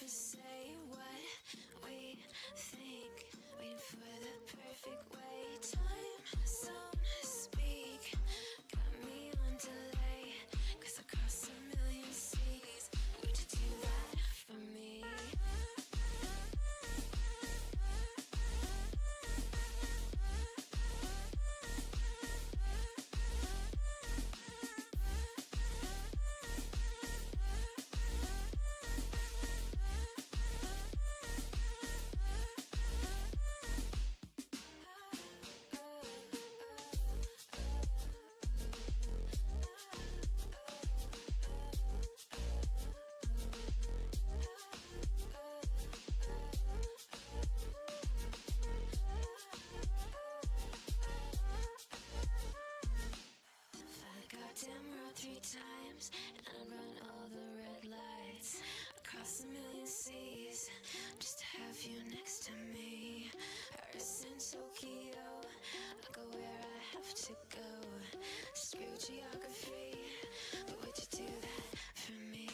to say what we think, waiting for the perfect way. Time zone speak, got me on delay, 'cause I cross a million seas. Would you do that for me? Times, and I'd run all the red lights across a million seas just to have you next to me. Paris and Tokyo, I go where I have to go. Screw geography, but would you do that for me?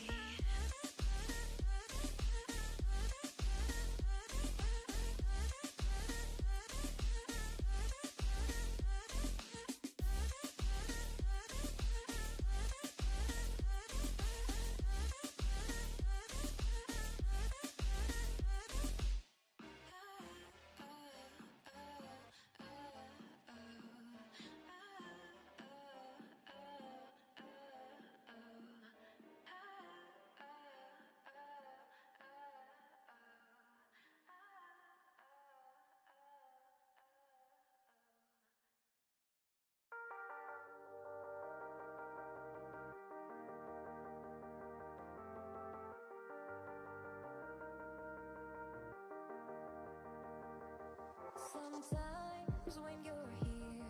Sometimes when you're here,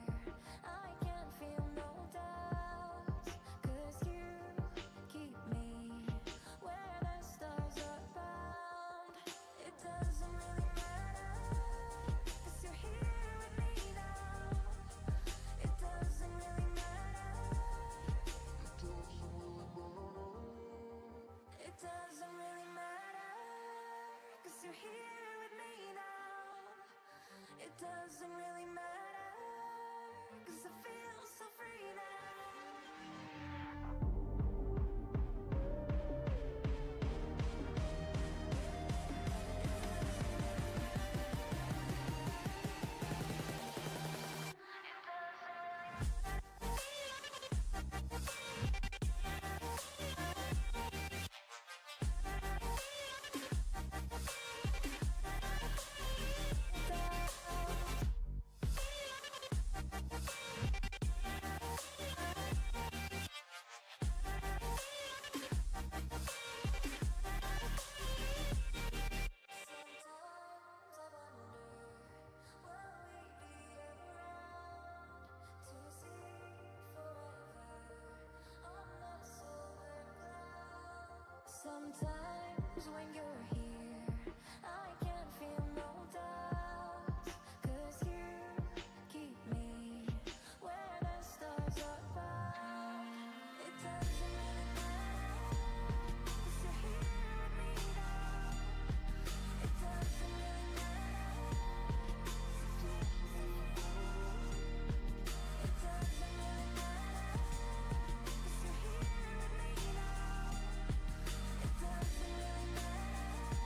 I can't feel no doubt, 'cause you keep me where the stars are bound. It doesn't really matter, 'cause you're here with me now. It doesn't really matter. It doesn't really matter, 'cause you're here with me now. It doesn't really matter, 'cause I feel so free now. Sometimes I wonder, will we be around to see forever on the solar cloud? Sometimes when you're here, I can't feel no doubt, 'cause you keep me where the stars are bound. It doesn't really matter, 'cause you're here with me now. It doesn't really matter. It doesn't really matter, 'cause you're here with me now. It doesn't really matter.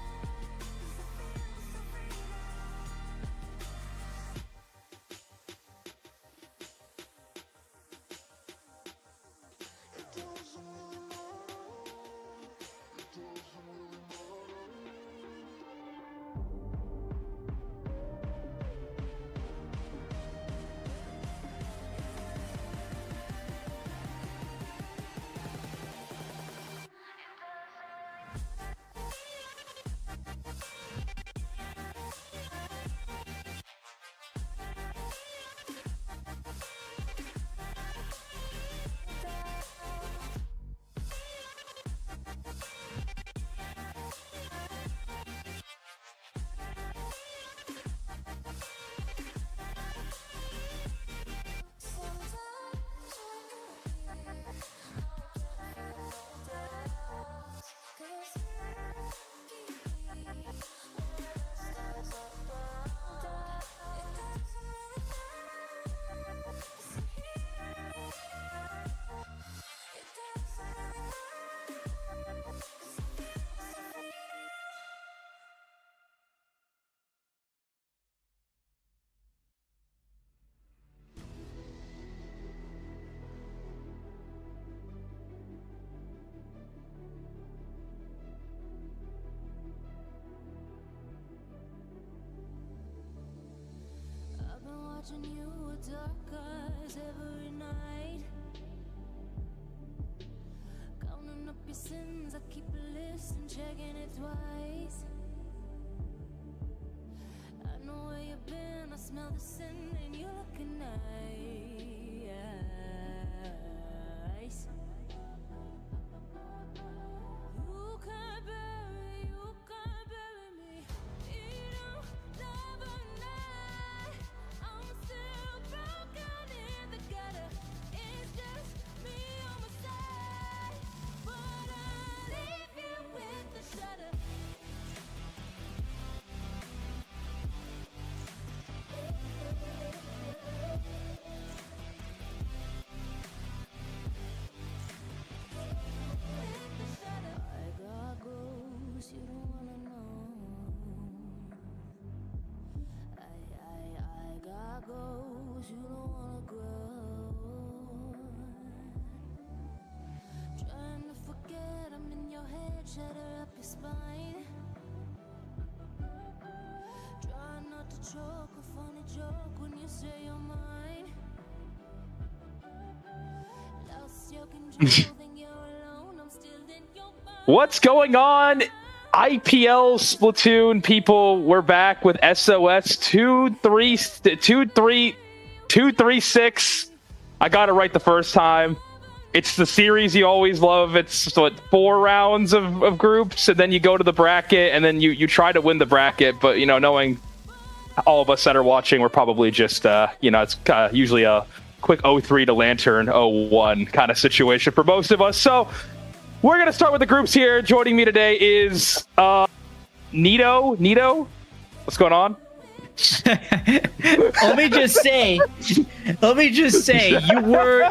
watching you with dark eyes every night. Counting up your sins, I keep a list and checking it twice. I know where you've been, I smell the sin and you're looking nice. You can't bury me. You don't love a night. I'm still broken in the gutter. It's just me on my side. But I leave you with the shudder. I got goals you don't wanna know. I got goals you don't wanna grow. Trying to forget I'm in your head, shatter up your spine. Try not to choke a funny joke when you say you're mine. Lost your control, then you're alone. I'm still in your mind. What's going on? IPL Splatoon people, we're back with SOS 236. I got it right the first time. It's the series you always love. It's what, 4 rounds of groups, and then you go to the bracket, and then you try to win the bracket. But knowing all of us that are watching, we're probably just it's usually a quick 0-3 to Lantern 0-1 kind of situation for most of us. So we're going to start with the groups here. Joining me today is Nito. Nito, what's going on? Let me just say,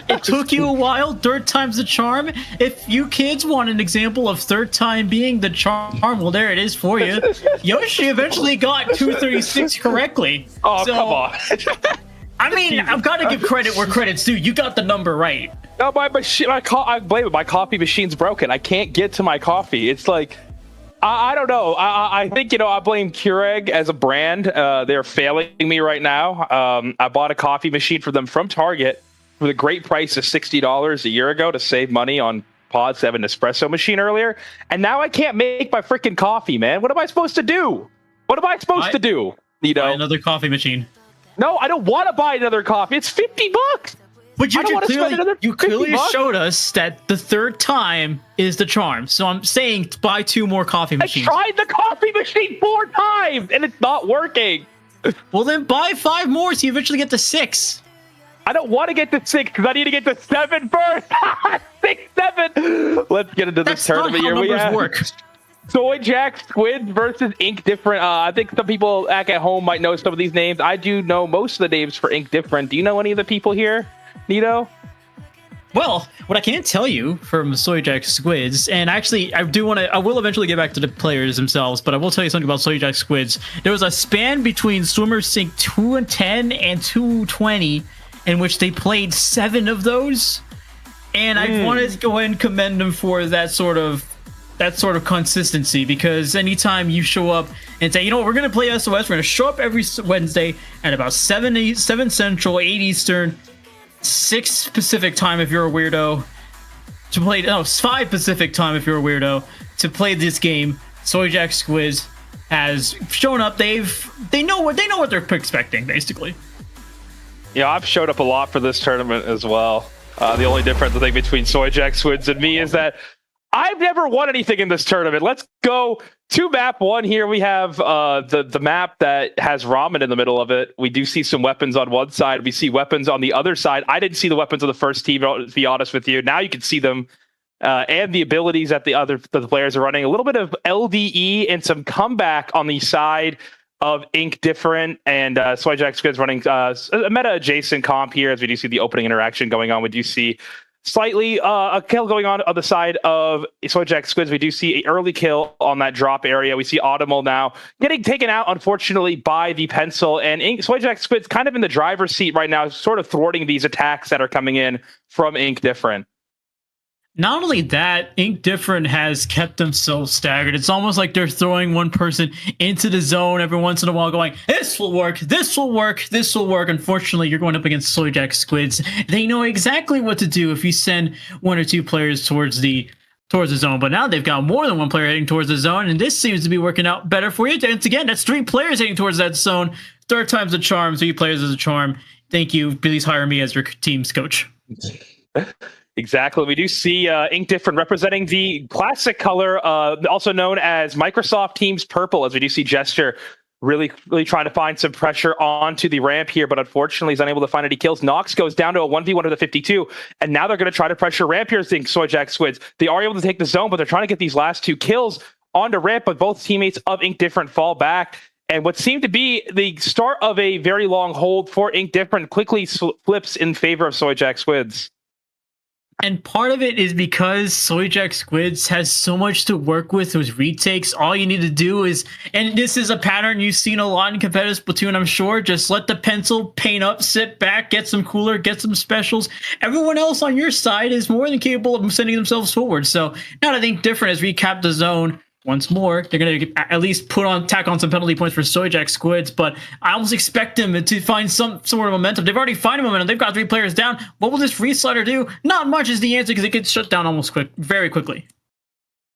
it took you a while. Third time's the charm. If you kids want an example of third time being the charm, well, there it is for you. Yoshi eventually got 236 correctly. Oh, come on. I mean, I've got to give credit where credit's due. You got the number right. No, I blame it. My coffee machine's broken. I can't get to my coffee. It's like, I don't know. I think, I blame Keurig as a brand. They're failing me right now. I bought a coffee machine for them from Target for the great price of $60 a year ago to save money on pods to have an espresso machine earlier. And now I can't make my freaking coffee, man. What am I supposed to do? What am I supposed to do? Buy another coffee machine. No, I don't want to buy another coffee. It's $50. But you clearly showed us that the third time is the charm. So I'm saying buy 2 more coffee machines. I tried the coffee machine 4 times and it's not working. Well, then buy 5 more so you eventually get to 6. I don't want to get to 6 because I need to get to 7 first. 6, 7. Let's get into this tournament here. That's not how numbers work. Soyjak, Squidz versus Ink Different. I think some people back at home might know some of these names. I do know most of the names for Ink Different. Do you know any of the people here, Nito? Well, what I can tell you from Soyjak Squidz, and actually I will eventually get back to the players themselves, but I will tell you something about Soyjak Squidz. There was a span between Swimmer Sync 210 and 220 in which they played 7 of those, and I wanted to go ahead and commend them for that sort of consistency, because anytime you show up and say, we're going to play SOS, we're going to show up every Wednesday at about 7 Central, 8 Eastern, 6 Pacific time if you're a weirdo, 5 Pacific time if you're a weirdo, to play this game. Soyjak Squidz has shown up. They know what they're expecting, basically. Yeah, I've showed up a lot for this tournament as well. The only difference I think between Soyjak Squidz and me is that I've never won anything in this tournament. Let's go to map 1 here. We have the map that has ramen in the middle of it. We do see some weapons on one side. We see weapons on the other side. I didn't see the weapons of the first team, to be honest with you. Now you can see them and the abilities that the players are running. A little bit of LDE and some comeback on the side of Ink Different, and Soyjak Squidz running a meta-adjacent comp here, as we do see the opening interaction going on. We do see slightly a kill going on the side of Soyjak Squidz. We do see an early kill on that drop area. We see Audimal now getting taken out, unfortunately, by the pencil. And Soyjak Squidz kind of in the driver's seat right now, sort of thwarting these attacks that are coming in from Ink Different. Not only that, Ink Different has kept them so staggered. It's almost like they're throwing one person into the zone every once in a while going, this will work, this will work, this will work. Unfortunately, you're going up against Soyjak Squidz. They know exactly what to do if you send one or two players towards the zone. But now they've got more than one player heading towards the zone, and this seems to be working out better for you. And again, that's 3 players heading towards that zone. Third time's a charm, 3 players is a charm. Thank you. Please hire me as your team's coach. Exactly. We do see Ink Different representing the classic color, also known as Microsoft Teams Purple, as we do see Gesture really trying to find some pressure onto the ramp here, but unfortunately he's unable to find any kills. Nox goes down to a 1v1 of the 52, and now they're going to try to pressure ramp here, think Soyjak Squidz. They are able to take the zone, but they're trying to get these last 2 kills onto ramp, but both teammates of Ink Different fall back. And what seemed to be the start of a very long hold for Ink Different quickly flips in favor of Soyjak Squidz. And part of it is because Soyjak Squidz has so much to work with retakes. All you need to do is, and this is a pattern you've seen a lot in competitive Splatoon, I'm sure, just let the pencil paint up, sit back, get some cooler, get some specials. Everyone else on your side is more than capable of sending themselves forward. So now I think Different has recapped the zone. Once more, they're going to at least tack on some penalty points for Soyjak Squidz, but I almost expect them to find some sort of momentum. They've already found momentum. They've got 3 players down. What will this reslider do? Not much is the answer, because it gets shut down very quickly.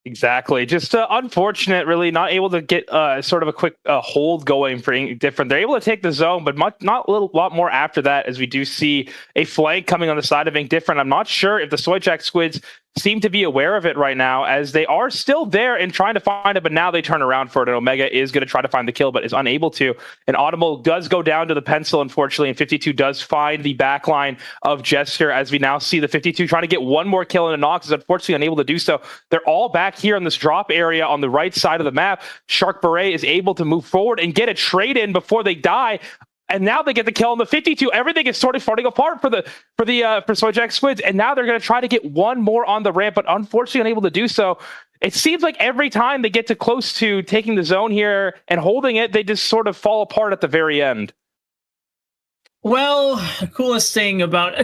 Exactly. Just unfortunate, really, not able to get sort of a quick hold going for Ink Different. They're able to take the zone, but not a lot more after that, as we do see a flank coming on the side of Ink Different. I'm not sure if the Soyjak Squidz seem to be aware of it right now, as they are still there and trying to find it, but now they turn around for it, and Omega is going to try to find the kill, but is unable to. And Audible does go down to the pencil, unfortunately, and 52 does find the backline of Gesture, as we now see the 52 trying to get one more kill, and Nox is unfortunately unable to do so. They're all back here in this drop area on the right side of the map. Shark Beret is able to move forward and get a trade in before they die. And now they get the kill on the 52. Everything is sort of falling apart for Soyjak Squidz. And now they're going to try to get one more on the ramp, but unfortunately unable to do so. It seems like every time they get too close to taking the zone here and holding it, they just sort of fall apart at the very end. Well, the coolest thing about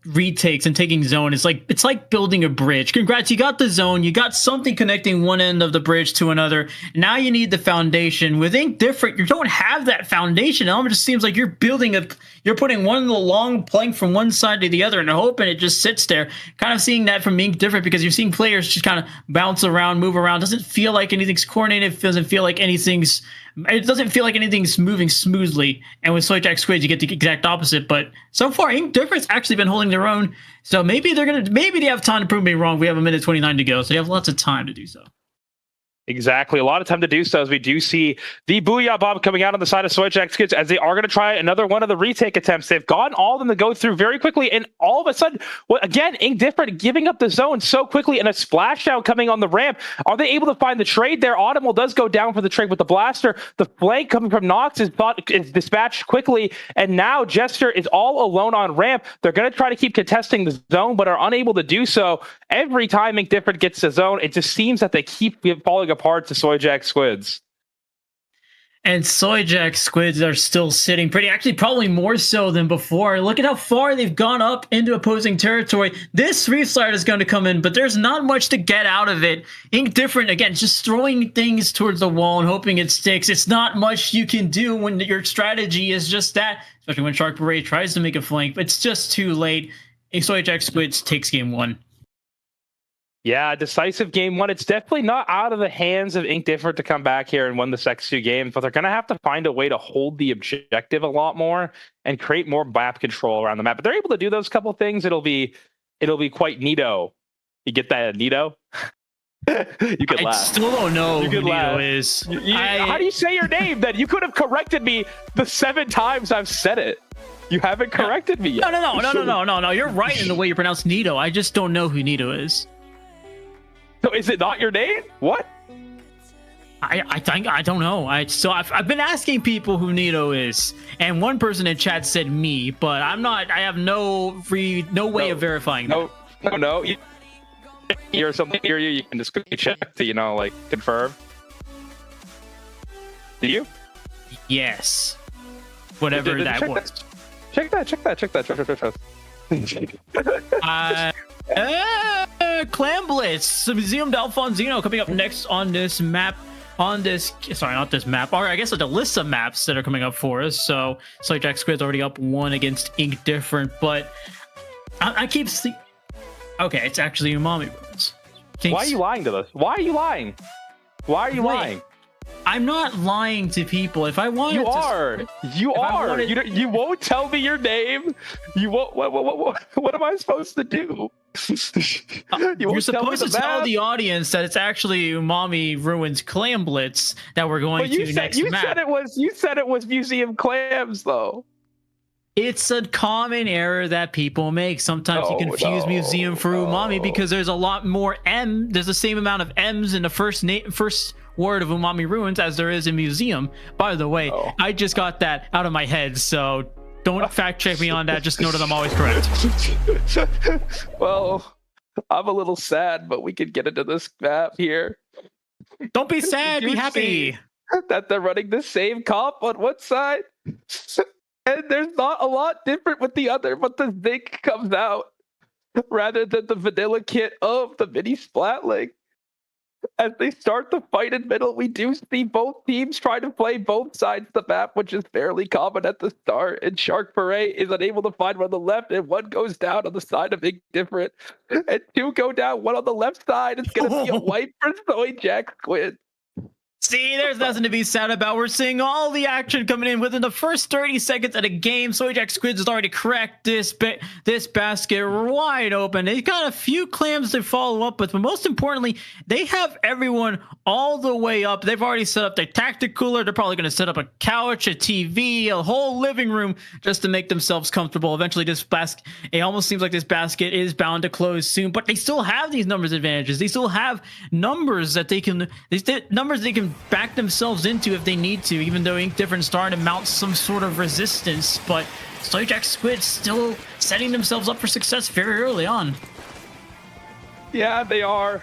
retakes and taking zone is it's like building a bridge. Congrats, you got the zone, you got something connecting one end of the bridge to another. Now you need the foundation. With Ink Different, you don't have that foundation element. It just seems like you're putting one long plank from one side to the other and hoping it just sits there. Kind of seeing that from Ink Different, because you're seeing players just kind of bounce around, move around. Doesn't feel like anything's coordinated. It doesn't feel like anything's moving smoothly. And with Soyjak Squidz, you get the exact opposite. But so far, Ink Different's actually been holding their own. So maybe they have time to prove me wrong. We have 1:29 to go, so they have lots of time to do so. Exactly. A lot of time to do so, as we do see the Booyah Bomb coming out on the side of Soyjak Squidz, as they are going to try another one of the retake attempts. They've gotten all of them to go through very quickly, and all of a sudden, again, Ink Different giving up the zone so quickly, and a splashdown coming on the ramp. Are they able to find the trade there? Audible does go down for the trade with the blaster. The flank coming from Nox is dispatched quickly, and now Gesture is all alone on ramp. They're going to try to keep contesting the zone, but are unable to do so. Every time Ink Different gets the zone, it just seems that they keep falling apart to Soyjak Squidz. And Soyjak Squidz are still sitting pretty, actually probably more so than before. Look at how far they've gone up into opposing territory. This reslider is going to come in, but there's not much to get out of it. Ink Different, again, just throwing things towards the wall and hoping it sticks. It's not much you can do when your strategy is just that, especially when Shark Beret tries to make a flank, but it's just too late. Soyjak Squidz takes game 1. Yeah, decisive game 1. It's definitely not out of the hands of Ink Different to come back here and win the next 2 games, but they're going to have to find a way to hold the objective a lot more and create more map control around the map. But they're able to do those couple things. It'll be quite neato. You get that, neato? You could laugh. I still don't know who Neato is. How do you say your name then? You could have corrected me the 7 times I've said it. You haven't corrected me yet. No. You're right in the way you pronounce Neato. I just don't know who Neato is. So is it not your name? What? I think I don't know. I've been asking people who Neato is, and one person in chat said me, but I'm not. I have no way of verifying that. No. Or something near you can just quickly check to confirm. Do you? Yes. Whatever that was. Check that. Clam Blitz, Museum d'Alfonzino coming up next on this map. Sorry, not this map. Or I guess the list of maps that are coming up for us. So Soyjak Squid's already up 1 against Ink Different, but I keep seeing. Okay, it's actually Umami Ruins. Why are you lying to us? Why are you lying? Why are you lying? I'm not lying to people. If I wanted you to, are. You are. Wanted, you won't tell me your name. You won't. What am I supposed to do? You're supposed to tell the audience that it's actually Umami Ruins Clam Blitz that we're going to next map. You said it was Museum Clams though. It's a common error that people make. Sometimes you confuse Museum for Umami because there's a lot more M. There's the same amount of M's in the first word of Umami Ruins as there is in Museum. By the way, I just got that out of my head, so don't fact check me on that. Just know that I'm always correct. Well, I'm a little sad, but we could get into this map here. Don't be sad, be happy. That they're running the same comp on one side. And there's not a lot different with the other, but the zinc comes out rather than the vanilla kit of the mini Splatling. As they start the fight in middle, we do see both teams try to play both sides of the map, which is fairly common at the start. And Shark Beret is unable to find one on the left, and one goes down on the side of Ink Different. And 2 go down, one on the left side. It's going to be a wipe for Soyjak Squid. See, there's nothing to be sad about. We're seeing all the action coming in within the first 30 seconds of the game. Soyjak Squidz has already cracked this basket wide open. They've got a few clams to follow up with, but most importantly, they have everyone all the way up. They've already set up their tactic cooler. They're probably going to set up a couch, a TV, a whole living room just to make themselves comfortable. Eventually, this basket, it almost seems like this basket is bound to close soon, but they still have these numbers advantages. They still have numbers that they can back themselves into if they need to, even though Ink Different starting to mount some sort of resistance. But Soyjak Squid still setting themselves up for success very early on. Yeah, they are.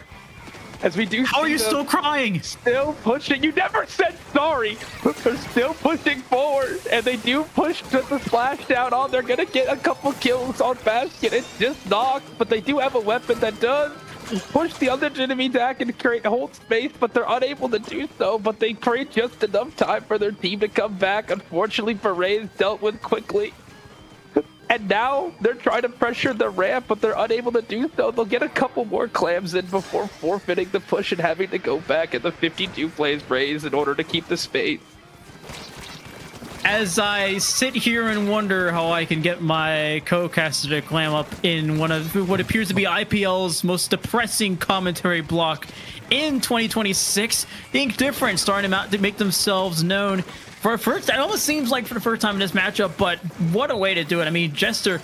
As we do. How are you still crying? Still pushing. You never said sorry. They're still pushing forward, and they do push to the splashdown on. They're gonna get a couple kills on basket. It's just knocks, but they do have a weapon that does push the other enemy back and hold space, but they're unable to do so. But they create just enough time for their team to come back. Unfortunately, Beret is dealt with quickly. And now they're trying to pressure the ramp, but they're unable to do so. They'll get a couple more clams in before forfeiting the push and having to go back, and the 52 plays Raze in order to keep the space. As I sit here and wonder how I can get my co-caster to clam up in one of what appears to be IPL's most depressing commentary block in 2026, Ink Different starting to make themselves known for a first. It almost seems like for the first time in this matchup, but what a way to do it! I mean, Jester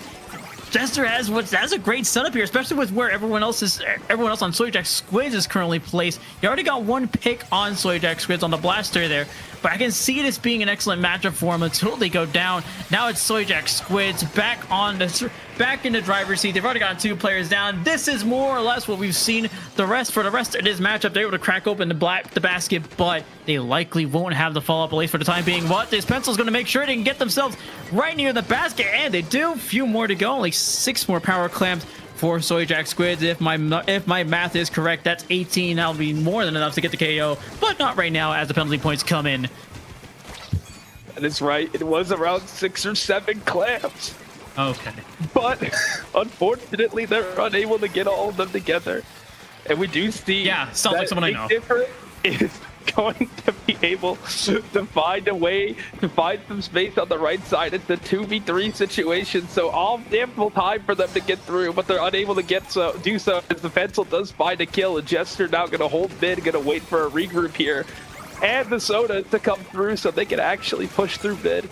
has a great setup here, especially with where everyone else on Soyjak Squidz is currently placed. You already got one pick on Soyjak Squidz on the blaster there, but I can see this being an excellent matchup for him until they go down. Now it's Soyjak Squidz back in the driver's seat. They've already got 2 players down. This is more or less what we've seen. For the rest of this matchup, they're able to crack open the basket, but they likely won't have the follow-up, at least for the time being. What? This pencil's going to make sure they can get themselves right near the basket, and they do. Few more to go. Only 6 more power clams for Soyjak Squidz. If my math is correct, that's 18. That'll be more than enough to get the KO, but not right now as the penalty points come in. That is right. It was around 6 or 7 clams. Okay. But unfortunately, they're unable to get all of them together. And we do see sounds like someone I know. Different is going to be able to find a way to find some space on the right side. It's a 2v3 situation, so all ample time for them to get through, but they're unable to do so as the pencil does find a kill. And Jester now going to hold mid, going to wait for a regroup here, and the soda to come through so they can actually push through mid.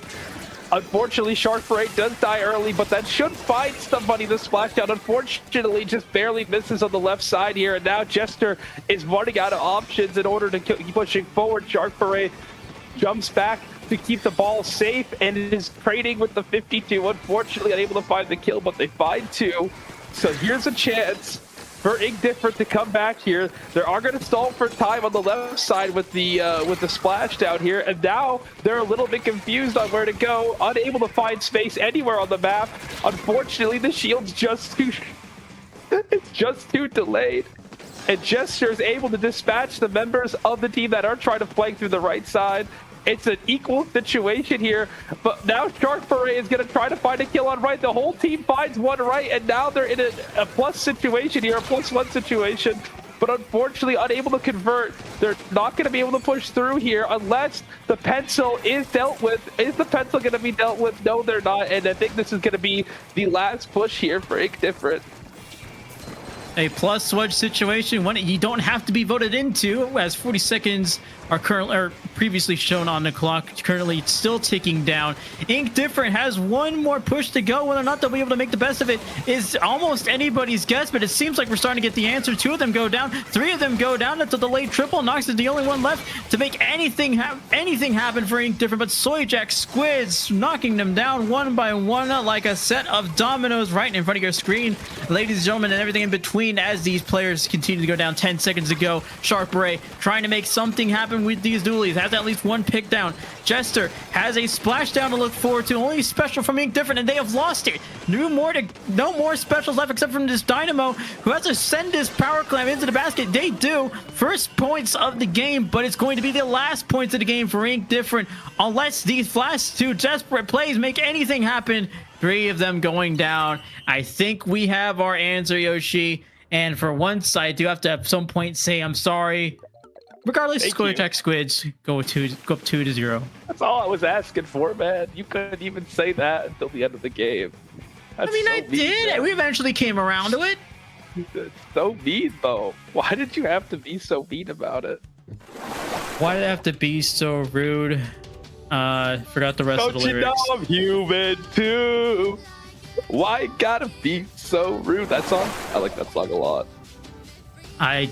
Unfortunately, Shark Parade does die early, but that should find somebody to splashdown. Unfortunately, just barely misses on the left side here, and now Jester is running out of options in order to keep pushing forward. Shark Parade jumps back to keep the ball safe and is trading with the 52. Unfortunately, unable to find the kill, but they find 2. So here's a chance for Ink Different to come back here. They are going to stall for time on the left side with the splashdown here, and now they're a little bit confused on where to go, unable to find space anywhere on the map. Unfortunately, the shield's just too It's just too delayed. And Gesture is able to dispatch the members of the team that are trying to flank through the right side. It's an equal situation here, but now Shark Beret is going to try to find a kill on right. The whole team finds one right, and now they're in a plus situation here, a +1 situation. But unfortunately, unable to convert. They're not going to be able to push through here unless the pencil is dealt with. Is the pencil going to be dealt with? No, they're not. And I think this is going to be the last push here for Ink Different. A +1 situation, one you don't have to be voted into, as 40 seconds are previously shown on the clock, currently still ticking down. Ink Different has one more push to go. Whether or not they'll be able to make the best of it is almost anybody's guess, but it seems like we're starting to get the answer. 2 of them go down, 3 of them go down. That's a delayed triple. Nox is the only one left to make anything happen for Ink Different, but Soyjak, Squidz knocking them down one by one like a set of dominoes right in front of your screen, ladies and gentlemen, and everything in between. As these players continue to go down, 10 seconds to go. Shark Beret trying to make something happen with these dualies, has at least one pick down. Jester has a splashdown to look forward to, only special from Ink Different, and they have lost it. No more specials left except from this Dynamo, who has to send this power clam into the basket. They do. First points of the game, but it's going to be the last points of the game for Ink Different unless these last 2 desperate plays make anything happen. 3 of them going down. I think we have our answer, Yoshi. And for once, I do have to at some point say I'm sorry. Regardless, Soyjak Squidz go up 2-0. That's all I was asking for, man. You couldn't even say that until the end of the game. That's I did. Man. We eventually came around to it. It's so mean, though. Why did you have to be so mean about it? Why did I have to be so rude? Forgot the rest of the lyrics. Don't you know I'm human too? Why gotta be so rude? That song? I like that song a lot. I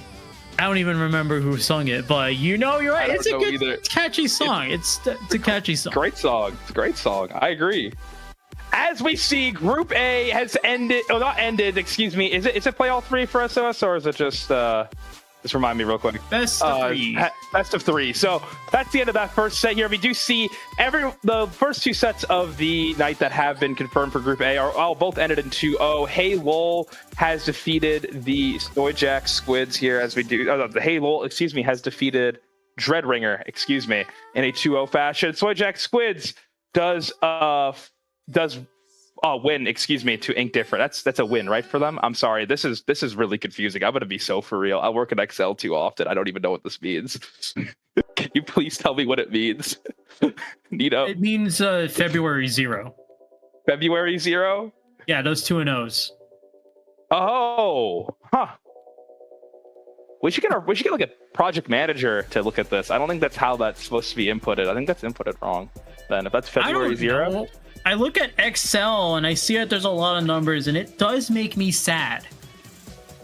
don't even remember who sung it, but you know you're right. It's a good, catchy song. It's a catchy song. Great song. It's a great song. I agree. As we see, Group A has ended. Oh, not ended. Excuse me. Is it play all 3 for SOS, or is it just remind me real quick? Best of 3. Best of 3. So that's the end of that first set here. We do see the first 2 sets of the night that have been confirmed for Group A are both ended in 2-0. Hey Lol has defeated the Soyjak Squidz here, as we do. The Hey Lol, excuse me, has defeated Dreadringer, excuse me, in a 2-0 fashion. Soyjak Squidz does win, excuse me, to Ink Different. That's a win, right, for them? I'm sorry. This is really confusing. I'm gonna be so for real. I work in Excel too often. I don't even know what this means. Can you please tell me what it means? Nito? It means February 0. February 0? Yeah, those 2 and O's. Oh, huh. We should get like a project manager to look at this. I don't think that's how that's supposed to be inputted. I think that's inputted wrong. Then if that's February 0. I look at Excel and I see that there's a lot of numbers, and it does make me sad.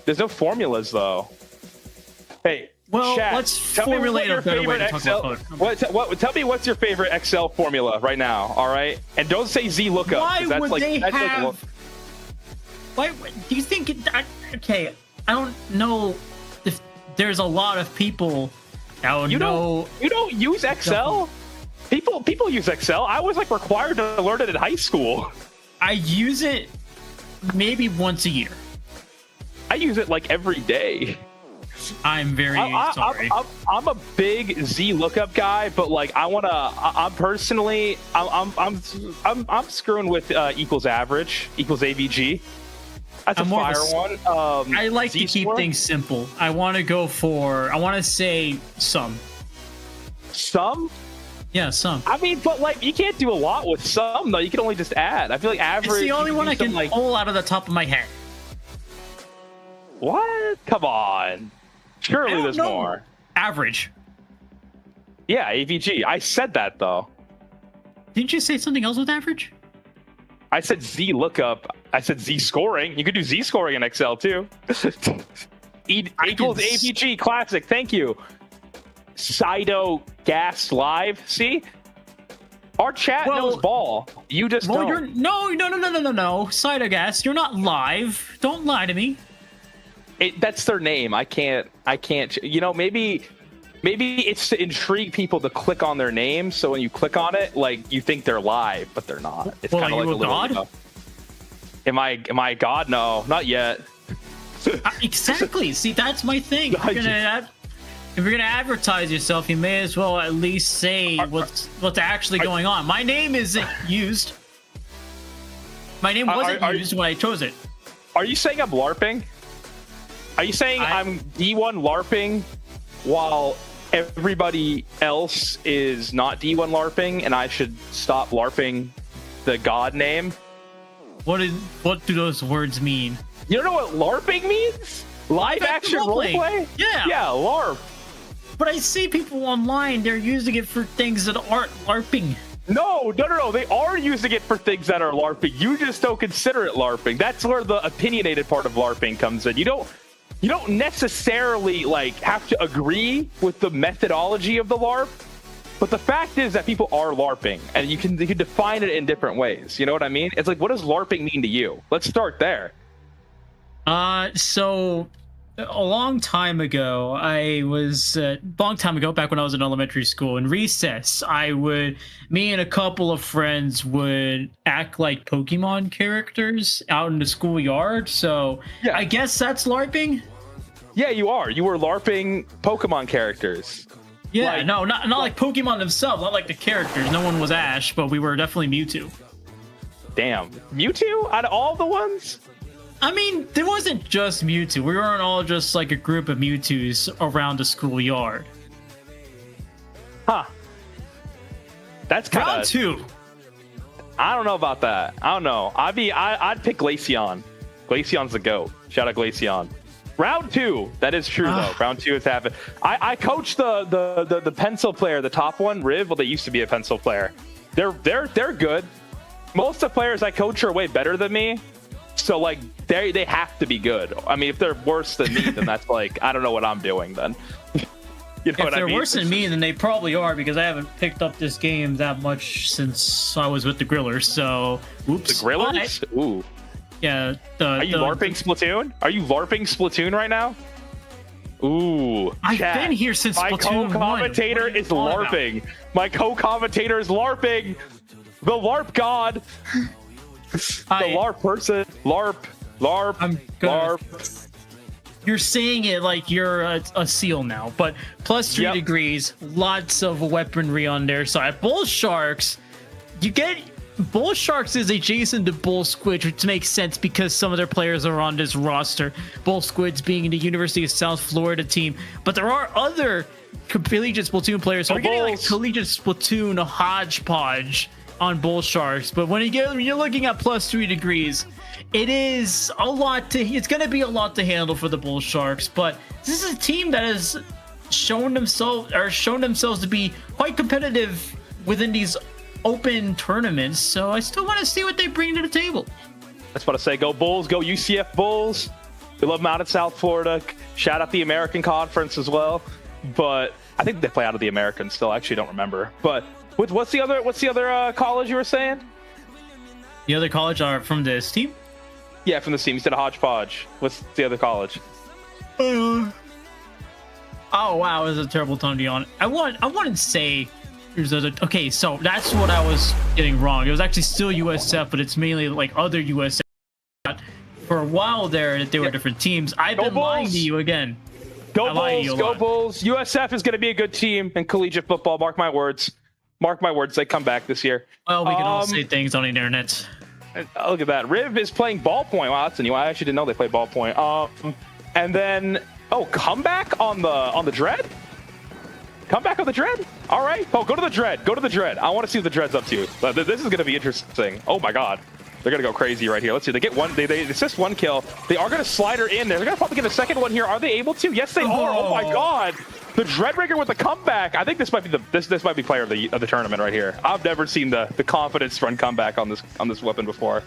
There's no formulas though. Hey, well, chat, let's formulate a better way to talk about code. Tell me what's your favorite Excel formula right now, all right? And don't say Z lookup. Why would they have? Why do you think? Okay, I don't know if there's a lot of people that would know. You don't use Excel? People use Excel. I was like required to learn it in high school. I use it maybe once a year. I use it like every day. I'm very sorry. I'm a big Z lookup guy, but like I'm personally screwing with equals average equals AVG. That's a fire one. I like to keep things simple. I want to say sum. Sum? Yeah, sum. I mean, but like you can't do a lot with sum though. You can only just add. I feel like average. It's the only one I can pull out of the top of my head. What? Come on. Surely there's more. Average. Yeah, AVG. I said that though. Didn't you say something else with average? I said Z lookup. I said Z scoring. You could do Z scoring in Excel too. Equals AVG classic. Thank you. Sido Gas Live. See? Our chat knows ball. You just don't. No. Sido Gas, you're not live. Don't lie to me. That's their name. I can't. You know, maybe it's to intrigue people to click on their name. So when you click on it, like you think they're live, but they're not. It's kind of like a little. God? Am I God? No, not yet. Exactly. See, that's my thing. If you're gonna advertise yourself, you may as well at least say what's actually going on. My name isn't used. My name wasn't used when I chose it. Are you saying I'm LARPing? Are you saying I'm D1 LARPing while everybody else is not D1 LARPing, and I should stop LARPing the god name? What do those words mean? You don't know what LARPing means? Live action roleplay? Yeah. Yeah, LARP. But I see people online, they're using it for things that aren't LARPing. No. They are using it for things that are LARPing. You just don't consider it LARPing. That's where the opinionated part of LARPing comes in. You don't necessarily like have to agree with the methodology of the LARP, but the fact is that people are LARPing, and you can define it in different ways. You know what I mean? It's like, what does LARPing mean to you? Let's start there. So a long time ago, back when I was in elementary school, in recess, me and a couple of friends would act like Pokemon characters out in the schoolyard. So yeah. I guess that's LARPing. Yeah, you are. You were LARPing Pokemon characters. Yeah, like, not like Pokemon themselves, not like the characters. No one was Ash, but we were definitely Mewtwo. Damn, Mewtwo out of all the ones? I mean, there wasn't just Mewtwo. We weren't all just like a group of Mewtwo's around the schoolyard. Huh. That's kind of... Round 2. I don't know about that. I don't know. I'd pick Glaceon. Glaceon's the GOAT. Shout out Glaceon. Round 2. That is true, though. Round 2 has happened. I coached the pencil player, the top one, Riv. Well, they used to be a pencil player. They're good. Most of the players I coach are way better than me. So, like, they have to be good. I mean, if they're worse than me, then that's like, I don't know what I'm doing then. You know what I mean? If they're worse than me, then they probably are, because I haven't picked up this game that much since I was with the Grillers. So, oops. The Grillers? Ooh. Yeah. Are you LARPing Splatoon? Are you LARPing Splatoon right now? Ooh. I've been here since Splatoon 1. My co-commentator is LARPing. My co-commentator is LARPing. The LARP god. The LARP person. LARP. LARP. You're saying it like you're a seal now, but plus 3 degrees, lots of weaponry on their side. Bull Sharks, Bull Sharks is adjacent to Bull Squidz, which makes sense because some of their players are on this roster. Bull Squidz being the University of South Florida team, but there are other collegiate Splatoon players. So we're getting like collegiate Splatoon hodgepodge on Bull Sharks, but when you're looking at plus 3 degrees, it's going to be a lot to handle for the Bull Sharks. But this is a team that has shown themselves to be quite competitive within these open tournaments. So I still want to see what they bring to the table. That's what I say. Go Bulls, go UCF Bulls. We love them out in South Florida. Shout out the American Conference as well. But I think they play out of the American still. I actually don't remember. But what's the other college you were saying? The other college are from this team? Yeah, from this team. You said a hodgepodge. What's the other college? Oh wow, it was a terrible time to be on. I wouldn't say there's other. Okay, so that's what I was getting wrong. It was actually still USF, but it's mainly like other USF. For a while there, that they were different teams. I've been lying to you again. Go Bulls! Go Bulls! USF is going to be a good team in collegiate football. Mark my words. Mark my words. They come back this year. Well, we can all say things on the internet. Look at that. Riv is playing ballpoint. Wow, that's new. I actually didn't know they played ballpoint. And then comeback on the Dread. Comeback on the Dread. All right. Oh, go to the Dread. Go to the Dread. I want to see what the Dread's up to. This is going to be interesting. Oh my God, they're going to go crazy right here. Let's see. They get one. They assist one kill. They are going to slide her in there. They're going to probably get a second one here. Are they able to? Yes, they are. Oh my God. The Dreadrigger with the comeback. I think this might be this might be player of the tournament right here. I've never seen the confidence run comeback on this weapon before.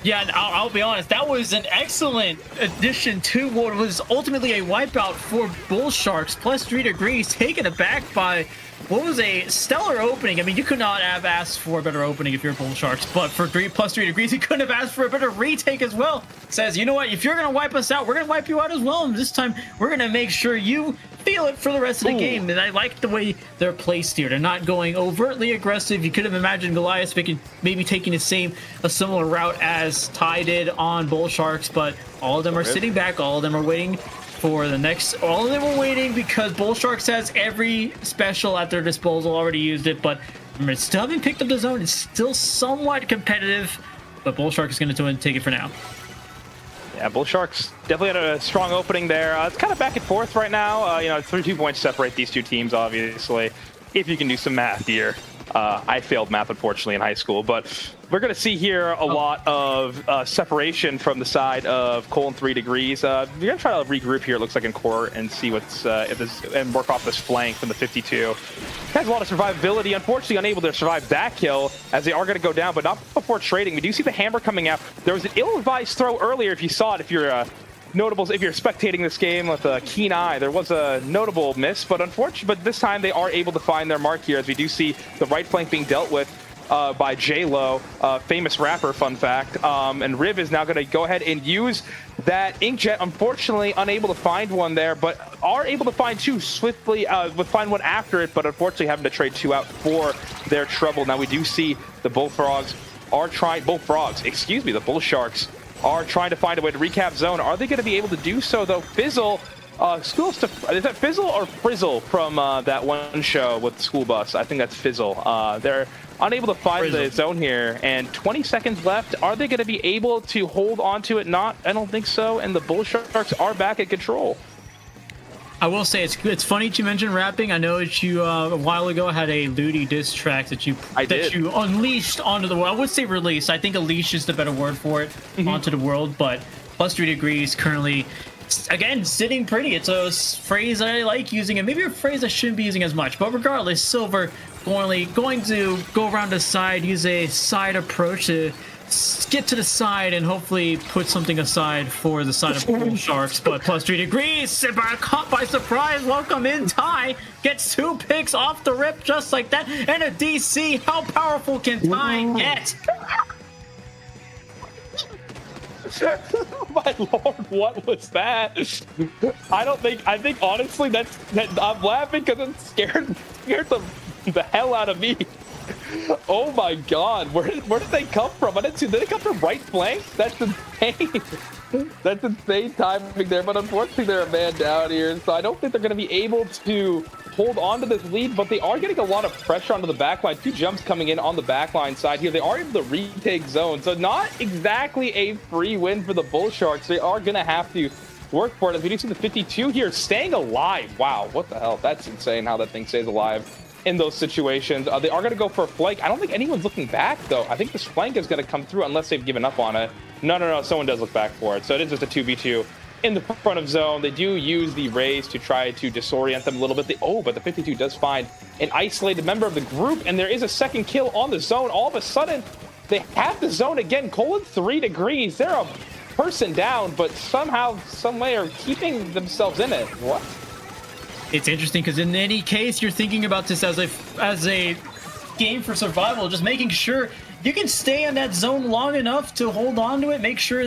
Yeah, and I'll be honest, that was an excellent addition to what was ultimately a wipeout for Bull Sharks. Plus 3 degrees, taken aback by what was a stellar opening. I mean, you could not have asked for a better opening if you're Bull Sharks, but for plus 3 degrees, you couldn't have asked for a better retake as well. Says, you know what, if you're going to wipe us out, we're going to wipe you out as well. And this time, we're going to make sure you feel it for the rest of the game, and I like the way they're placed here. They're not going overtly aggressive. You could have imagined Goliath maybe taking a similar route as Ty did on Bull Sharks, but all of them are sitting back. All of them are waiting for the next. All of them are waiting because Bull Sharks has every special at their disposal, already used it, but remember, still haven't picked up the zone. It's still somewhat competitive, but Bull Shark is going to take it for now. Yeah, Bull Sharks definitely had a strong opening there. It's kind of back and forth right now. You know, 32 points separate these two teams, obviously. If you can do some math here. I failed math, unfortunately, in high school, but we're going to see here a lot of separation from the side of Cole 3 degrees. We're going to try to regroup here, it looks like, in court and see what's and work off this flank from the 52. Has a lot of survivability. Unfortunately, unable to survive that kill as they are going to go down, but not before trading. We do see the hammer coming out. There was an ill-advised throw earlier, if you saw it, if you're notables, if you're spectating this game with a keen eye. There was a notable miss, but this time they are able to find their mark here, as we do see the right flank being dealt with by J-Lo, famous rapper, fun fact. And Riv is now going to go ahead and use that inkjet. Unfortunately, unable to find one there, but are able to find two swiftly, find one after it, but unfortunately having to trade two out for their trouble. Now we do see the the Bull Sharks are trying to find a way to recap zone. Are they going to be able to do so, though? Fizzle, is that Fizzle or Frizzle from that one show with the school bus? I think that's Fizzle. They're unable to find the zone here, and 20 seconds left. Are they going to be able to hold on to it? Not, I don't think so, and the Bull Sharks are back at control. I will say it's funny you mentioned rapping. I know that you a while ago had a Ludi diss track that you unleashed onto the world. I would say release. I think unleash is the better word for it, onto the world. But +3 degrees currently, again, sitting pretty. It's a phrase I like using, and maybe a phrase I shouldn't be using as much. But regardless, Silver going to go around the side, use a side approach to get to the side and hopefully put something aside for the side of Bull Sharks. But +3 degrees, caught by surprise. Welcome in, Ty. Gets 2 picks off the rip just like that. And a DC. How powerful can Ty get? My lord, what was that? I think honestly I'm laughing because it scared the hell out of me. Oh my god, where did they come from? I didn't see. Did they come from right flank? That's insane. That's insane timing there, but unfortunately they're a man down here, so I don't think they're going to be able to hold on to this lead, but they are getting a lot of pressure onto the backline. 2 jumps coming in on the backline side here. They are able to retake zone, so not exactly a free win for the Bull Sharks. They are going to have to work for it. As we do see the 52 here staying alive. Wow, what the hell? That's insane how that thing stays alive in those situations. They are going to go for a flank. I don't think anyone's looking back, though. I think this flank is going to come through unless they've given up on it. No, someone does look back for it. So it is just a 2v2 in the front of zone. They do use the raise to try to disorient them a little bit. But the 52 does find an isolated member of the group, and there is a second kill on the zone. All of a sudden, they have the zone again. 3 degrees. They're a person down, but somehow, some way are keeping themselves in it. What? It's interesting because in any case, you're thinking about this as a game for survival, just making sure you can stay in that zone long enough to hold on to it. Make sure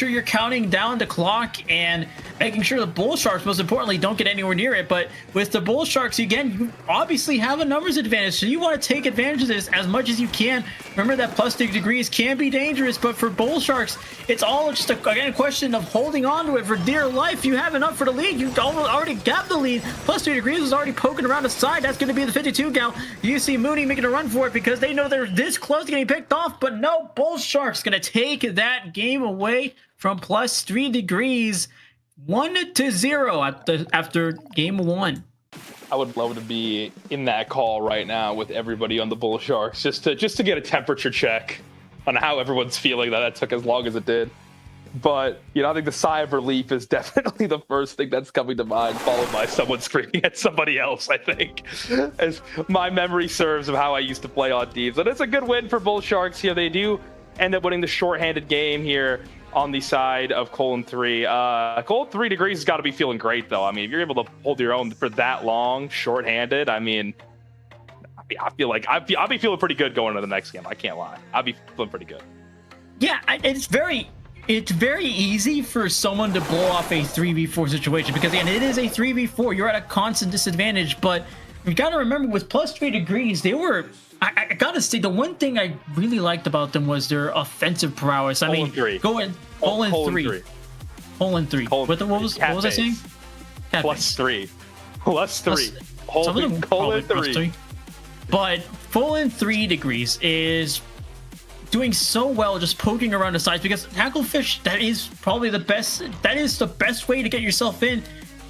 you're counting down the clock and making sure the Bull Sharks, most importantly, don't get anywhere near it. But with the Bull Sharks, again, you obviously have a numbers advantage, so you want to take advantage of this as much as you can. Remember that +3 degrees can be dangerous, but for Bull Sharks, it's all just a question of holding on to it for dear life. You have enough for the lead. You already got the lead. +3 degrees is already poking around the side. That's going to be the 52 gal. You see Mooney making a run for it because they know they're this close to getting picked off, but no, Bull Sharks going to take that game away from +3 degrees. 1-0 after game 1. I would love to be in that call right now with everybody on the Bull Sharks just to get a temperature check on how everyone's feeling. That took as long as it did. But I think the sigh of relief is definitely the first thing that's coming to mind, followed by someone screaming at somebody else, I think, as my memory serves of how I used to play on teams. And it's a good win for Bull Sharks here. They do end up winning the shorthanded game here on the side of Cole 3. Cole 3 degrees has got to be feeling great, though. I mean, if you're able to hold your own for that long, shorthanded, I mean, I feel like I'll be feeling pretty good going into the next game. I can't lie. I'll be feeling pretty good. Yeah, it's very it's very easy for someone to blow off a 3v4 situation because again, it is a 3v4. You're at a constant disadvantage, but you got to remember with +3 degrees, they were. I gotta say, the one thing I really liked about them was their offensive prowess. I mean, going hole in three. What was I saying? +3. +3. Some of them probably +3. But full in 3 degrees is doing so well just poking around the sides because tacklefish, that is probably the best. That is the best way to get yourself in.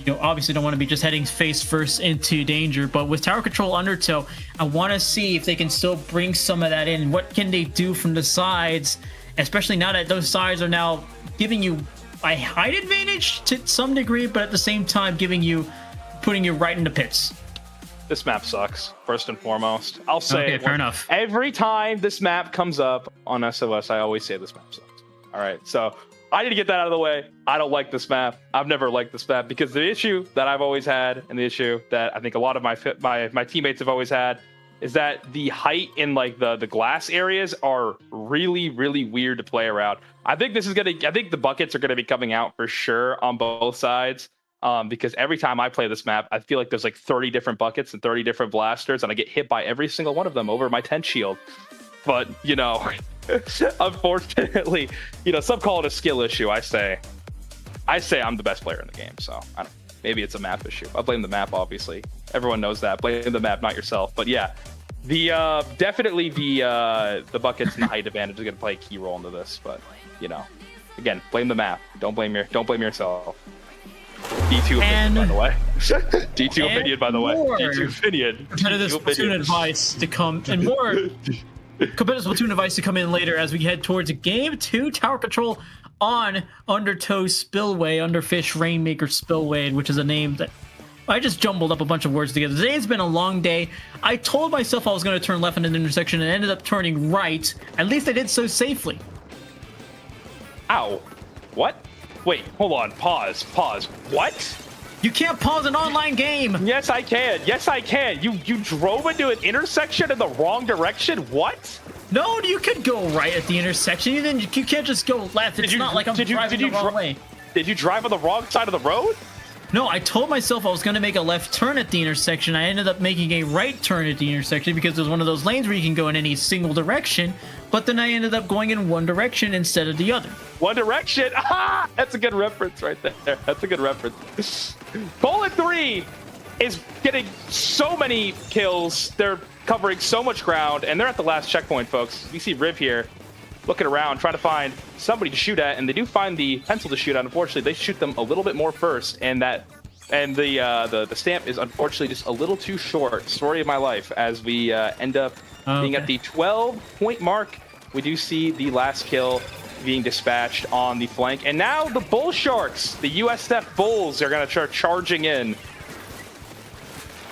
You know, obviously don't want to be just heading face first into danger, but with tower control undertow, I want to see if they can still bring some of that in. What can they do from the sides, especially now that those sides are now giving you a height advantage to some degree, but at the same time putting you right in the pits. This map sucks, first and foremost. I'll say fair enough. Every time this map comes up on SOS, I always say this map sucks. All right, so I need to get that out of the way. I don't like this map. I've never liked this map because the issue that I've always had, and the issue that I think a lot of my teammates have always had, is that the height in like the glass areas are really, really weird to play around. I think the buckets are gonna be coming out for sure on both sides. Because every time I play this map, I feel like there's like 30 different buckets and 30 different blasters, and I get hit by every single one of them over my tent shield. But, you know, unfortunately, you know, some call it a skill issue. I say I'm the best player in the game, so I don't, maybe it's a map issue. I blame the map, obviously. Everyone knows that. Blame the map, not yourself. But yeah, definitely the buckets and the height advantage is going to play a key role into this. But, you know, again, blame the map. Don't blame yourself. D2 opinion, by the way. D2 opinion, by the way. D2 opinion. Competitive Splatoon advice to come, and more competitive Splatoon advice to come in later as we head towards Game 2 tower control on Undertow Spillway, Underfish Rainmaker Spillway, which is a name that I just jumbled up a bunch of words together. Today has been a long day. I told myself I was going to turn left in an intersection and ended up turning right. At least I did so safely. Ow. What? Wait, hold on. Pause. What? You can't pause an online game. Yes, I can. You drove into an intersection in the wrong direction? What? No, you could go right at the intersection. You can't just go left. It's not like I'm driving the wrong way. Did you drive on the wrong side of the road? No, I told myself I was going to make a left turn at the intersection. I ended up making a right turn at the intersection because there's one of those lanes where you can go in any single direction. But then I ended up going in one direction instead of the other. One direction? Ah! That's a good reference right there. That's a good reference. Bullet 3 is getting so many kills. They're covering so much ground, and they're at the last checkpoint, folks. We see Riv here looking around, trying to find somebody to shoot at, and they do find the pencil to shoot at. Unfortunately, they shoot them a little bit more first, and the stamp is unfortunately just a little too short. Story of my life as we end up being at the 12-point mark. We do see the last kill being dispatched on the flank. And now the Bull Sharks, the USF Bulls, are going to start charging in.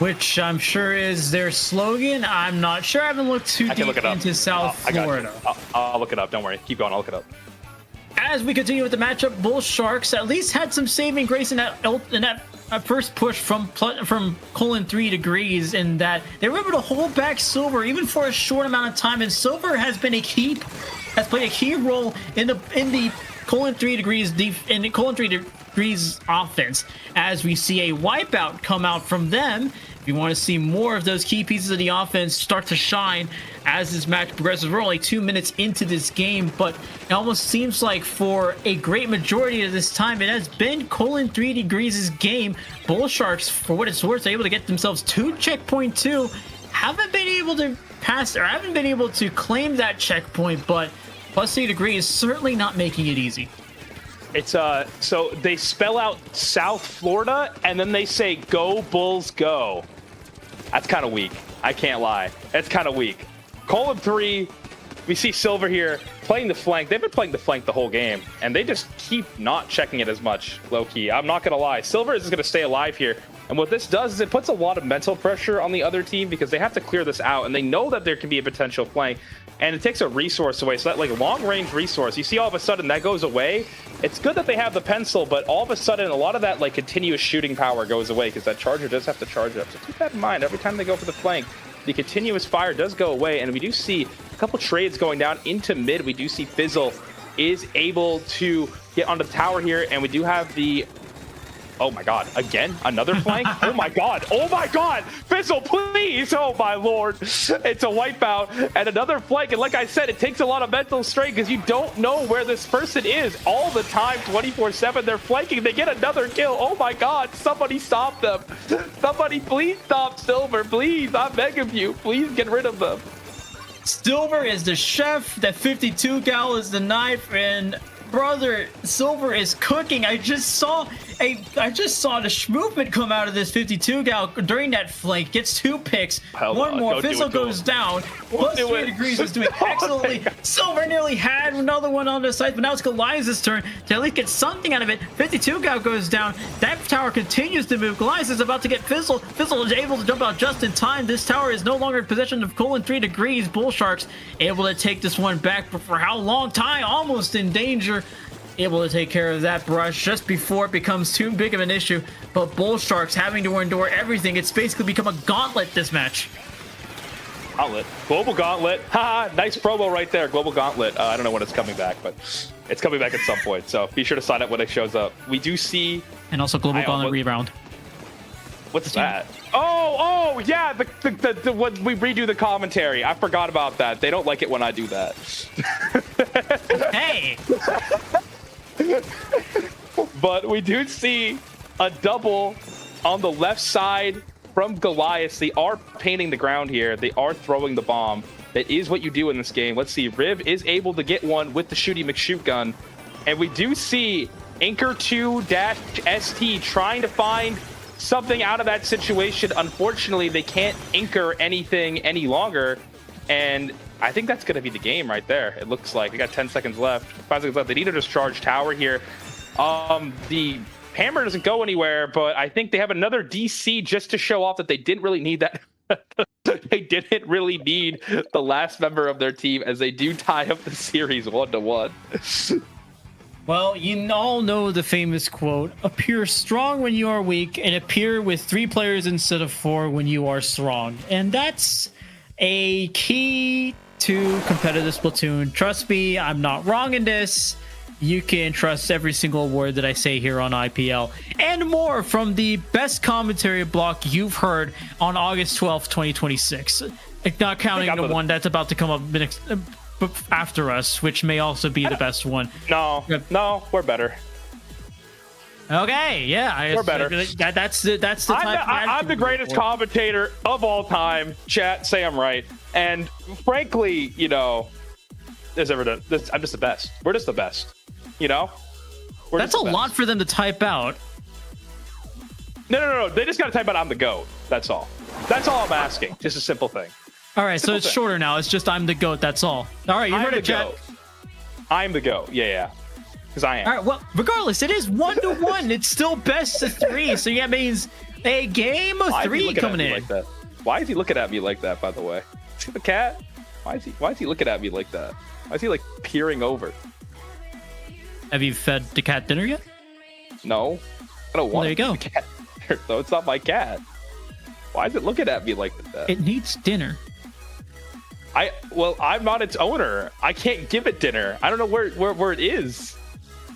Which I'm sure is their slogan. I'm not sure. I haven't looked too deep into South Florida. I'll look it up. Don't worry. Keep going. I'll look it up. As we continue with the matchup, Bull Sharks at least had some saving grace in that first push from colon 3 degrees, in that they were able to hold back Silver even for a short amount of time. And Silver has played a key role in the colon 3 degrees offense, as we see a wipeout come out from them. If you want to see more of those key pieces of the offense start to shine as this match progresses, we're only 2 minutes into this game, but it almost seems like for a great majority of this time, it has been colon 3 degrees' game. Bull Sharks, for what it's worth, are able to get themselves to checkpoint 2. Haven't been able to pass, or haven't been able to claim that checkpoint, but +3 degrees certainly not making it easy. It's so they spell out South Florida and then they say "Go Bulls, go." That's kind of weak. I can't lie. That's kind of weak. Colon 3, we see Silver here playing the flank. They've been playing the flank the whole game, and they just keep not checking it as much, low key. I'm not gonna lie. Silver is going to stay alive here, and what this does is it puts a lot of mental pressure on the other team because they have to clear this out, and they know that there can be a potential flank. And it takes a resource away. So that like long-range resource, you see all of a sudden that goes away. It's good that they have the pencil, but all of a sudden a lot of that like continuous shooting power goes away because that charger does have to charge up. So keep that in mind. Every time they go for the flank, the continuous fire does go away. And we do see a couple trades going down into mid. We do see Fizzle is able to get on the tower here, and we do have the... Oh my god, again? Another flank? Oh my god, Fizzle, please! Oh my lord. It's a wipeout and another flank. And like I said, it takes a lot of mental strain because you don't know where this person is all the time, 24/7. They're flanking, they get another kill. Oh my god, somebody stop them. Somebody please stop Silver, please. I'm begging you, please get rid of them. Silver is the chef, that 52 gal is the knife, and brother, Silver is cooking. I just saw the movement come out of this 52 gal during that flank. Gets 2 picks. One more. Fizzle goes down. Plus 3 degrees is doing excellently. Silver nearly had another one on the side, but now it's Goliath's turn to at least get something out of it. 52 gal goes down. That tower continues to move. Goliath is about to get Fizzle. Fizzle is able to jump out just in time. This tower is no longer in possession of colon 3 degrees. Bull Sharks able to take this one back, but for how long? Time almost in danger. Able to take care of that brush just before it becomes too big of an issue. But Bull Sharks having to endure everything. It's basically become a gauntlet this match. Gauntlet. Global Gauntlet. Haha, nice promo right there. Global Gauntlet. I don't know when it's coming back, but it's coming back at some point. So be sure to sign up when it shows up. We do see... And also Global Gauntlet rebound. What's that? Oh, yeah, the when we redo the commentary. I forgot about that. They don't like it when I do that. Hey! But we do see a double on the left side from Goliath. They are painting the ground here. They are throwing the bomb. That is what you do in this game. Let's see. Riv is able to get one with the Shooty McShoot gun. And we do see Inker2-ST trying to find something out of that situation. Unfortunately, they can't Inker anything any longer. And I think that's going to be the game right there. It looks like. We got 10 seconds left. 5 seconds left. They need a discharge tower here. The hammer doesn't go anywhere, but I think they have another DC just to show off that they didn't really need that. They didn't really need the last member of their team, as they do tie up the series 1-1. Well, you all know the famous quote, appear strong when you are weak and appear with 3 players instead of 4 when you are strong. And that's a key to competitive Splatoon. Trust me, I'm not wrong in this. You can trust every single word that I say here on IPL. And more from the best commentary block you've heard on August 12th, 2026. Not counting the one that's about to come up after us, which may also be the best one. No, we're better. Okay, yeah, we're better. That's the type. I'm the greatest commentator of all time. Chat, say I'm right. And frankly, you know, I'm just the best. We're just the best. You know, that's a lot for them to type out. No. They just got to type out I'm the GOAT. That's all. That's all I'm asking. Just a simple thing. All right, so it's shorter now. It's just I'm the GOAT. That's all. All right, you heard it, chat. I'm the GOAT. Yeah. Because I am. All right, well, regardless, it is 1-1. It's still best of 3. So that means a game of 3 coming in. Like that? Why is he looking at me like that, by the way? See the cat? Why is he looking at me like that? Why is he like peering over? Have you fed the cat dinner yet? No. I don't want there you go. cat dinner, though. It's not my cat. Why is it looking at me like that? It needs dinner. Well, I'm not its owner. I can't give it dinner. I don't know where it is.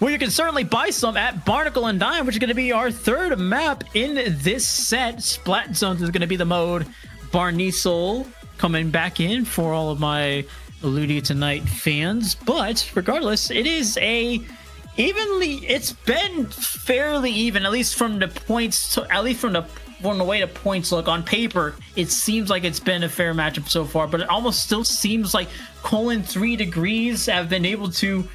Well, you can certainly buy some at Barnacle and Dime, which is going to be our 3rd map in this set. Splat Zones is going to be the mode. Barniesel coming back in for all from Ludi Tonight fans. But regardless, it is it's been fairly even, at least from the points, from the way the points look on paper. It seems like it's been a fair matchup so far, but it almost still seems like colon 3 degrees have been able to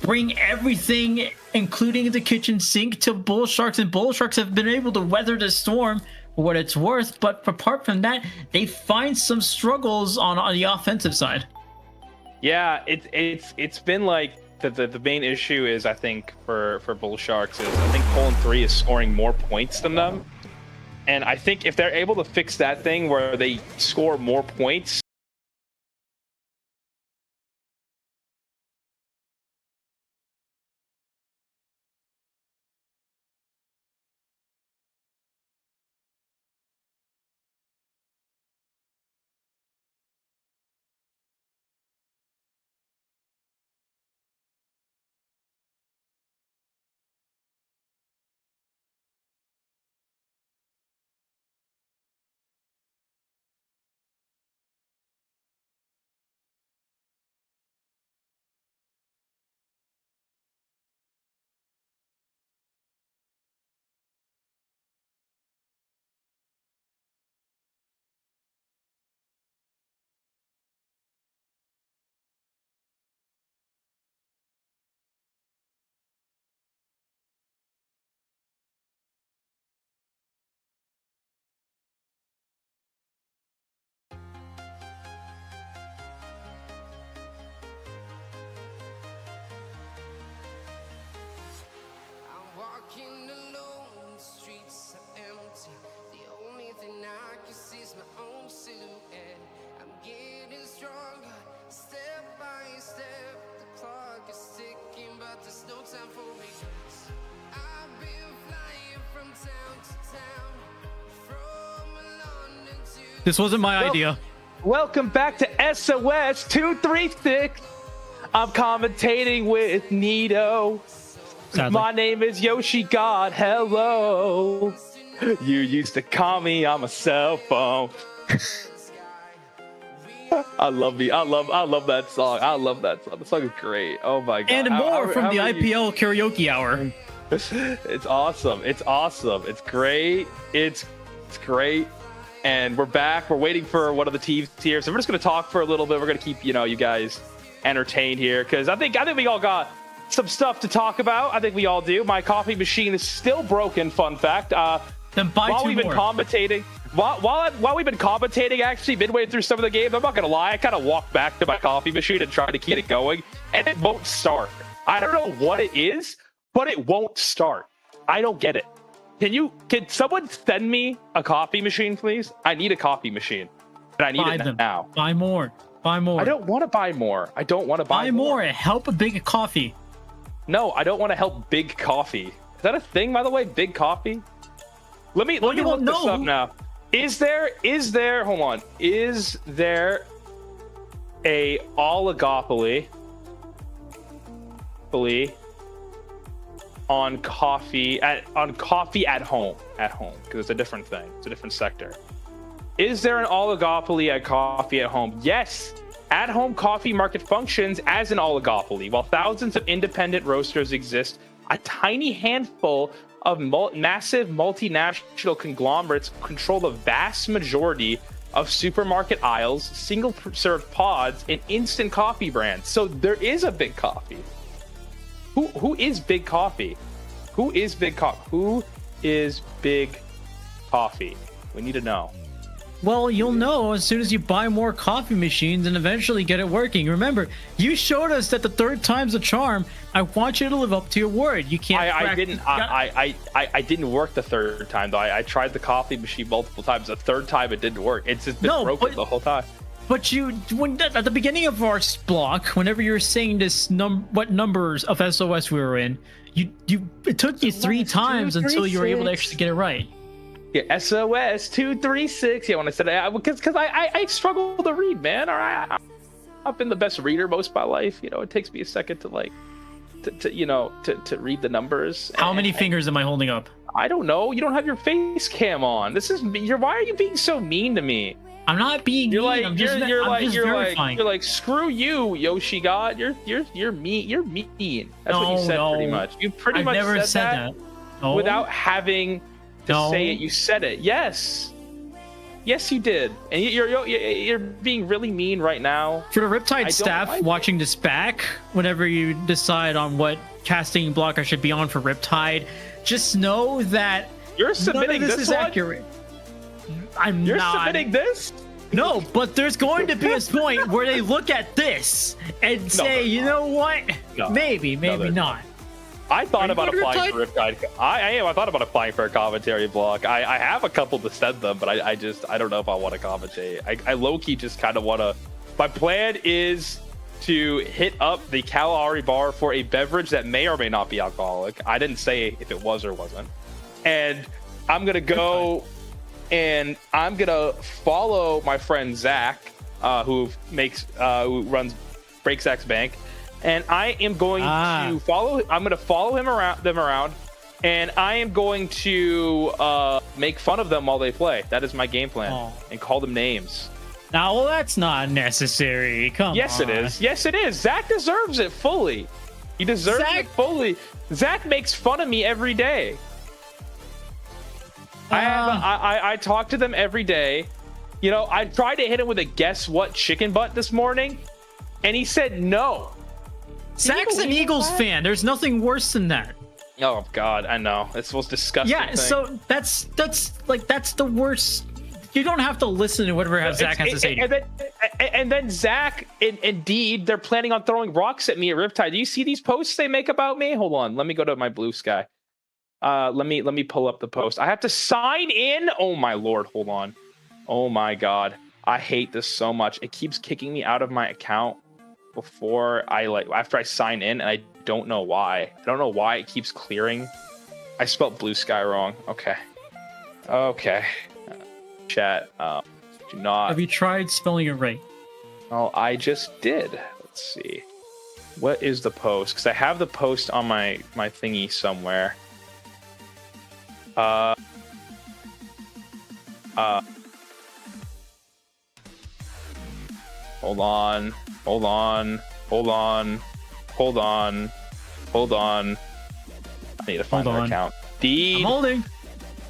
bring everything, including the kitchen sink, to Bull Sharks, and Bull Sharks have been able to weather the storm for what it's worth. But apart from that, they find some struggles on the offensive side. Yeah, it's been like the main issue is, I think, for Bull Sharks is I think colon 3 is scoring more points than them. And I think if they're able to fix that thing where they score more points, This wasn't my idea. Welcome back to SOS 236. I'm commentating with Nito. Sadly. My name is Yoshi God. Hello. You used to call me on my cell phone. I love that song. I love that song. The song is great. Oh my god. And more from the IPL karaoke hour. It's awesome. It's awesome. It's great. It's great. And we're back. We're waiting for one of the teams here. So we're just gonna talk for a little bit. We're gonna keep, you guys entertained here because I think we all got some stuff to talk about. I think we all do. My coffee machine is still broken. Fun fact. Then buy while two we've more. been commentating, while we've been commentating, actually midway through some of the games, I'm not gonna lie, I kind of walked back to my coffee machine and tried to keep it going, and it won't start. I don't know what it is, but it won't start. I don't get it. Can someone send me a coffee machine, please? I need a coffee machine, and I need Buy it them. now. Buy more. Buy more. I don't want to buy more. I don't want to buy more. Help a big coffee. No, I don't want to help Big Coffee. Is that a thing, by the way? Big Coffee? Let me look this up now. Is there hold on. Is there a oligopoly on coffee at home because it's a different thing. It's a different sector. Is there an oligopoly at coffee at home? Yes. At-home coffee market functions as an oligopoly. While thousands of independent roasters exist, a tiny handful of massive multinational conglomerates control the vast majority of supermarket aisles, single-serve pods, and instant coffee brands. So there is a Big Coffee. Who is Big Coffee? Who is Big Coffee? Who is Big Coffee? We need to know. Well, you'll know as soon as you buy more coffee machines and eventually get it working. Remember, you showed us that the third time's a charm. I want you to live up to your word. You can't. I didn't work the third time though. I tried the coffee machine multiple times. The third time it didn't work. It's just been broken the whole time. But at the beginning of our block, whenever you were saying this what numbers of SOS we were in, it took you 3 times until you were able to actually get it right. Yeah, SOS 236. Yeah, when I said that, because I struggle to read, man. All right, I've been the best reader most of my life. It takes me a second to read the numbers. How many fingers am I holding up? I don't know. You don't have your face cam on. Why are you being so mean to me? I'm not being mean. I'm just verifying. You're like, screw you, Yoshi God. You're mean. You're mean. That's what you said pretty much. You pretty much never said that. No. Without having to say it. You said it. Yes, you did. And you're being really mean right now. For the Riptide staff watching this back, whenever you decide on what casting block I should be on for Riptide, just know that you're submitting this is accurate. You're not submitting this? No, but there's going to be a point where they look at this and say, you know what? No. Maybe not. I thought about applying for Riptide. I thought about applying for a commentary block. I have a couple to send them, but I don't know if I want to commentate. I low-key just kind of want to. My plan is to hit up the calorie bar for a beverage that may or may not be alcoholic. I didn't say if it was or wasn't. And I'm going to go and I'm going to follow my friend Zach, who runs BreakZach's Bank. And I am going to follow. I'm going to follow them around, and I am going to make fun of them while they play. That is my game plan, and call them names. Now, well, that's not necessary. Come on. Yes, it is. Yes, it is. Zach deserves it fully. He deserves it fully. Zach makes fun of me every day. I talk to them every day. I tried to hit him with a guess what chicken butt this morning, and he said no. Zach's an Eagles fan. There's nothing worse than that. Oh God, I know. It's the most disgusting thing. So that's the worst. You don't have to listen to whatever Zach has to say. And then Zach, indeed, they're planning on throwing rocks at me at Riptide. Do you see these posts they make about me? Hold on, let me go to my Blue Sky. Let me pull up the post. I have to sign in. Oh my Lord, hold on. Oh my God, I hate this so much. It keeps kicking me out of my account after I sign in, and I don't know why. I don't know why it keeps clearing. I spelled Blue Sky wrong. Okay. Chat. Do not. Have you tried spelling it right? Oh, I just did. Let's see. What is the post? Because I have the post on my thingy somewhere. Hold on. I need to find their account. I'm holding.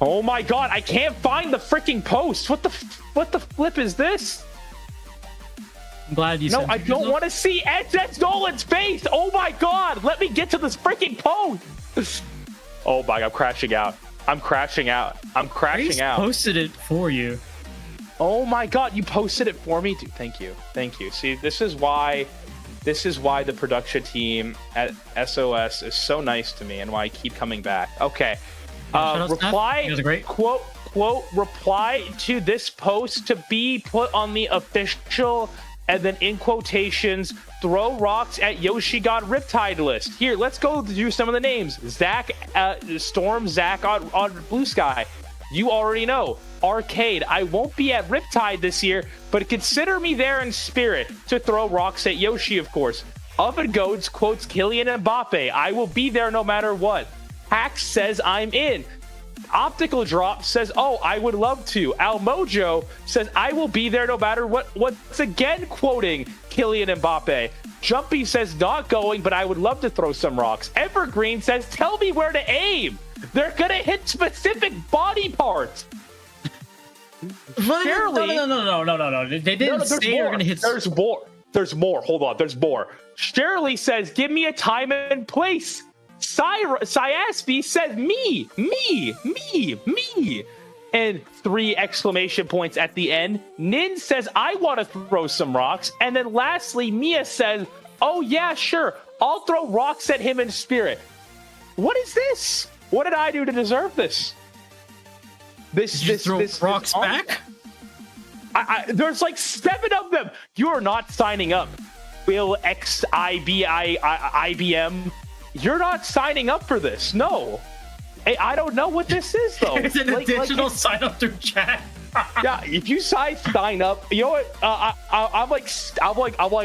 Oh my god, I can't find the freaking post. What the flip is this? I'm glad you. No, I don't want to see SS Nolan's face. Oh my god, let me get to this freaking post. Oh my god, I'm crashing out. I posted it for you. Oh my god, you posted it for me, dude. Thank you. See, this is why the production team at SOS is so nice to me and why I keep coming back. Okay. Reply quote reply to this post to be put on the official, and then in quotations, throw rocks at Yoshi God Riptide list. Here, let's go do some of the names. Zach, Storm, Zach on Blue Sky. You already know. Arcade, I won't be at Riptide this year, but consider me there in spirit to throw rocks at Yoshi, of course. Oven Goats quotes Kylian Mbappe. I will be there no matter what. Hax says I'm in. Optical Drop says, oh, I would love to. Almojo says, I will be there no matter what. Once again, quoting Kylian Mbappe. Jumpy says, not going, but I would love to throw some rocks. Evergreen says, tell me where to aim. They're going to hit specific body parts. Surely, no. They didn't say they're going to hit. There's more. Hold on. There's more. Shirley says, give me a time and place. Syaspi says, me. And 3 exclamation points at the end. Nin says, I want to throw some rocks. And then lastly, Mia says, oh yeah, sure. I'll throw rocks at him in spirit. What is this? What did I do to deserve this? Throw rocks back? There's like 7 of them. You're not signing up. Will IBM. You're not signing up for this. No. Hey, I don't know what this is though. It's an additional sign up through chat. Yeah, if you sign up, you know what? I'm like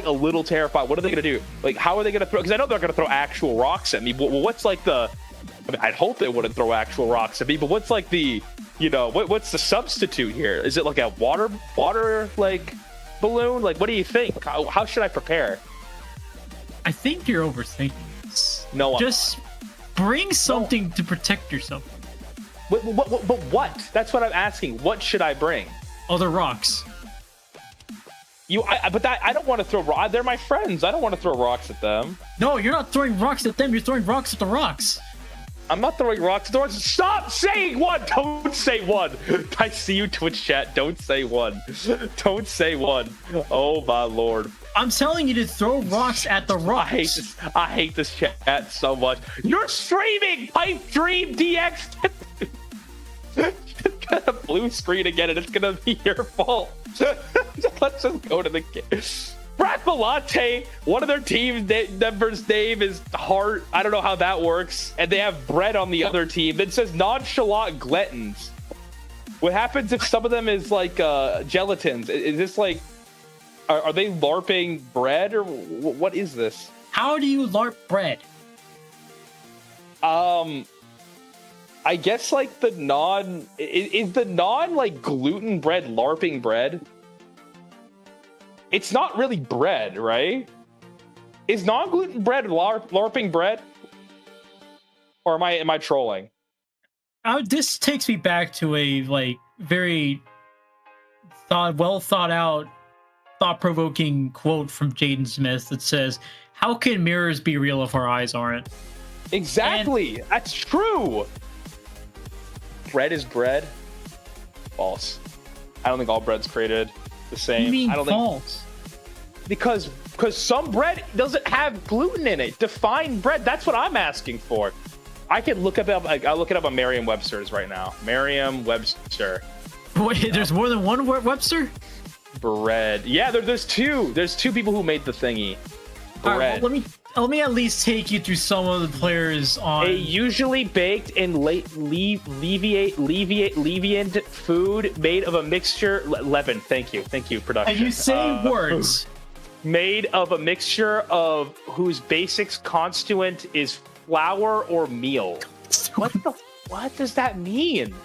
a little terrified. What are they gonna do? Like, how are they gonna throw? Because I know they're gonna throw actual rocks at me. Well, what's like the? I mean, I'd hope they wouldn't throw actual rocks at me. But what's like the? You know, what's the substitute here? Is it like a water like balloon? Like, what do you think? How should I prepare? I think you're overthinking this. No, just bring something to protect yourself. But what? That's what I'm asking. What should I bring? Other rocks. I don't want to throw rocks. They're my friends. I don't want to throw rocks at them. No, you're not throwing rocks at them. You're throwing rocks at the rocks. I'm not throwing rocks at the rocks. Stop saying one. Don't say one. I see you, Twitch chat. Don't say one. Don't say one. Oh my lord. I'm telling you to throw rocks at the rocks. I hate this chat so much. You're streaming Pipe Dream DX. It's got a blue screen again, and it's gonna be your fault. Let's just go to the game. Frappelatte, one of their team members' name is Heart. I don't know how that works. And they have bread on the other team that says Nonchalant Gelatins. What happens if some of them is like Gelatins? Is this like, are they LARPing bread, or what is this? How do you LARP bread? I guess like is the non like gluten bread LARPing bread? It's not really bread, right? Is non-gluten bread LARPing bread? Or am I trolling? This takes me back to a like very well thought out, thought-provoking quote from Jaden Smith that says, "How can mirrors be real if our eyes aren't?" Exactly. That's true. Bread is bread. False. I don't think all bread's created the same. What do you mean I don't false? Because some bread doesn't have gluten in it. Define bread. That's what I'm asking for. I can look it up. I'll look it up on Merriam-Webster's right now. Merriam-Webster. Wait, there's more than one Webster? Bread. Yeah, there's 2. There's 2 people who made the thingy. Bread. Right, well, let me at least take you through some of the players on. A usually baked and leviant food made of a mixture. Leaven. Thank you, production. And you say words. Made of a mixture of whose basics constituent is flour or meal. What does that mean?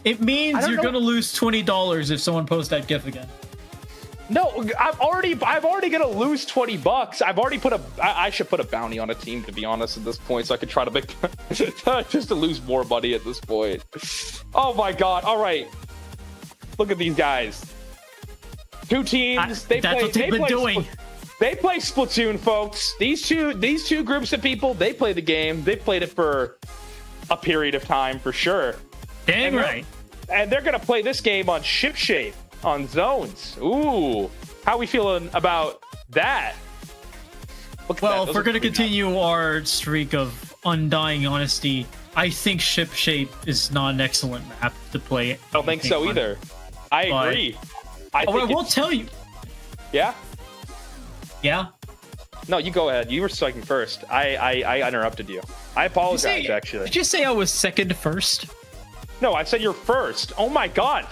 It means you're gonna lose $20 if someone posts that GIF again. No, I'm already gonna lose $20. I've already put I should put a bounty on a team, to be honest, at this point, so I could try to make just to lose more money at this point. Oh my god! All right, look at these guys. Two teams. They play Splatoon, folks. These two groups of people, they play the game. They played it for a period of time for sure. Dang right. And they're gonna play this game on ship shape, on zones. Ooh, how we feeling about that? Well, if we're gonna continue our streak of undying honesty, I think ship shape is not an excellent map to play. I don't think so either. I agree. I will tell you. Yeah? Yeah? No, you go ahead. You were striking first. I interrupted you. I apologize, actually. Did you say I was second first? No, I said you're first. Oh my god.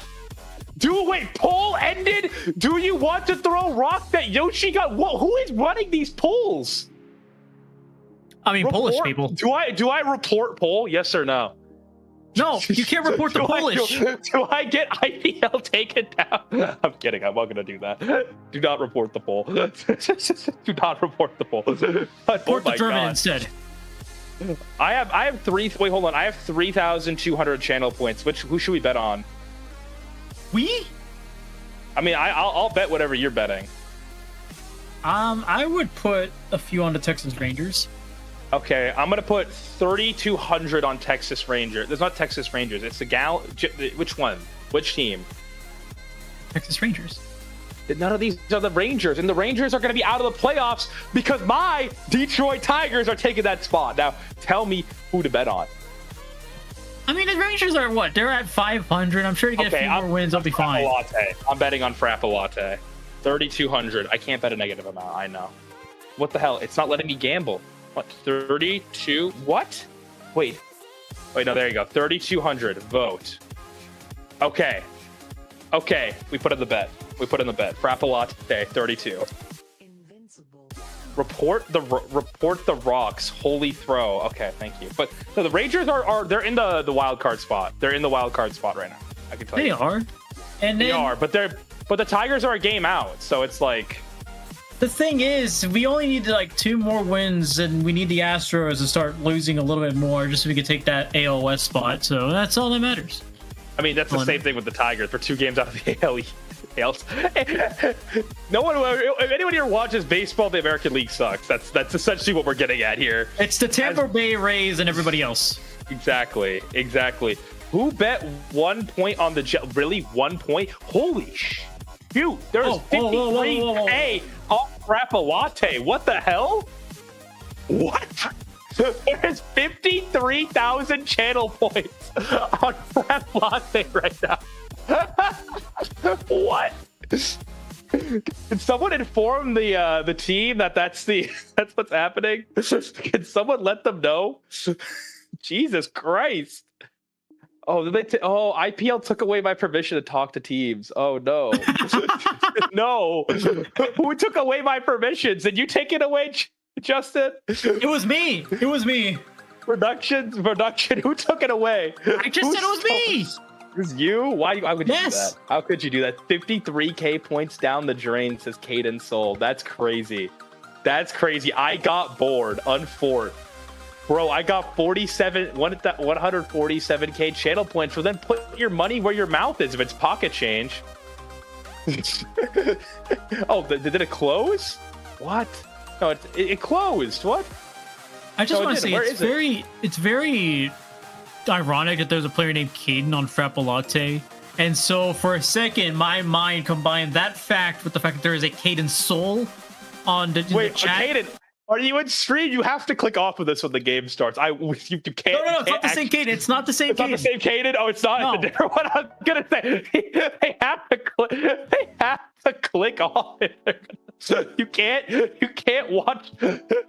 Wait, poll ended? Do you want to throw rock that Yoshi got? Who is running these polls? I mean, Polish people. Do I report poll? Yes or no? No, you can't report the Polish. Do I get IPL taken down? I'm kidding. I'm not going to do that. Do not report the poll. Do not report the poll. Report the German instead. I have three. Wait, hold on. I have 3,200 channel points. Who should we bet on? We? I mean, I'll bet whatever you're betting. I would put a few on the Texas Rangers. Okay, I'm gonna put 3,200 on Texas Rangers. There's not Texas Rangers. It's the Which one? Which team? Texas Rangers. None of these are the Rangers, and the Rangers are gonna be out of the playoffs because my Detroit Tigers are taking that spot. Now, tell me who to bet on. I mean, the Rangers are what? They're at 500. I'm sure to get a few more wins, I'll be fine. I'm betting on Frappelatte. 3,200. I can't bet a negative amount. I know. What the hell? It's not letting me gamble. What? 32? What? Wait, no, there you go. 3,200. Vote. Okay. We put in the bet. Frappelatte, 32. Invincible. Report the rocks. Holy throw. Okay, thank you. But no, the Rangers they're in the wild card spot. They're in the wild card spot right now. I can tell you. They are. And they are, but the Tigers are a game out, so it's like. The thing is, we only need like 2 more wins, and we need the Astros to start losing a little bit more just so we can take that AOS spot. So that's all that matters. I mean, that's the same thing with the Tigers. We're 2 games out of the AL. No one, if anyone here watches baseball, the American League sucks. That's essentially what we're getting at here. It's the Tampa Bay Rays and everybody else. Exactly. Who bet 1 point on the Jet? Really, 1 point? Holy shoot! There's 53K on Frappelatte. What the hell? What? There's 53,000 channel points on Frappelatte right now. What? Can someone inform the team that's what's happening? Can someone let them know? Jesus Christ. Oh, IPL took away my permission to talk to teams. Oh no. No. Who took away my permissions? Did you take it away, Justin? It was me. Production. Who took it away? I just said it was me. It was you? Why would you do that? How could you do that? 53K points down the drain, says Caden Soul. That's crazy. I got bored. Unfort. Bro, I got 147K channel points. So then put your money where your mouth is if it's pocket change. Oh, did it close? What? No, it closed. What? I just want to say it's very ironic that there's a player named Caden on Frappelatte. And so for a second, my mind combined that fact with the fact that there is a Caden Soul on the chat. Caden, are you in stream? You have to click off of this when the game starts. You can't. No, it's not the same Caden. It's not the same Caden. It's not the same Caden? Oh, it's not. No. It's a different one. I was going to say, they have to click off it. You can't watch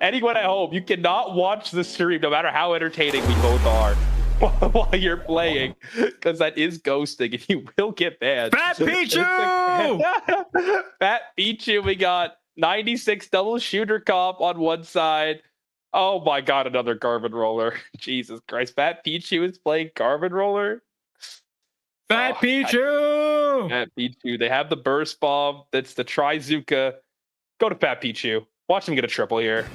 anyone at home. You cannot watch the stream, no matter how entertaining we both are, while you're playing, because that is ghosting, and you will get banned. Fat Pichu! Fat Pichu, we got 96 double shooter comp on one side. Oh my god, another Garmin roller. Jesus Christ, Fat Pichu is playing Garmin roller. Fat Pichu! Fat Pichu. They have the burst bomb. That's the Trizuka. Go to Fat Pichu. Watch him get a triple here.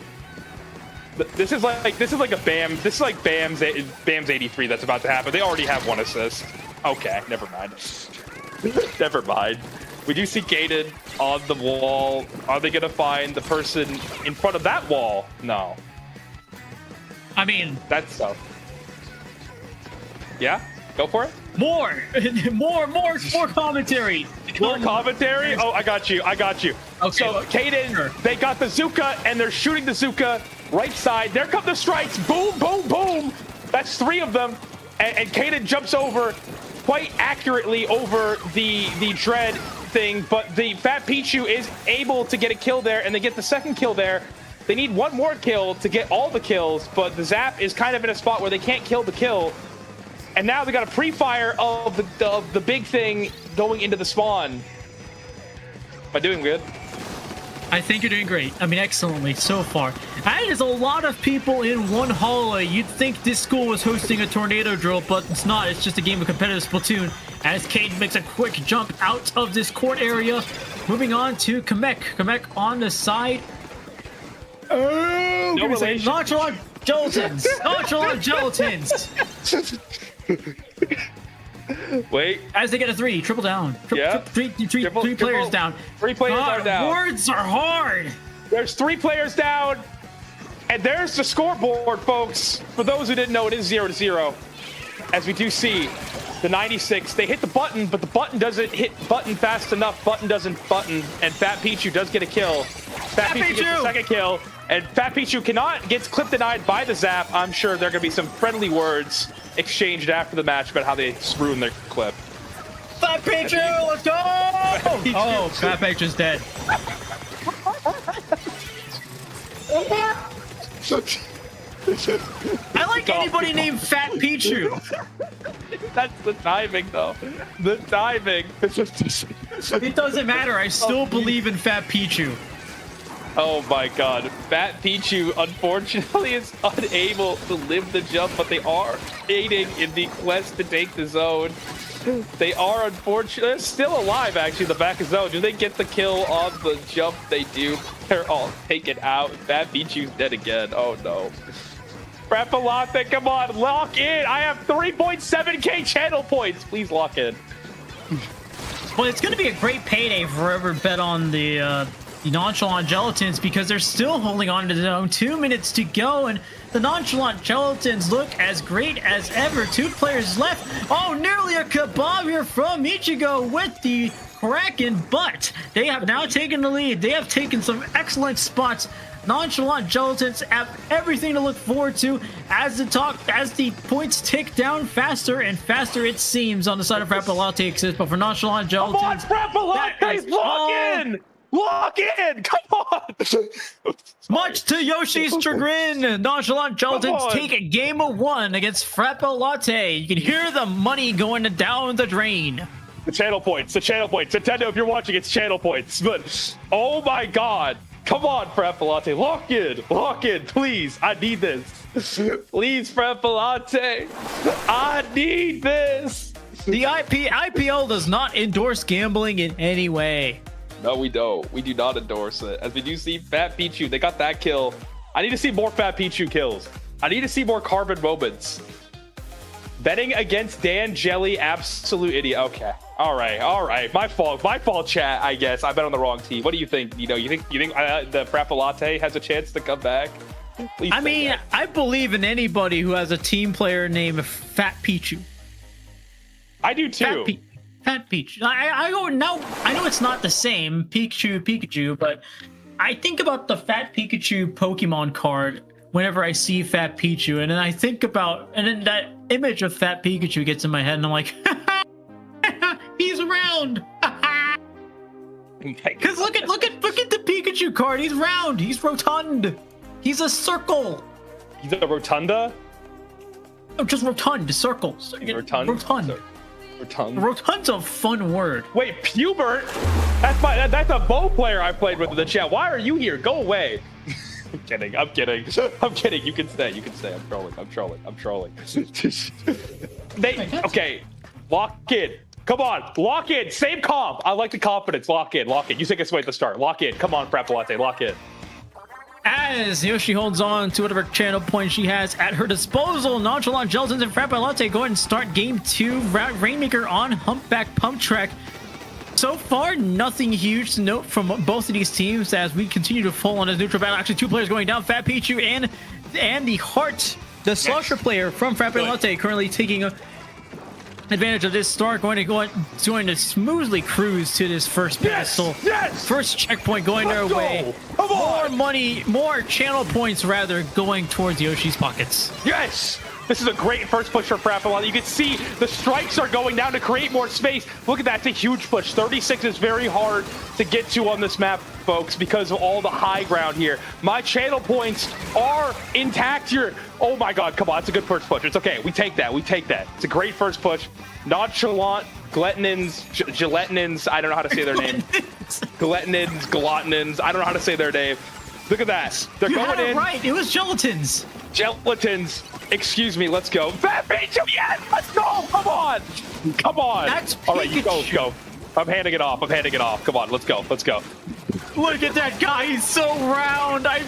This is like a Bam. This is like Bam's 83 that's about to happen. They already have one assist. Okay, never mind. Never mind. We do see Gated on the wall. Are they gonna find the person in front of that wall? No. I mean, That's tough. Yeah, go for it. more commentary. More commentary? Oh, I got you. Okay. So, Kaden, Sure. they got the Zuka, and they're shooting the Zuka right side. There come the strikes. Boom, boom, boom. That's 3 of them. And Kaden jumps over quite accurately over the Dread thing, but the Fat Pichu is able to get a kill there, and they get the second kill there. They need one more kill to get all the kills, but the Zap is kind of in a spot where they can't kill the kill. And now they got a pre-fire of the big thing going into the spawn. Am I doing good? I think you're doing great. I mean, excellently so far. That is a lot of people in one hallway. You'd think this school was hosting a tornado drill, but it's not. It's just a game of competitive Splatoon. As Cage makes a quick jump out of this court area. Moving on to Kamek. Kamek on the side. Oh, give me a second. Nonchalant Gelatins. Nonchalant Gelatins. Wait. As they get a 3, triple down. Three players down. 3 players are down. Words are hard. There's 3 players down. And there's the scoreboard, folks. For those who didn't know, it is 0-0. As we do see the 96. They hit the button, but the button doesn't hit button fast enough. Button doesn't button. And Fat Pichu does get a kill. Fat Pichu gets the second kill. And Fat Pichu gets clip denied by the Zap. I'm sure there are going to be some friendly words exchanged after the match about how they ruined their clip. Fat Pichu, let's go! Oh, Fat Pichu's dead. I like anybody named Fat Pichu. That's the timing, though. The timing. It doesn't matter. I still believe in Fat Pichu. Oh my god. Fat Pichu, unfortunately, is unable to live the jump, but they are aiding in the quest to take the zone. They are unfortunately still alive, actually, in the back of zone. Do they get the kill on the jump? They do. They're all taken out. Fat Pichu's dead again. Oh no. Frappelatte, come on, lock in. I have 3.7k channel points. Please lock in. Well, it's going to be a great payday for whoever bet on the Nonchalant Gelatins, because they're still holding on to the zone. 2 minutes to go, and the Nonchalant Gelatins look as great as ever. 2 players left. Oh, nearly a kebab here from Ichigo with the Kraken, but they have now taken the lead. They have taken some excellent spots. Nonchalant Gelatins have everything to look forward to as the points tick down faster and faster, it seems, on the side of Frappelatte. But for Nonchalant Gelatins, come on, Frappelatte, lock in! Lock in! Come on! Much to Yoshi's chagrin, Nonchalant Gelatins take a game of 1 against Frappelatte. You can hear the money going down the drain. The channel points. Nintendo, if you're watching, it's channel points. But, oh my god. Come on, Frappelatte. Lock in, please. I need this. Please, Frappelatte. I need this. The IPL does not endorse gambling in any way. No, we don't. We do not endorse it. As we do see Fat Pichu, they got that kill. I need to see more Fat Pichu kills. I need to see more carbon moments. Betting against Dan Jelly, absolute idiot. Okay. All right. My fault, chat, I guess. I bet on the wrong team. What do you think? You think the Frappelatte has a chance to come back? Please. I mean, that. I believe in anybody who has a team player named Fat Pichu. I do too. Fat Pichu. I go now. I know it's not the same Pikachu, but I think about the Fat Pikachu Pokemon card whenever I see Fat Pichu, and then I think about, and then that image of Fat Pikachu gets in my head, and I'm like, he's around. Because look at the Pikachu Pichu card. He's round. He's rotund. He's a circle. He's a rotunda? Oh, just rotund. Circle. Rotund? Rotund. Rotund. Rotund's a fun word. Wait, Pubert? That's a bow player I played with in the chat. Why are you here? Go away. I'm kidding. I'm kidding. I'm kidding. You can stay. You can stay. I'm trolling. I'm trolling. I'm trolling. Okay. Lock in. Come on. Lock in. Same comp. I like the confidence. Lock in. Lock in. You take us away at the start. Lock in. Come on, Frappelatte. Lock in. As Yoshi holds on to whatever channel point she has at her disposal, Nonchalant, Gelatins, and Frappelatte go ahead and start game 2. Rainmaker on Humpback Pump Track. So far, nothing huge to note from both of these teams as we continue to fall on a neutral battle. Actually, 2 players going down, Fat Pichu and the Heart, the Slosher player from Frappelatte, currently taking advantage of this start, going to smoothly cruise to this first pedestal. First checkpoint going their way. More money, more channel points rather, going towards Yoshi's pockets. Yes! This is a great first push for Frappelatte. You can see the strikes are going down to create more space. Look at that, it's a huge push. 36 is very hard to get to on this map, folks, because of all the high ground here. My channel points are intact here. Oh my god, come on, it's a good first push. It's okay, we take that, we take that. It's a great first push. Nonchalant, Gelatins, I don't know how to say their name. Gelatins, I don't know how to say their name. Look at that. They're you going had it in. right, it was Gelatins. Gelatins. Excuse me, let's go. Fat Pichu, yes! Let's go! Come on! Come on! That's all right, you go, Pikachu. go. I'm handing it off. I'm handing it off. Come on, let's go. Let's go. Look at that guy, he's so round. I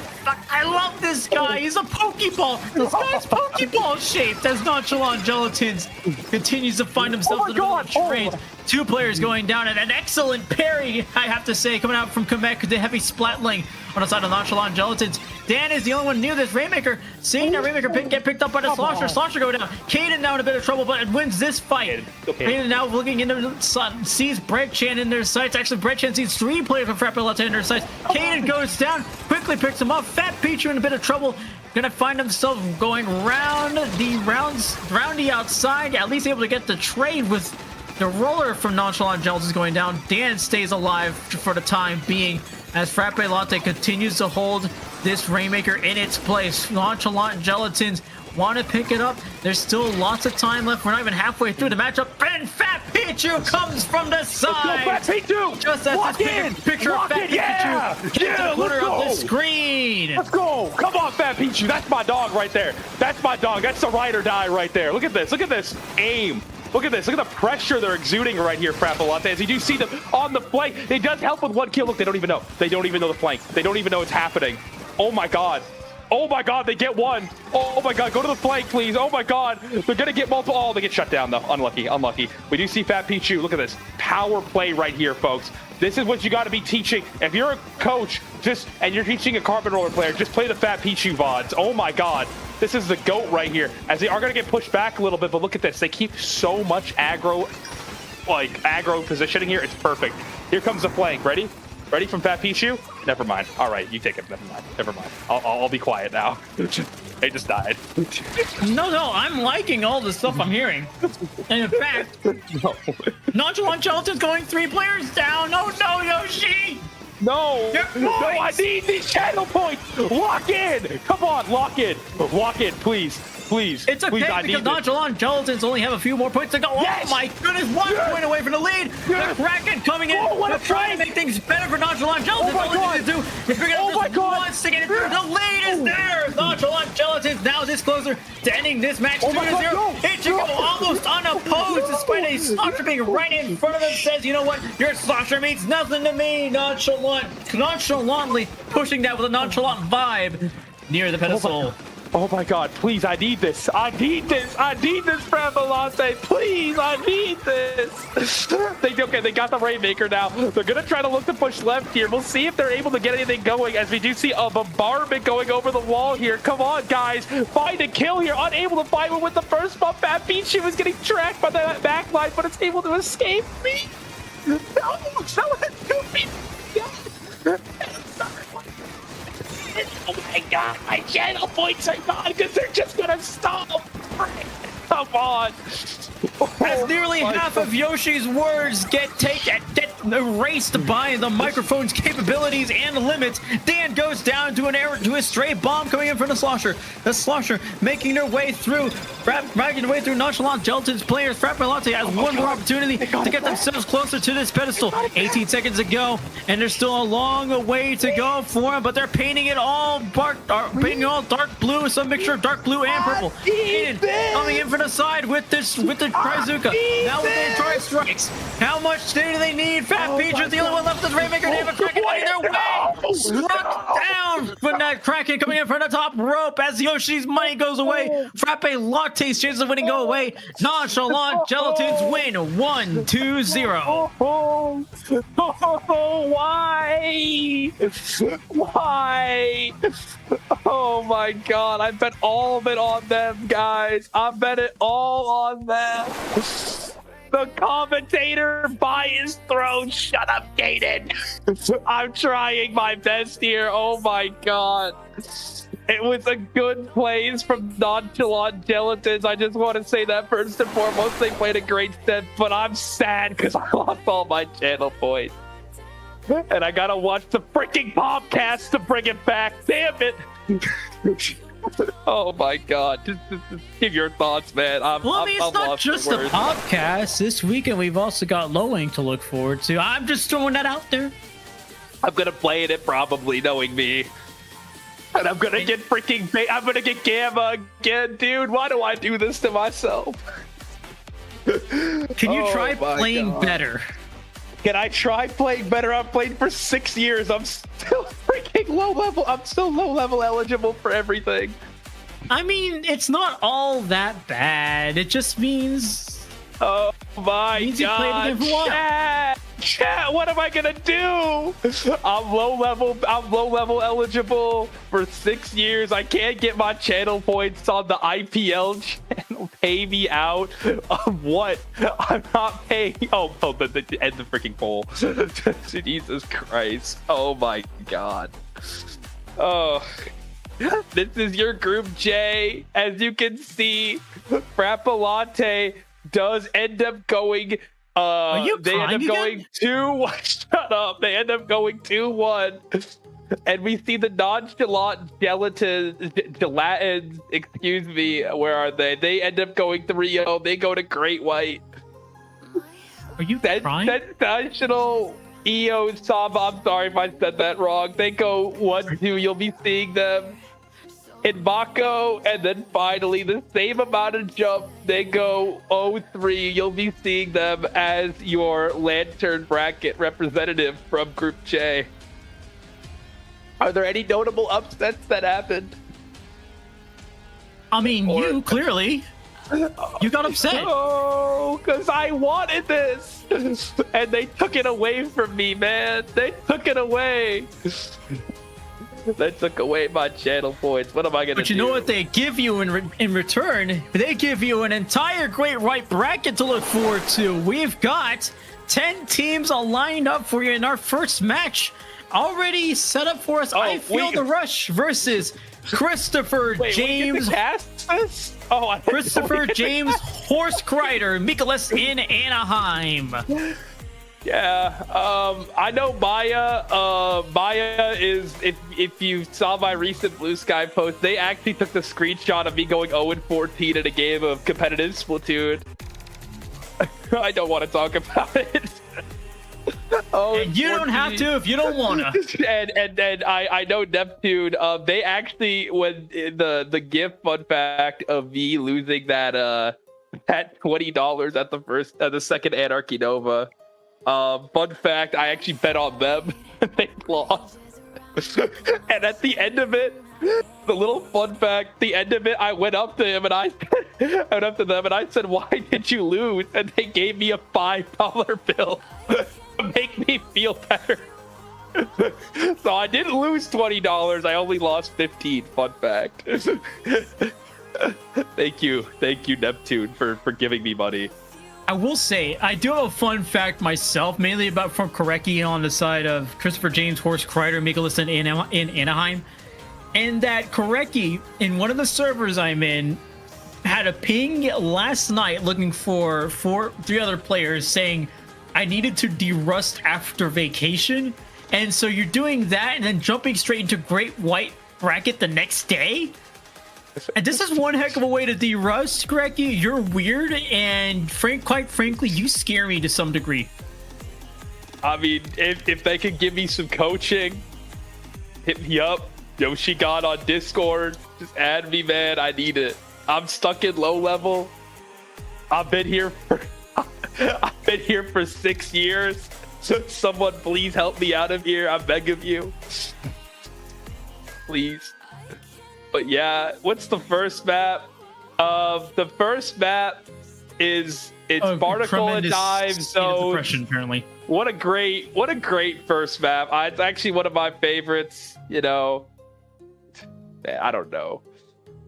love this guy. He's a Pokeball. This guy's Pokeball shaped as Nonchalant Gelatins continues to find himself in the middle of trades. 2 players going down and an excellent parry, I have to say, coming out from Quebec, the heavy splatling on the side of Nonchalant Gelatins. Dan is the only one near this Rainmaker, seeing that Rainmaker get picked up by the Slosher. Slosher go down. Caden now in a bit of trouble, but it wins this fight. Caden now looking into the sun, sees Breadchan in their sights. Actually, Breadchan sees 3 players from Frappelatte in their sights. Caden goes down, quickly picks him up. Fat Pichu in a bit of trouble. Gonna find himself going round the roundy outside, at least able to get the trade with the roller from Nonchalant Gelatins going down. Dan stays alive for the time being as Frappelatte continues to hold this Rainmaker in its place. Nonchalant Gelatins want to pick it up. There's still lots of time left. We're not even halfway through the matchup. And Fat Pichu comes from the side. Let's go, Fat Pichu! Just as this picture of Fat Pichu came to the corner of the screen. Let's go! Come on, Fat Pichu! That's my dog right there. That's my dog. That's the ride or die right there. Look at this. Look at this aim. Look at this. Look at the pressure they're exuding right here, Frappelatte. As you do see them on the flank, it does help with 1 kill. Look, they don't even know. They don't even know the flank. They don't even know it's happening. Oh my god. Oh my god, they get 1. Oh my god, go to the flank, please. Oh my god. They're gonna get multiple. Oh, they get shut down though. Unlucky, unlucky. We do see Fat Pichu. Look at this. Power play right here, folks. This is what you got to be teaching. If you're a coach, and you're teaching a carbon roller player, just play the Fat Pichu VODs. Oh my god. This is the GOAT right here. As they are going to get pushed back a little bit, but look at this. They keep so much aggro positioning here. It's perfect. Here comes the flank. Ready? Ready from Fat Pichu? Never mind. All right, you take it. Never mind. Never mind. I'll be quiet now. They just died. No, I'm liking all the stuff I'm hearing. And in fact, Nonchalant Gelatins going 3 players down. Oh no, Yoshi! No, I need these channel points. Lock in. Come on, lock in. Lock in, please. Please. It's okay because Nonchalant Gelatins only have a few more points to go. Yes! Oh my goodness, 1 point away from the lead. The Kraken coming in. They're trying to make things better for Nonchalant Gelatins. All they need to do is pick it up just once to get it through. The lead is there. Nonchalant Gelatins now this closer to ending this match 2-0. Ichigo almost unopposed despite a Slosher being right in front of them. Says, you know what? Your Slosher means nothing to me. Nonchalantly pushing that with a nonchalant vibe near the pedestal. Oh my god, please, I need this. I need this. I need this, Frappelatte. Please, I need this. They got the Rainmaker now. They're going to try to look to push left here. We'll see if they're able to get anything going as we do see a bombardment going over the wall here. Come on, guys. Find a kill here. Unable to find one with the first bump. Fat Pichu is getting tracked by that backline, but it's able to escape me. No, goofy. Oh my god, my channel points are gone because they're just gonna stop. Come on. As nearly half of Yoshi's words get erased by the microphone's capabilities and limits. Dan goes down to a stray bomb coming in from the Slosher. The Slosher making their way through, dragging their way through Nonchalant. Gelatin's players. Frappelatte has one more opportunity to get themselves closer to this pedestal. 18 seconds to go, and there's still a long way to go for them, but they're painting it all dark blue, some mixture of dark blue and purple. Aiden coming in from the side with the Kreizuka. Now with the Dry Strikes. How much do they need? Fat Peach is the only one left. This Rainmaker, they have a Kraken in their way. Struck down from that Kraken coming in from the top rope as Yoshi's money goes away. Frappelatte's chances of winning go away. Nonchalant Gelatins win 1-2-0. Why? Why? Oh my god, I bet all of it on them, guys. I bet it all on them. The commentator by his throne. Shut up, Gaten. I'm trying my best here. Oh my god. It was a good plays from Nonchalant Gelatins. I just want to say that first and foremost, they played a great step, but I'm sad because I lost all my channel points. And I gotta watch the freaking podcast to bring it back. Damn it. Oh my god. Just give your thoughts, man. It's not just the podcast. This weekend we've also got Lowing to look forward to. I'm just throwing that out there. I'm gonna play it probably, knowing me. And I'm gonna get I'm gonna get Gamma again, dude. Why do I do this to myself? Can you try playing better? Can I try playing better? I've played for 6 years. I'm still freaking low level. I'm still low level eligible for everything. I mean, it's not all that bad. It just means... Oh my god. Chat, what am I gonna do? I'm low level eligible for 6 years. I can't get my channel points on the IPL channel. Pay me out of what? I'm not paying. Oh, the end the freaking poll. Jesus Christ. Oh my god. Oh, this is your group J. As you can see, Frappelatte does end up going. They end up going 2-1. Shut up. They end up going 2-1. And we see the Nonchalant Gelatins, excuse me, where are they? They end up going 3-0. They go to Great White. Are you crying? National EO Saba. I'm sorry if I said that wrong. They go 1-2. You'll be seeing them in Mako, and then finally the same amount of jump. They go 0-3. You'll be seeing them as your Lantern bracket representative from Group J. Are there any notable upsets that happened? I mean, you clearly. You got upset. Oh, because I wanted this. And they took it away from me, man. They took it away. They took away my channel points. What am I gonna do? But you know what they give you in return? They give you an entire Great White bracket to look forward to. We've got 10 teams all lined up for you in our first match. Already set up for us. I Feel the Rush versus Christopher James. Christopher James Horse Kreider, Mikaless in Anaheim. Yeah, I know Maya. Maya is, if you saw my recent Blue Sky post, they actually took the screenshot of me going 0-14 in a game of competitive Splatoon. I don't want to talk about it. And you don't have to if you don't want to. and I know Neptune. They actually, when the gift fun fact of me losing that $20 at the second Anarchy Nova. Fun fact, I actually bet on them. They lost. And at the end of it, the little fun fact, the end of it, I went up to him and I went up to them and I said, "Why did you lose?" And they gave me a $5 bill to make me feel better. So I didn't lose $20. I only lost 15. Fun fact. Thank you, Neptune, for giving me money. I will say, I do have a fun fact myself, mainly about from Koreki on the side of Christopher James, Horse Kreider, Mikaless in Anaheim. And that Koreki, in one of the servers I'm in, had a ping last night looking for 3 other players saying, I needed to derust after vacation. And so you're doing that and then jumping straight into Great White Bracket the next day? And this is one heck of a way to derust, Greggy. You're weird, and quite frankly, you scare me to some degree. I mean, if they could give me some coaching, hit me up. Yoshi God on Discord. Just add me, man. I need it. I'm stuck in low level. I've been here for 6 years. So someone please help me out of here. I beg of you. Please. But yeah, what's the first map? The first map is Barnacle and Dive Zone. Apparently. What a great first map. It's actually one of my favorites. You know, I don't know.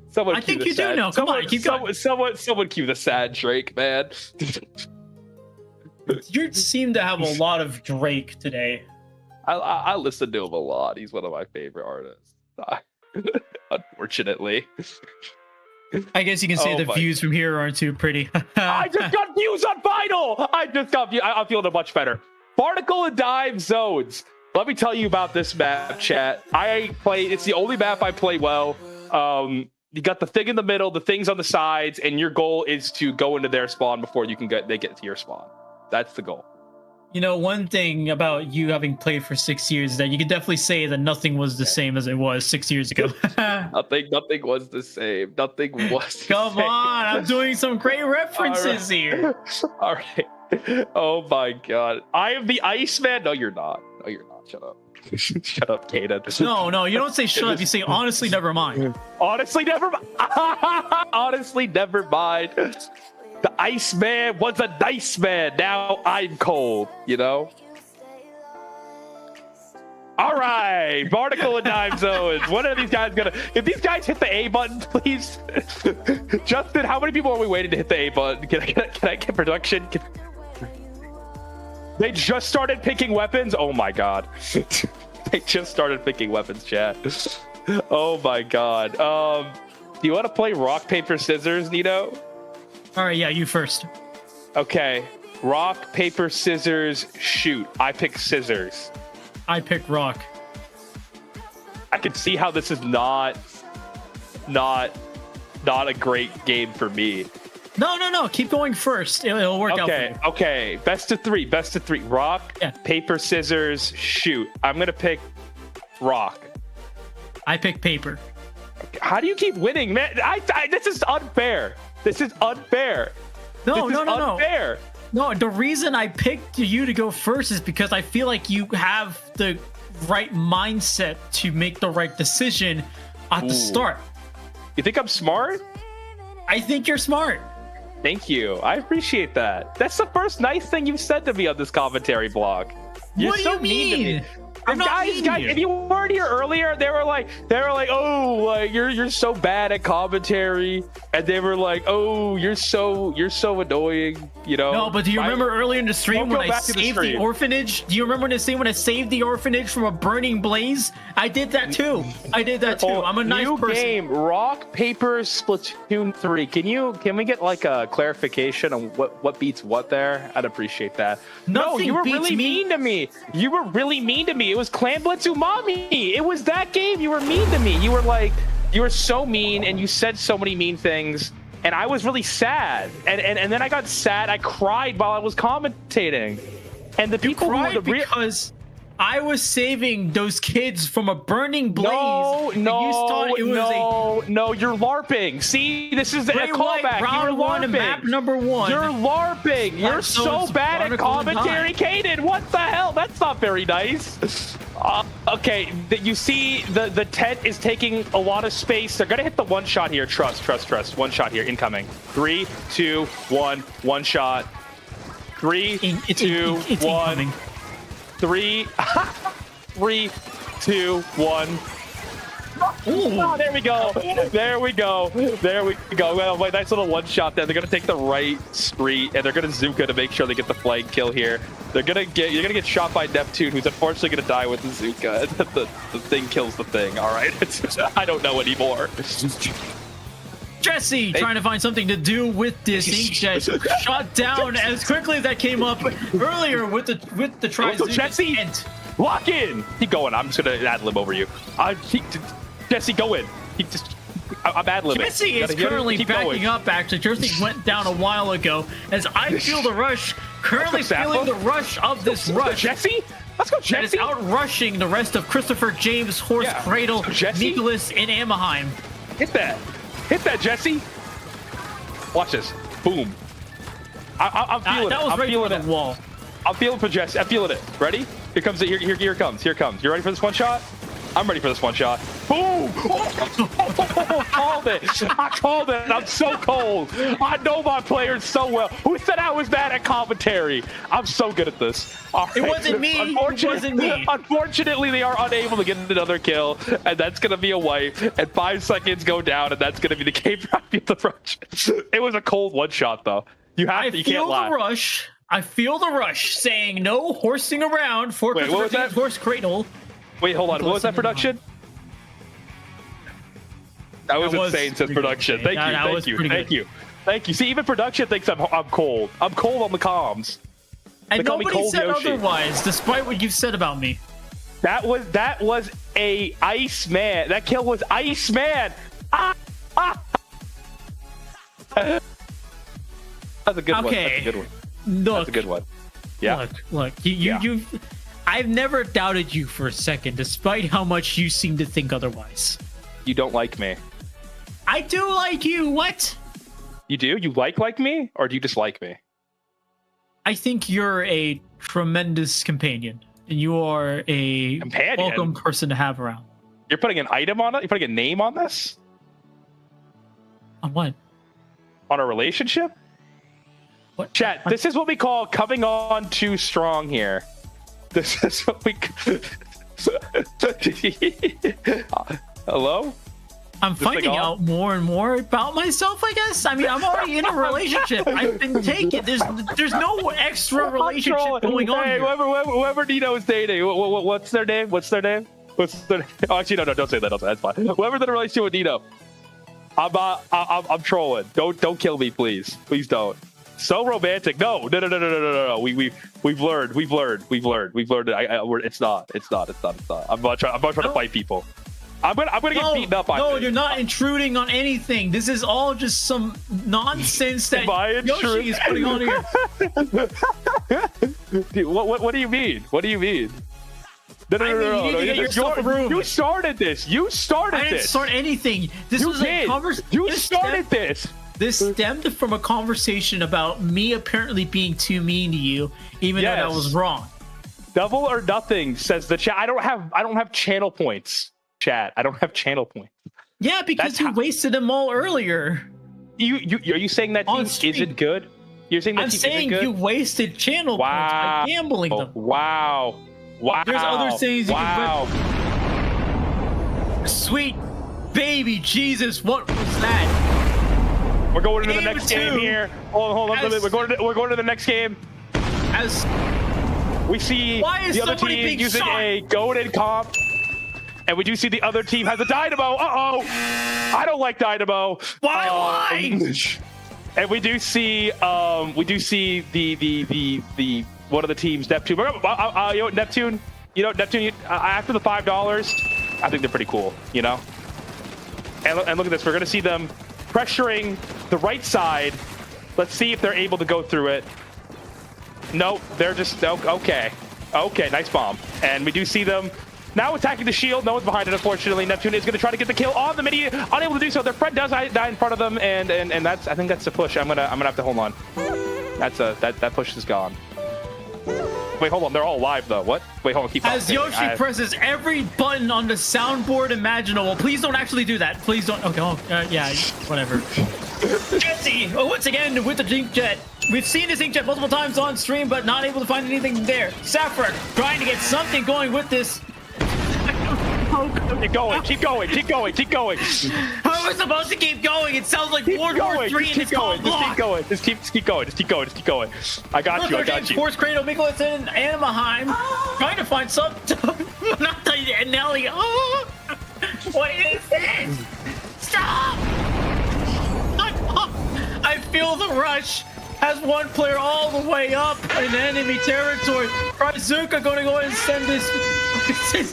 Someone I think you do know. Come on, keep going. Someone cue the sad Drake, man. You seem to have a lot of Drake today. I listen to him a lot. He's one of my favorite artists. Unfortunately. I guess you can say the views from here aren't too pretty. I just got views on Vinyl. I'm feeling much better. Barnacle and Dive Zones. Let me tell you about this map, chat. It's the only map I play well. You got the thing in the middle, the things on the sides, and your goal is to go into their spawn before they get to your spawn. That's the goal. You know, one thing about you having played for 6 years is that you can definitely say that nothing was the same as it was 6 years ago. Nothing was the same. Nothing was Come on, I'm doing some great references here. All right. Oh my god. I am the Iceman. No, you're not. No, you're not. Shut up. Shut up, Kaden. No, you don't say shut up. You say honestly, never mind. Honestly, never mind. Honestly, never mind. The Iceman was a nice man. Now I'm cold, you know? All right. Barnacle and Dive Zones. When are these guys gonna... If these guys hit the A button, please. Justin, how many people are we waiting to hit the A button? Can I get production? They just started picking weapons? Oh my god. They just started picking weapons, chat. Oh my god. Do you want to play rock, paper, scissors, Nito? All right, yeah, you first. Okay. Rock, paper, scissors, shoot. I pick scissors. I pick rock. I can see how this is not a great game for me. No. Keep going first. It'll work out for you. Okay. Best of three. Rock, paper, scissors, shoot. I'm going to pick rock. I pick paper. How do you keep winning, man? This is unfair. This is unfair. No. No, the reason I picked you to go first is because I feel like you have the right mindset to make the right decision at the start. You think I'm smart? I think you're smart. Thank you. I appreciate that. That's the first nice thing you've said to me on this commentary blog. You're what do so you mean? mean to me. Guys, if you weren't here earlier, they were like, oh, like you're so bad at commentary, and they were like, oh, you're so annoying, you know. No, but do you remember earlier in the stream when I saved the orphanage? Do you remember when I saved the orphanage from a burning blaze? I did that too. I'm a nice person. New game, Rock, Paper, Splatoon 3. Can we get like a clarification on what beats what there? I'd appreciate that. Nothing no, you were beats really mean to me. You were really mean to me. It was Clan Blitz Umami. It was that game. You were mean to me. You were so mean, and you said so many mean things, and I was really sad. And then I got sad. I cried while I was commentating. And the people who were because I was saving those kids from a burning blaze. No, you're LARPing. See, this is a callback. Round one, map number one. You're LARPing. You're so bad at commentary, Kaden. What the hell? That's not very nice. Okay, you see the tent is taking a lot of space. They're gonna hit the one shot here. Trust. One shot here, incoming. 3, 2, 1. One shot. 3, 2, 1. Incoming. 3, 3, 2, 1. Oh, there we go. Well, wait, nice little one shot there. They're gonna take the right street and they're gonna Zuka to make sure they get the flank kill here. You're gonna get shot by Neptune, who's unfortunately gonna die with the Zuka. The thing kills the thing. All right, I don't know anymore. Jesse trying to find something to do with this Inkjet. Shot down as quickly as that came up earlier with the try. Go, Jesse! Lock in! Keep going. I'm just gonna ad-lib over you. Jesse, go in. I'm ad-libbing. Jesse is currently backing up, actually. Jesse went down a while ago as I feel the rush. Currently feeling the rush of this rush. Jesse? Let's go, Jesse. That is out-rushing the rest of Christopher James, Horse Cradle, Mikaless, and Anaheim. Hit that. Hit that, Jesse. Watch this. Boom. I'm feeling it. That was right for the wall. I'm feeling for Jesse. I'm feeling it. Ready? Here comes it. Here it comes. Here it comes. You ready for this one shot? I'm ready for this one shot. Boom! I called it. I called it. I'm so cold. I know my players so well. Who said I was bad at commentary? I'm so good at this. Right. It wasn't me. It wasn't me. Unfortunately, they are unable to get another kill, and that's going to be a wipe. And 5 seconds go down, and that's going to be the game. The rush. It was a cold one shot, though. You have to. You can't lie. I feel the rush saying no horsing around for Christopher James, Horse Cradle. Wait, hold on. What was that production? That was insane, says production. Thank you. See, even production thinks I'm cold. I'm cold on the comms. And nobody said otherwise, despite what you've said about me. That was a Iceman. That kill was Iceman. That's a good one. That's a good one. Look, that's a good one. Yeah. Look. You. I've never doubted you for a second, despite how much you seem to think otherwise. You don't like me. I do like you. What? You do? You like me? Or do you dislike me? I think you're a tremendous companion. And you are a welcome person to have around. You're putting an item on it? You're putting a name on this? On what? On a relationship? What? Chat, this is what we call coming on too strong here. This is what we... Hello? I'm finding out more and more about myself, I guess. I mean, I'm already in a relationship. I've been taken. There's no extra relationship going on here. Whoever Nino is dating, what's their name? Oh, actually, no, don't say that. That's fine. Whoever's in a relationship with Nino, I'm trolling. Don't kill me, please. Please don't. So romantic. No. We've learned. It's not. I'm not trying to fight people. I'm gonna get beaten up. No, you're not intruding on anything. This is all just some nonsense that Yoshi is putting on here. Dude, what do you mean? What do you mean? No. You started this. I didn't start anything. This was a conversation. You started this. This stemmed from a conversation about me apparently being too mean to you, even though that was wrong. Double or nothing, says the chat. I don't have channel points. Chat, I don't have channel points. Yeah, because you wasted them all earlier. Are you saying that team isn't good? You're saying that I'm team saying isn't good? you wasted channel points by gambling them. Wow. There's other things you can put. Sweet baby Jesus, what was that? We're going into the next game here. Hold on. We're going to the next game. As we see the other team using a golden comp. And we do see the other team has a Dynamo. I don't like Dynamo. Why? And we do see the one of the teams, Neptune. Neptune. After the $5, I think they're pretty cool. And look at this. We're gonna see them pressuring the right side. Let's see if they're able to go through it. Nope, they're just okay. Nice bomb. And we do see them now attacking the shield. No one's behind it, unfortunately. Neptune is going to try to get the kill on the mini, unable to do so. Their friend does die in front of them, and I think that's the push. I'm gonna have to hold on. That push is gone. Wait, hold on. They're all alive though. What? Wait, hold on. Keep as Yoshi presses every button on the soundboard imaginable. Please don't actually do that. Please don't. Okay. Yeah. Whatever. Jesse, once again with the Inkjet. We've seen this Inkjet multiple times on stream, but not able to find anything there. Saffron trying to get something going with this. Keep going. How am I supposed to keep going? It sounds like World War III and it's called block. Just keep going. I got you. Horse Cradle, Mikaless, and Anaheim trying to find some. Not the Nelly. What is this? Stop! feel the rush. Has one player all the way up in enemy territory. Kreider going to go ahead and send his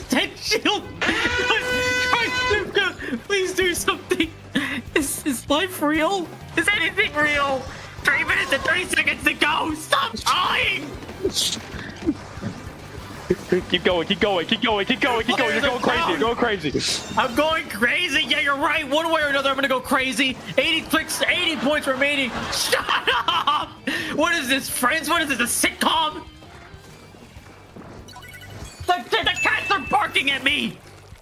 dead shield. Kreider, please do something. Is life real? Is anything real? 3 minutes and 30 seconds to go. Stop dying. Keep going. You're going crazy. You're going crazy. I'm going crazy. Yeah, you're right. One way or another, I'm gonna go crazy. 80 points remaining. Shut up! What is this, Friends? What is this, a sitcom? The cats are barking at me.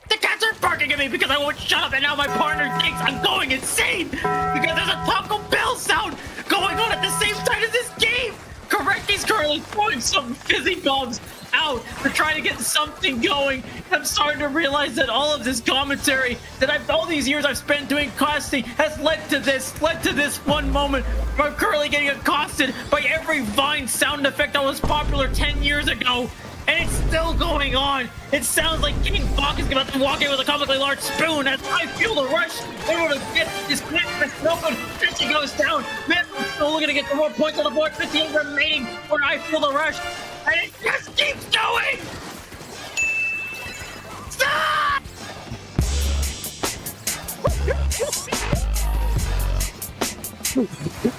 The cats are barking at me because I won't shut up, and now my partner thinks I'm going insane because there's a Taco Bell sound going on at the same time as this game. Correct, he's currently throwing some fizzy bombs out for trying to get something going. I'm starting to realize that all of this commentary that all these years I've spent doing casting has led to this one moment where I'm currently getting accosted by every Vine sound effect that was popular 10 years ago. And it's still going on. It sounds like King Bach is about to walk in with a comically large spoon as I feel the rush. Able to get this quick, no good. 50 goes down. Man, we're still looking to get some more points on the board. 58 remaining where I feel the rush. And it just keeps going. Stop!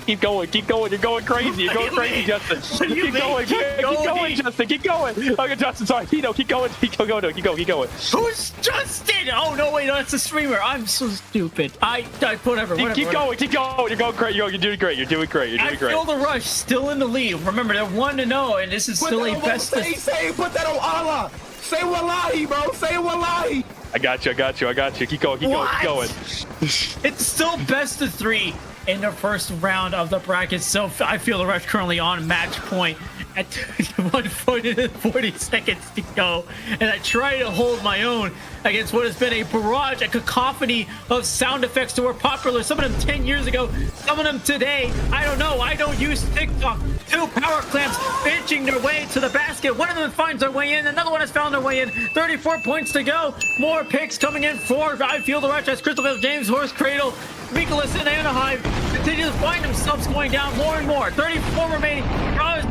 Keep going. You're going crazy. You're going crazy, Justin. Keep going, Justin. Keep going. Okay, Justin, sorry. Keep going. Keep going. Who's Justin? Oh, no, wait, no, that's a streamer. I'm so stupid. Whatever. Keep going. You're going crazy. You're doing great. I feel the rush still in the lead. Remember, they're 1-0, and this is still a best. Say, put that on Allah. Say wallahi, bro. Say wallahi. I got you. Keep going. It's still best of 3 in the first round of the bracket. So I feel the rush currently on match point at 1 minute and 40 seconds to go. And I try to hold my own against what has been a barrage, a cacophony of sound effects that were popular. Some of them 10 years ago, some of them today. I don't know. I don't use TikTok. 2 power clamps inching their way to the basket. One of them finds their way in. Another one has found their way in. 34 points to go. More picks coming in for I feel the rush as Crystal James, Horse Cradle, Mikaless and Anaheim continue to find themselves going down more and more. 34 remaining.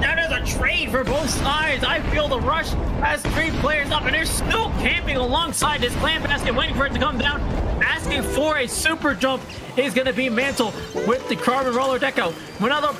That is a trade for both sides. I feel the rush has 3 players up, and they're still camping alongside this clan basket, waiting for it to come down. Asking for a super jump is going to be Mantle with the carbon roller deco. Another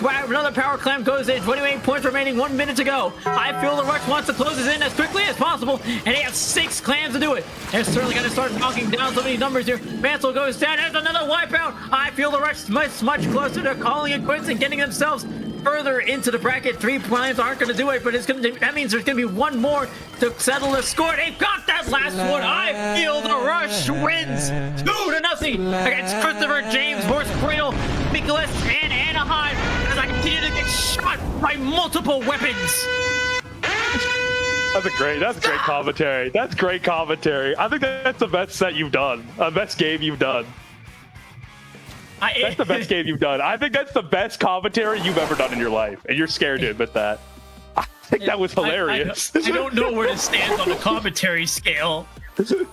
power clamp goes in. 28 points remaining. 1 minute to go. I feel the rush wants to close this in as quickly as possible, and they have 6 clans to do it. They're certainly going to start knocking down so many numbers here. Mantle goes down. There's another wipeout. I feel the rush much closer to calling it quits and getting themselves further into the bracket. 3 primes aren't going to do it, but that means there's going to be one more to settle the score. They've got that last one. I feel the rush wins 2-0 against Christopher James, Horse Cradle, Mikaless, and Anaheim as I continue to get shot by multiple weapons. That's great commentary. That's great commentary. I think that's the best set you've done. Best game you've done. That's the best game you've done. I think that's the best commentary you've ever done in your life, and you're scared to admit that. I think that was hilarious. I don't know where to stand on the commentary scale. Do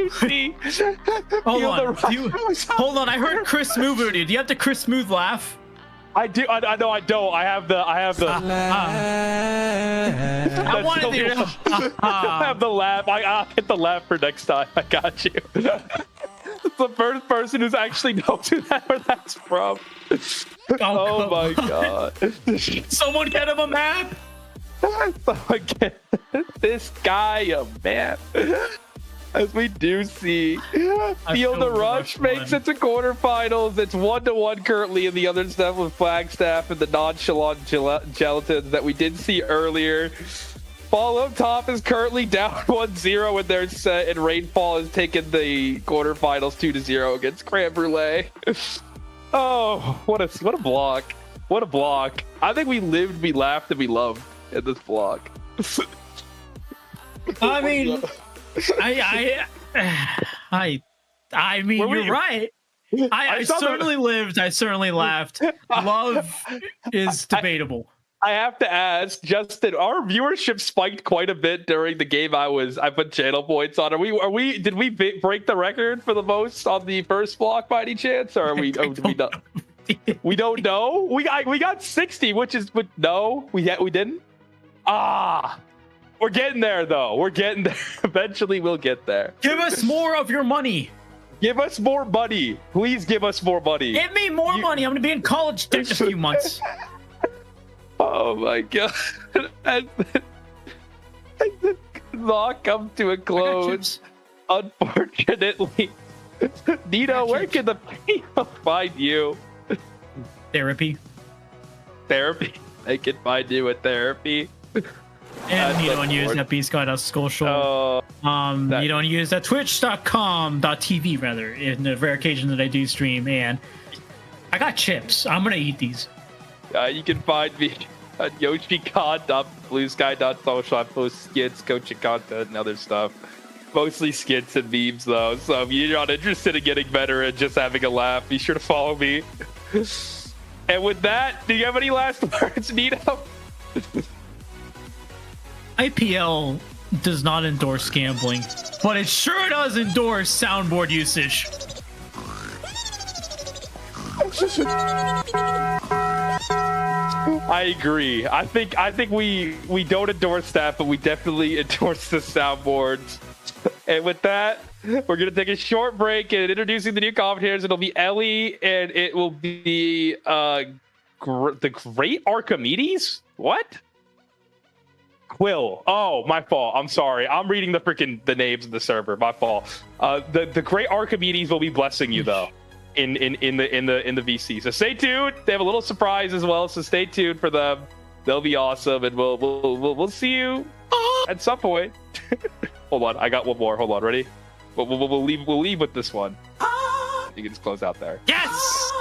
see? Hold on. I heard Chris Smooth. Do you have the Chris Smooth laugh? I do. I know. I don't. I have the. I wanted to. I have the laugh. I'll get the laugh for next time. I got you. It's the first person who's actually knows where that's from. Oh my god! Someone get him a map. Someone get this guy a map. As we do see, Feel the Rush makes it to quarterfinals. It's 1-1 currently in the other stuff with Flagstaff and the Nonchalant Gelatins that we did see earlier. Fall up top is currently down 1-0 in their set, and Rainfall has taken the quarterfinals 2-0 against Creme Brulee. Oh, what a block. What a block. I think we lived, we laughed, and we loved in this block. I mean... I mean, you're right. I certainly lived. I certainly laughed. Love is debatable. I have to ask, Justin, our viewership spiked quite a bit during the game I put channel points on. Did we break the record for the most on the first block by any chance? Or are we, did we not? We don't know. We got 60, which is, but no, we didn't. We're getting there though. We're getting there. Eventually we'll get there. Give us more of your money. Give us more money. Please give us more money. Give me more money. I'm gonna be in college in just a few months. Oh my god. And the clock comes to a close. Unfortunately. Nino, where can the people find you? Therapy. Therapy. They can find you at therapy. And you don't use that bsky.social. You don't use that twitch.com.tv rather in the rare occasion that I do stream. And I got chips. I'm gonna eat these. You can find me at yoshicon.bluesky.social. I post skits, coaching content, and other stuff. Mostly skits and memes though. So if you're not interested in getting better and just having a laugh, be sure to follow me. And with that, do you have any last words, Nino? IPL does not endorse gambling, but it sure does endorse soundboard usage. I agree. I think we don't endorse that, but we definitely endorse the soundboards. And with that, we're gonna take a short break and introducing the new commentators. It'll be Ellie and it will be the Great Archimedes. What? Quill. Oh, my fault. I'm sorry. I'm reading the names of the server. My fault. The Great Archimedes will be blessing you though, in the VC. So stay tuned. They have a little surprise as well. So stay tuned for them. They'll be awesome, and we'll see you at some point. Hold on. I got one more. Hold on. Ready? We'll leave with this one. You can just close out there. Yes.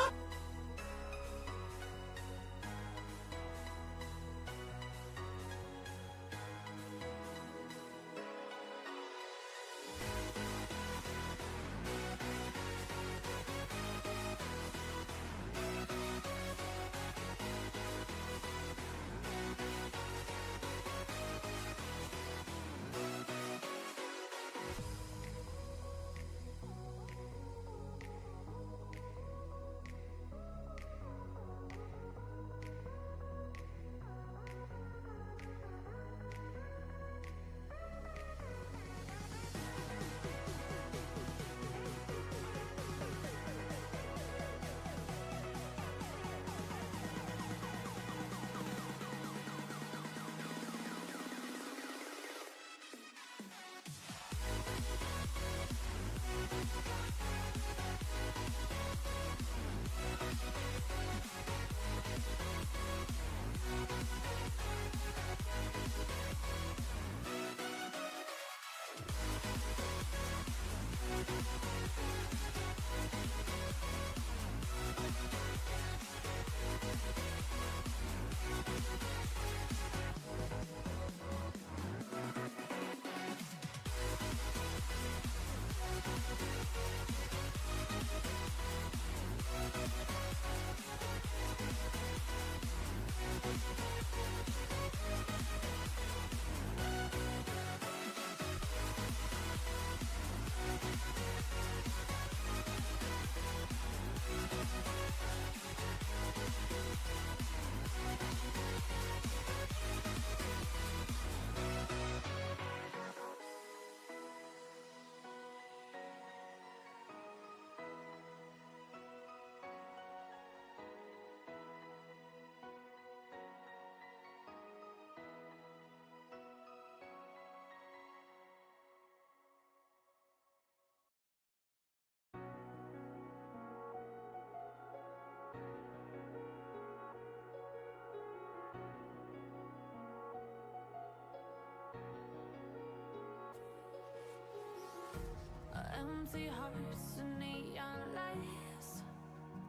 Empty hearts and neon lights.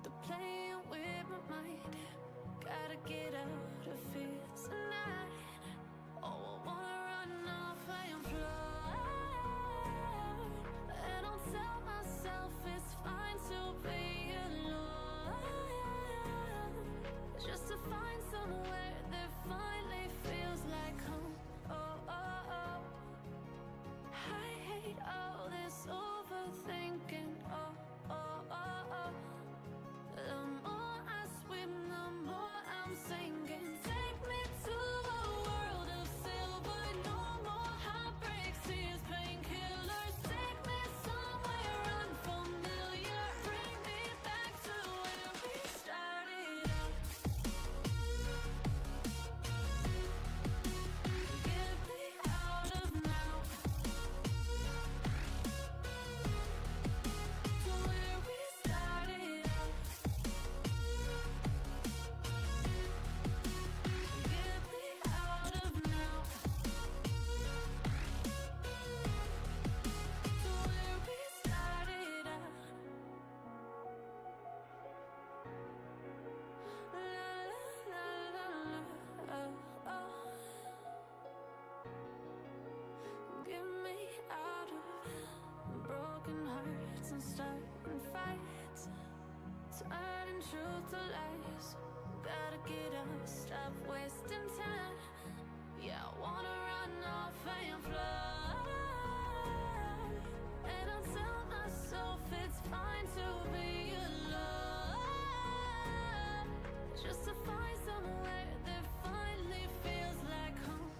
They're playing with my mind. Gotta get out of here tonight. Oh, I wanna run off and fly. And I'll tell myself it's fine to be alone. Just to find somewhere that lies. Gotta get up, stop wasting time. Yeah, I wanna run off and fly. And I'll tell myself it's fine to be alone. Just to find somewhere that finally feels like home.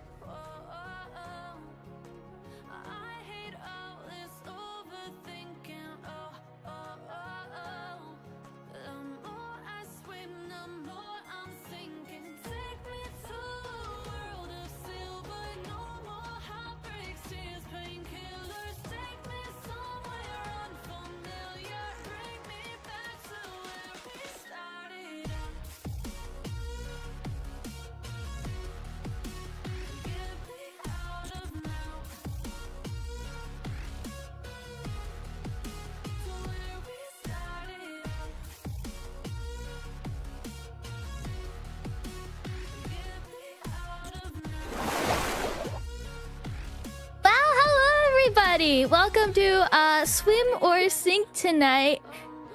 I hate all this overthinking. The more I swim, the more I'm sinking. Take me to a world of silver, no more heartbreaks, tears, painkillers. Take me somewhere unfamiliar, bring me back to where we started out. Get me out of now. To where we started out. Get me out of now. Well, hello everybody! Welcome to Swim or Sink tonight.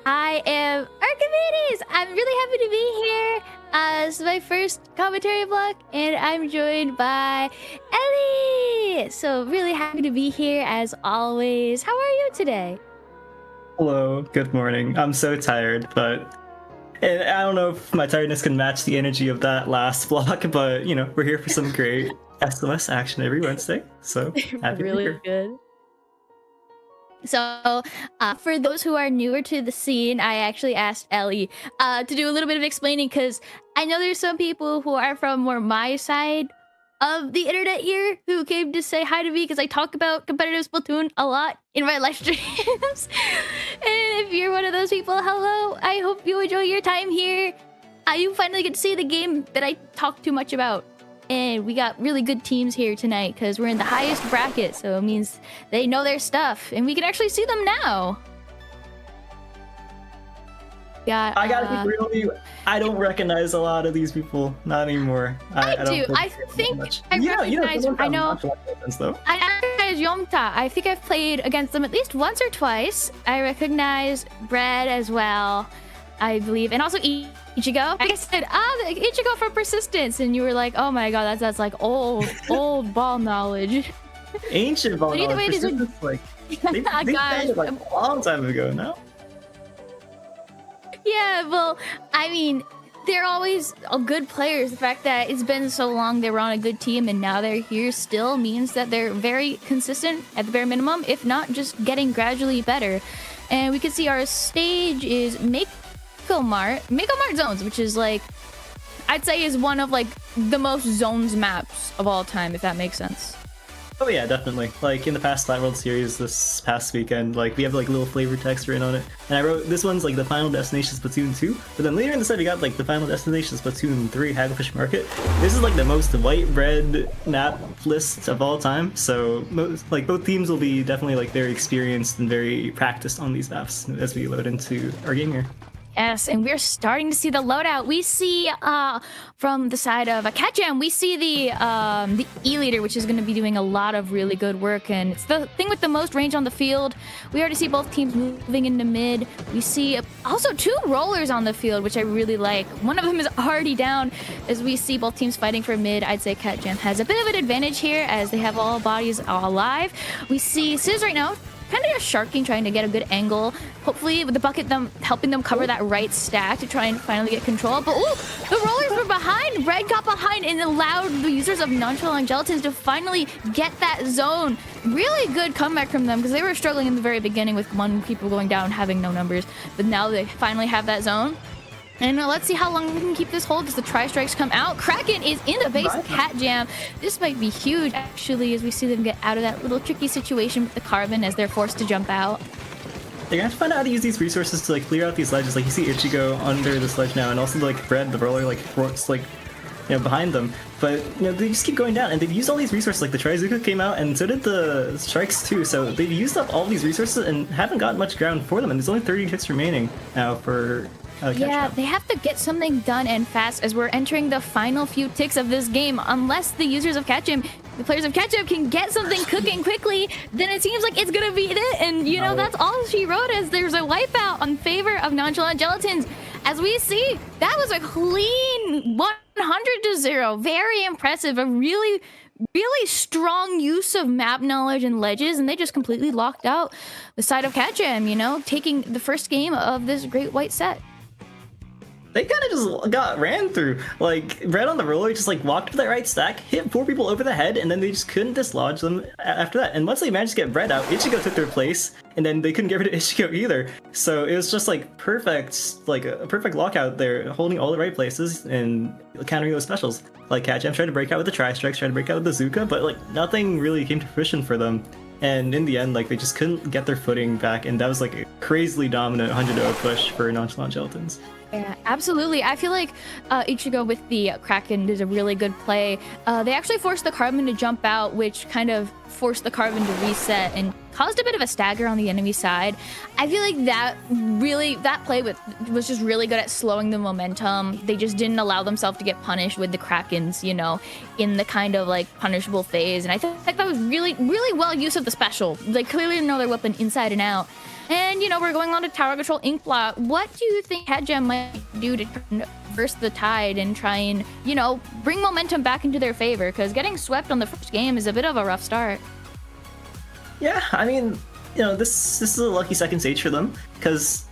I am Archimedes! I'm really happy to be here. This is my first commentary block, and I'm joined by Ellie! So, really happy to be here as always. How are you today? Hello, good morning. I'm so tired, but and I don't know if my tiredness can match the energy of that last block, but you know, we're here for some great SOS action every Wednesday. So happy to be Really here. good. So, for those who are newer to the scene, I actually asked Ellie to do a little bit of explaining because I know there's some people who are from more my side of the internet here who came to say hi to me because I talk about competitive Splatoon a lot in my live streams. And if you're one of those people, hello, I hope you enjoy your time here. You finally get to see the game that I talk too much about. And we got really good teams here tonight because we're in the highest bracket, so it means they know their stuff, and we can actually see them now. Yeah, I gotta be real with you. I don't recognize a lot of these people, not anymore. I don't do. I think much. I recognize. someone I from know. Nonchalant, though. I recognize Yomta. I think I've played against them at least once or twice. I recognize Bread as well, I believe, and also Ichigo. I said, the Ichigo from Persistence, and you were like, oh my god, that's like old ball knowledge. Ancient ball But either way, knowledge. these are- Persistence, like they Gosh. played it like a long time ago now. Yeah, well, I mean, they're always good players. The fact that it's been so long they were on a good team and now they're here still means that they're very consistent at the bare minimum, if not just getting gradually better. And we can see our stage is Mikaless Zones, which is like, I'd say is one of like the most zones maps of all time, if that makes sense. Oh yeah, definitely. Like in the past Flat World Series this past weekend, like we have like little flavor text written on it. And I wrote this one's like the final destination Splatoon 2. But then later in the set we got like the final destination Splatoon 3 Hagglefish Market. This is like the most white bread map list of all time. So like both teams will be definitely like very experienced and very practiced on these maps as we load into our game here. Yes, and we're starting to see the loadout. We see from the side of KatJAM, we see the E-Leader, which is going to be doing a lot of really good work, and it's the thing with the most range on the field. We already see both teams moving into mid. We see also two rollers on the field, which I really like. One of them is already down as we see both teams fighting for mid. I'd say KatJAM has a bit of an advantage here as they have all bodies alive. We see Sizz right now kind of just sharking, trying to get a good angle. Hopefully with the bucket helping them cover that right stack to try and finally get control. But ooh, the rollers were behind. Red got behind and allowed the users of Nonchalant Gelatins to finally get that zone. Really good comeback from them because they were struggling in the very beginning with one people going down, having no numbers. But now they finally have that zone. And let's see how long we can keep this hold as the tri-strikes come out. Kraken is in the base, KatJAM. This might be huge, actually, as we see them get out of that little tricky situation with the carbon as they're forced to jump out. They're gonna have to find out how to use these resources to like clear out these ledges. Like you see Ichigo under the sledge now, and also like Bread, the roller, like works like behind them. But they just keep going down, and they've used all these resources. Like the Trizuka came out, and so did the strikes too. So they've used up all these resources and haven't gotten much ground for them. And there's only 30 hits remaining now for. Yeah, they have to get something done and fast as we're entering the final few ticks of this game. Unless the users of KatJAM, the players of KatJAM can get something cooking quickly, then it seems like it's gonna be it. And that's all she wrote, as there's a wipeout on favor of Nonchalant Gelatins as we see, that was a clean 100-0. Very impressive. A really strong use of map knowledge and ledges, and they just completely locked out the side of KatJAM, you know, taking the first game of this great white set. They kind of just got ran through. Like, Red on the roller just like walked to that right stack, hit 4 people over the head, and then they just couldn't dislodge them after that. And once they managed to get Red out, Ichigo took their place, and then they couldn't get rid of Ichigo either. So it was just like perfect, like a perfect lockout there, holding all the right places and countering those specials. Like KatJAM tried to break out with the Tri-Strikes, tried to break out with the Zuka, but like nothing really came to fruition for them. And in the end, like they just couldn't get their footing back, and that was like a crazily dominant 100-0 push for Nonchalant Gelatins. Yeah, absolutely. I feel like Ichigo with the Kraken did a really good play. They actually forced the Carbon to jump out, which kind of forced the Carbon to reset and caused a bit of a stagger on the enemy side. I feel like that play was just really good at slowing the momentum. They just didn't allow themselves to get punished with the Krakens, you know, in the kind of like punishable phase. And I think that was really well use of the special. They clearly know their weapon inside and out. And, you know, we're going on to tower control Inkblot. What do you think KatJAM might do to reverse the tide and try and, you know, bring momentum back into their favor? Because getting swept on the first game is a bit of a rough start. Yeah, I mean, you know, this is a lucky second stage for them, because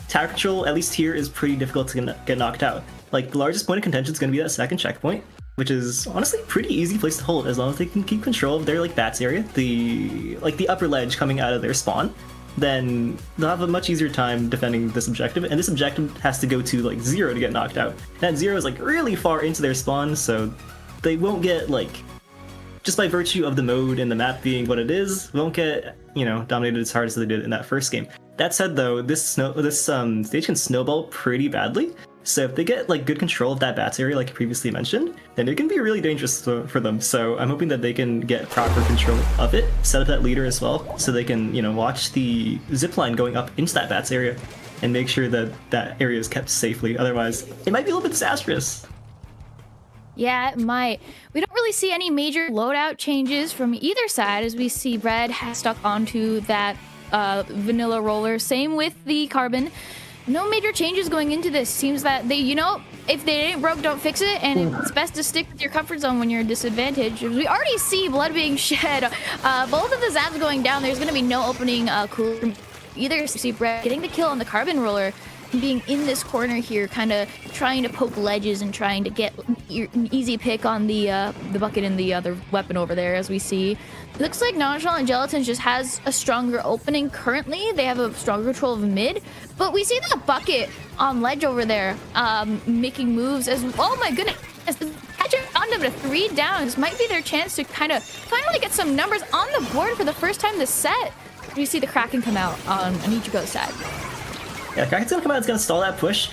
tower control, at least here, is pretty difficult to get knocked out. Like, the largest point of contention is going to be that second checkpoint, which is honestly a pretty easy place to hold, as long as they can keep control of their, like, bats area, the upper ledge coming out of their spawn. Then they'll have a much easier time defending this objective, and this objective has to go to like 0 to get knocked out. That 0 is like really far into their spawn, so they won't get, like, just by virtue of the mode and the map being what it is, won't get, you know, dominated as hard as they did in that first game. That said though, this stage can snowball pretty badly, so if they get like good control of that bats area like previously mentioned, then it can be really dangerous for them. So I'm hoping that they can get proper control of it, set up that leader as well, so they can, you know, watch the zipline going up into that bats area and make sure that that area is kept safely. Otherwise, it might be a little bit disastrous. Yeah, it might. We don't really see any major loadout changes from either side, as we see Red has stuck onto that vanilla roller. Same with the Carbon. No major changes going into this. Seems that they, you know, if they ain't broke, don't fix it, and it's best to stick with your comfort zone when you're at disadvantage. We already see blood being shed. Both of the zaps going down. There's going to be no opening cooler. Either see Brett getting the kill on the Carbon roller, being in this corner here, kind of trying to poke ledges and trying to get an easy pick on the bucket and the other weapon over there, as we see. It looks like Nonchalant Gelatins just has a stronger opening currently. They have a stronger control of mid, but we see that bucket on ledge over there making moves as, oh my goodness, KatJAM on them to 3 down. This might be their chance to kind of finally get some numbers on the board for the first time this set. We see the Kraken come out on Ichigo's side. Yeah, Kraken's gonna come out, it's gonna stall that push,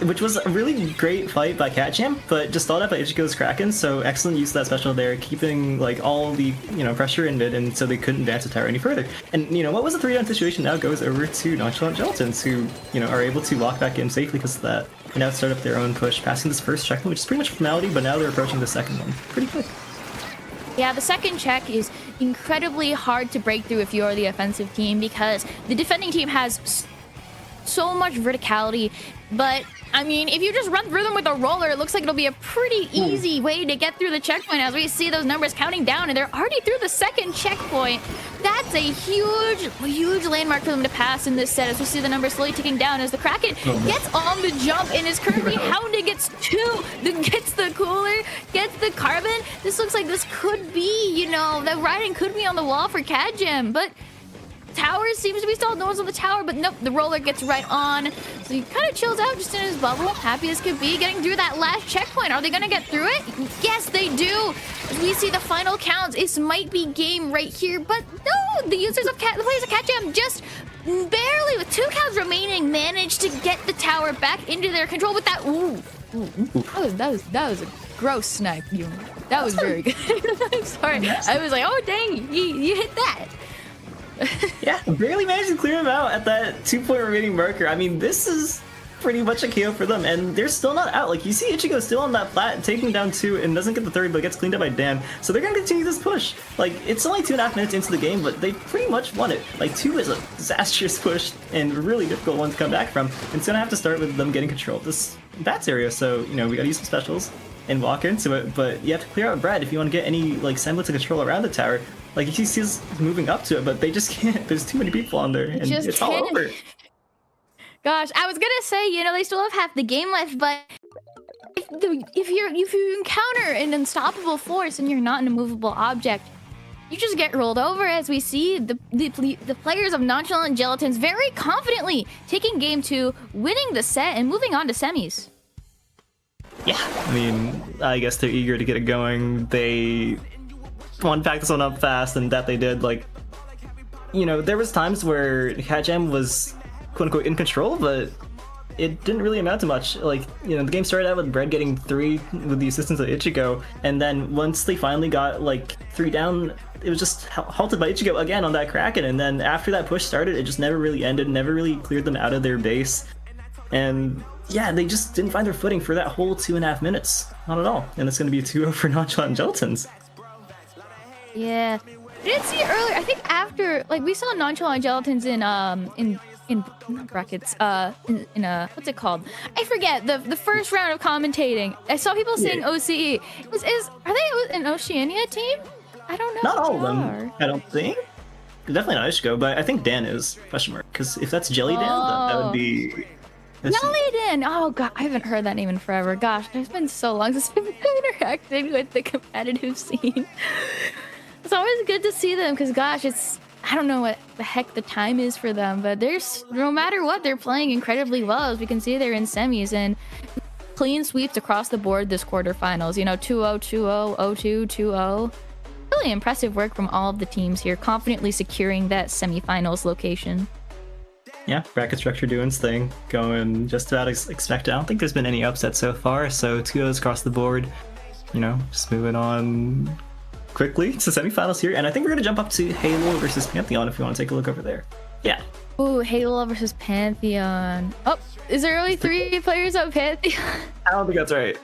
which was a really great fight by KatJAM, but just stalled out by Ichigo's Kraken, so excellent use of that special there, keeping like all the, you know, pressure in mid, and so they couldn't advance the tower any further. And, you know, what was a 3-down situation now goes over to Nonchalant Gelatins, who, you know, are able to walk back in safely because of that, and now start up their own push, passing this first checkpoint, which is pretty much a formality, but now they're approaching the second one. Pretty quick. Yeah, the second check is incredibly hard to break through if you're the offensive team, because the defending team has so much verticality. But I mean, if you just run through them with a roller, it looks like it'll be a pretty easy way to get through the checkpoint, as we see those numbers counting down, and they're already through the second checkpoint. That's a huge landmark for them to pass in this set, as we see the numbers slowly ticking down as the Kraken gets on the jump and is currently hounded, gets 2, then gets the cooler, gets the Carbon. This looks like this could be, you know, the writing could be on the wall for KatJAM, but tower seems to be stalled. No one's on the tower, but nope, the roller gets right on. So he kind of chills out just in his bubble, happy as could be, getting through that last checkpoint. Are they going to get through it? Yes, they do. As we see the final counts, this might be game right here, but no, the users of the players of KatJAM just barely, with 2 counts remaining, managed to get the tower back into their control with that. That was a gross snipe. That was very good. I'm sorry. I was like, oh dang, you hit that. Yeah, barely managed to clear him out at that 2-point remaining marker. I mean, this is pretty much a KO for them, and they're still not out. Like, you see Ichigo still on that flat, taking down 2, and doesn't get the 3rd, but gets cleaned up by Dan. So they're gonna continue this push. Like, it's only 2.5 minutes into the game, but they pretty much won it. Like, 2 is a disastrous push, and a really difficult one to come back from. And it's gonna have to start with them getting control of this bats area, so, you know, we gotta use some specials and walk into it, but you have to clear out Brad if you want to get any, like, semblance of control around the tower. Like, he sees moving up to it, but they just can't. There's too many people on there, and it's all over. Gosh, I was gonna say, you know, they still have half the game left, but if you encounter an unstoppable force and you're not an immovable object, you just get rolled over. As we see the players of Nonchalant and Gelatins very confidently taking game 2, winning the set, and moving on to semis. Yeah, I mean, I guess they're eager to get it going. They want to pack this one up fast, and that they did. Like, you know, there was times where KatJAM was quote-unquote in control, but it didn't really amount to much. Like, you know, the game started out with Bread getting 3 with the assistance of Ichigo, and then once they finally got, like, 3 down, it was just halted by Ichigo again on that Kraken, and then after that push started, it just never really ended, never really cleared them out of their base. And yeah, they just didn't find their footing for that whole 2.5 minutes. Not at all. And it's going to be a 2-0 for Nonchalant and Gelatins. Yeah. I didn't see it earlier. I think after, like, we saw Nonchalant and Gelatins in not brackets, in a, what's it called? I forget, the first round of commentating. I saw people saying OCE. Are they an Oceania team? I don't know. Not all of them, I don't think. Definitely not Ishiko, but I think Dan is, question mark. Because if that's Jelly Dan, that would be... Jellyden! Oh god, I haven't heard that name in forever. Gosh, it's been so long since I've been interacting with the competitive scene. It's always good to see them because, gosh, I don't know what the heck the time is for them, but there's, no matter what, they're playing incredibly well. As we can see, they're in semis and clean sweeps across the board this quarterfinals. You know, 2-0, 2-0, 0-2, 2-0. Really impressive work from all of the teams here, confidently securing that semifinals location. Yeah, bracket structure doing its thing, going just about as expected. I don't think there's been any upsets so far, so 2-0s across the board. You know, just moving on quickly to semifinals here, and I think we're gonna jump up to Halo versus Pantheon if you want to take a look over there. Yeah. Ooh, Halo versus Pantheon. Oh, is there only 3 players on Pantheon? I don't think that's right.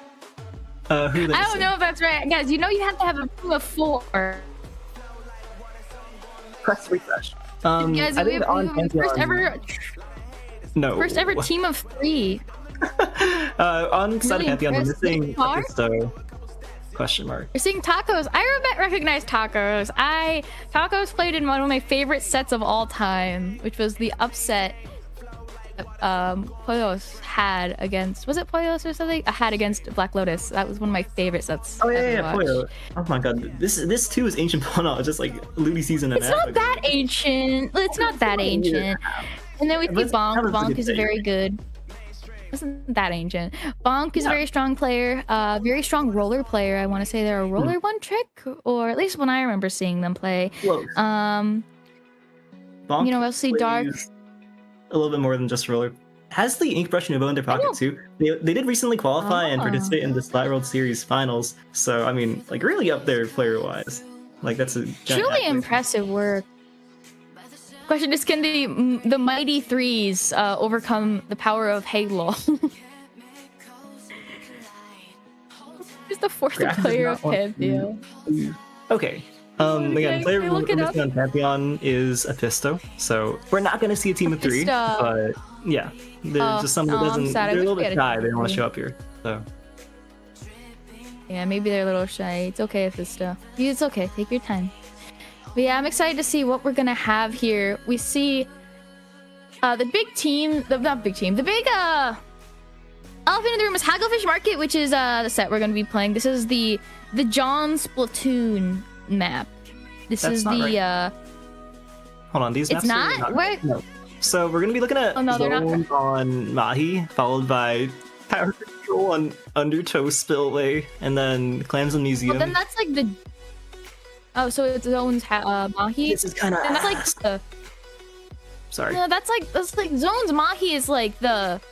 I don't know if that's right, guys. You know you have to have a team of 4. Press refresh. Guys, we have first ever team of 3. On side of Pantheon, we're missing Fisto. Question mark. We're seeing Tacos. I recognize Tacos. Tacos played in one of my favorite sets of all time, which was the upset Poyos had against, was it Poyos or something? I had against Black Lotus. That was one of my favorite sets. Oh yeah, Poyos. Oh my god, this too is ancient Pona, just like Ludi season. It's not that ancient. It's not that ancient. And then we see Bonk. Bonk is very good. Isn't that ancient? Bonk is a very strong player, very strong roller player. I want to say they're a roller one trick, or at least when I remember seeing them play. Bonk, you know, we'll see Dark. A little bit more than just roller. Has the Ink Brush Nouveau in their pocket too. They did recently qualify and participate in the Splat World Series finals. So I mean, like, really up there player wise. Like, that's a truly impressive work. Question is, can the mighty 3s overcome the power of Halo? Who's the 4th player of Pantheon? Okay. Again, player we're missing on Pantheon is a Fisto, so we're not going to see a team of 3, but yeah, there's just someone that doesn't, they're a little bit shy, they don't want to show up here, so. Yeah, maybe they're a little shy. It's okay, Fisto. It's okay, take your time. But yeah, I'm excited to see what we're going to have here. We see the big team, the big elephant in the room is Hagglefish Market, which is the set we're going to be playing. This is the John Splatoon map. This is the right. Hold on, these maps it's not? Right. No. So we're gonna be looking at zones on Mahi, followed by Power Control on Undertow Spillway, and then Clans and Museum. Well, then that's like the so it's zones Mahi. This is kind of that's like the sorry. No, that's like zones Mahi is like the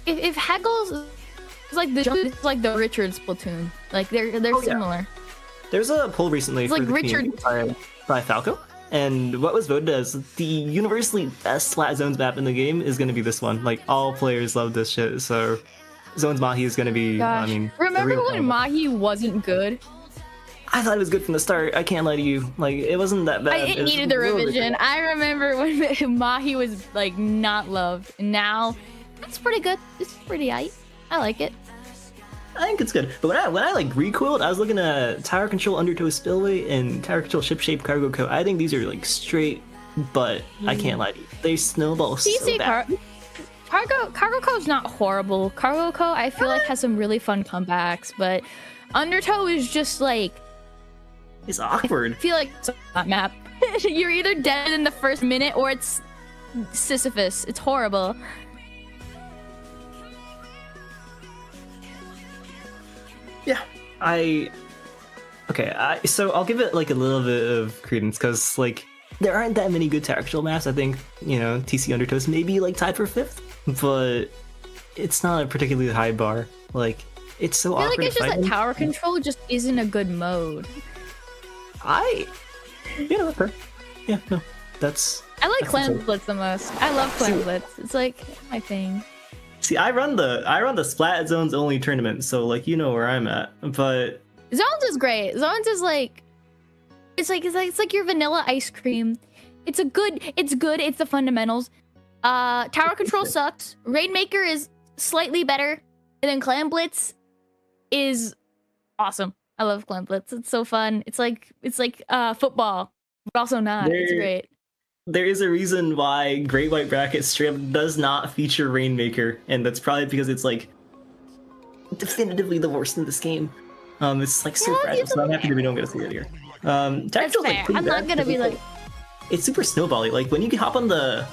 if Haggles is like the Richard Splatoon. Like they're similar. Yeah. There's a poll recently it's for like the Richard by Falco, and what was voted as the universally best Splat Zones map in the game is going to be this one. Like, all players love this shit, so Zones Mahi is going to be, Gosh. I mean... Remember when Mahi wasn't good? I thought it was good from the start. I can't lie to you. Like, it wasn't that bad. It needed the revision. I remember when Mahi was like not loved, and now it's pretty good. It's pretty aight. I like it. I think it's good. But when I like recoiled, I was looking at Tower Control Undertow Spillway and Tower Control Ship Shape Cargo Co. I think these are like straight, but I can't lie to you. They snowball so bad. Cargo Co is not horrible. Cargo Co I feel like has some really fun comebacks, but Undertow is just like, it's awkward. I feel like it's that map. You're either dead in the first minute or it's Sisyphus. It's horrible. Yeah, so I'll give it like a little bit of credence because like there aren't that many good Tower Control maps. I think, you know, TC Undertow is maybe like tied for 5th, but it's not a particularly high bar. Like, it's so awkward. I feel like it's just that Tower Control just isn't a good mode. That's fair. Yeah, no, that's... I like Clan Blitz the most. I love Clan Blitz. It's like my thing. See, I run the Splat Zones only tournament, so like, you know where I'm at. But Zones is great. Zones is like, it's like your vanilla ice cream. It's good. It's the fundamentals. Tower Control sucks. Rainmaker is slightly better, and then Clan Blitz is awesome. I love Clan Blitz. It's so fun. It's like football, but also not. It's great. There is a reason why Great White Bracket strip does not feature Rainmaker, and that's probably because it's like definitively the worst in this game. It's like so fragile, so I'm happy that we don't get to see it here. That's fair. Like, I'm not gonna be like, it's super snowbally. Like when you hop on the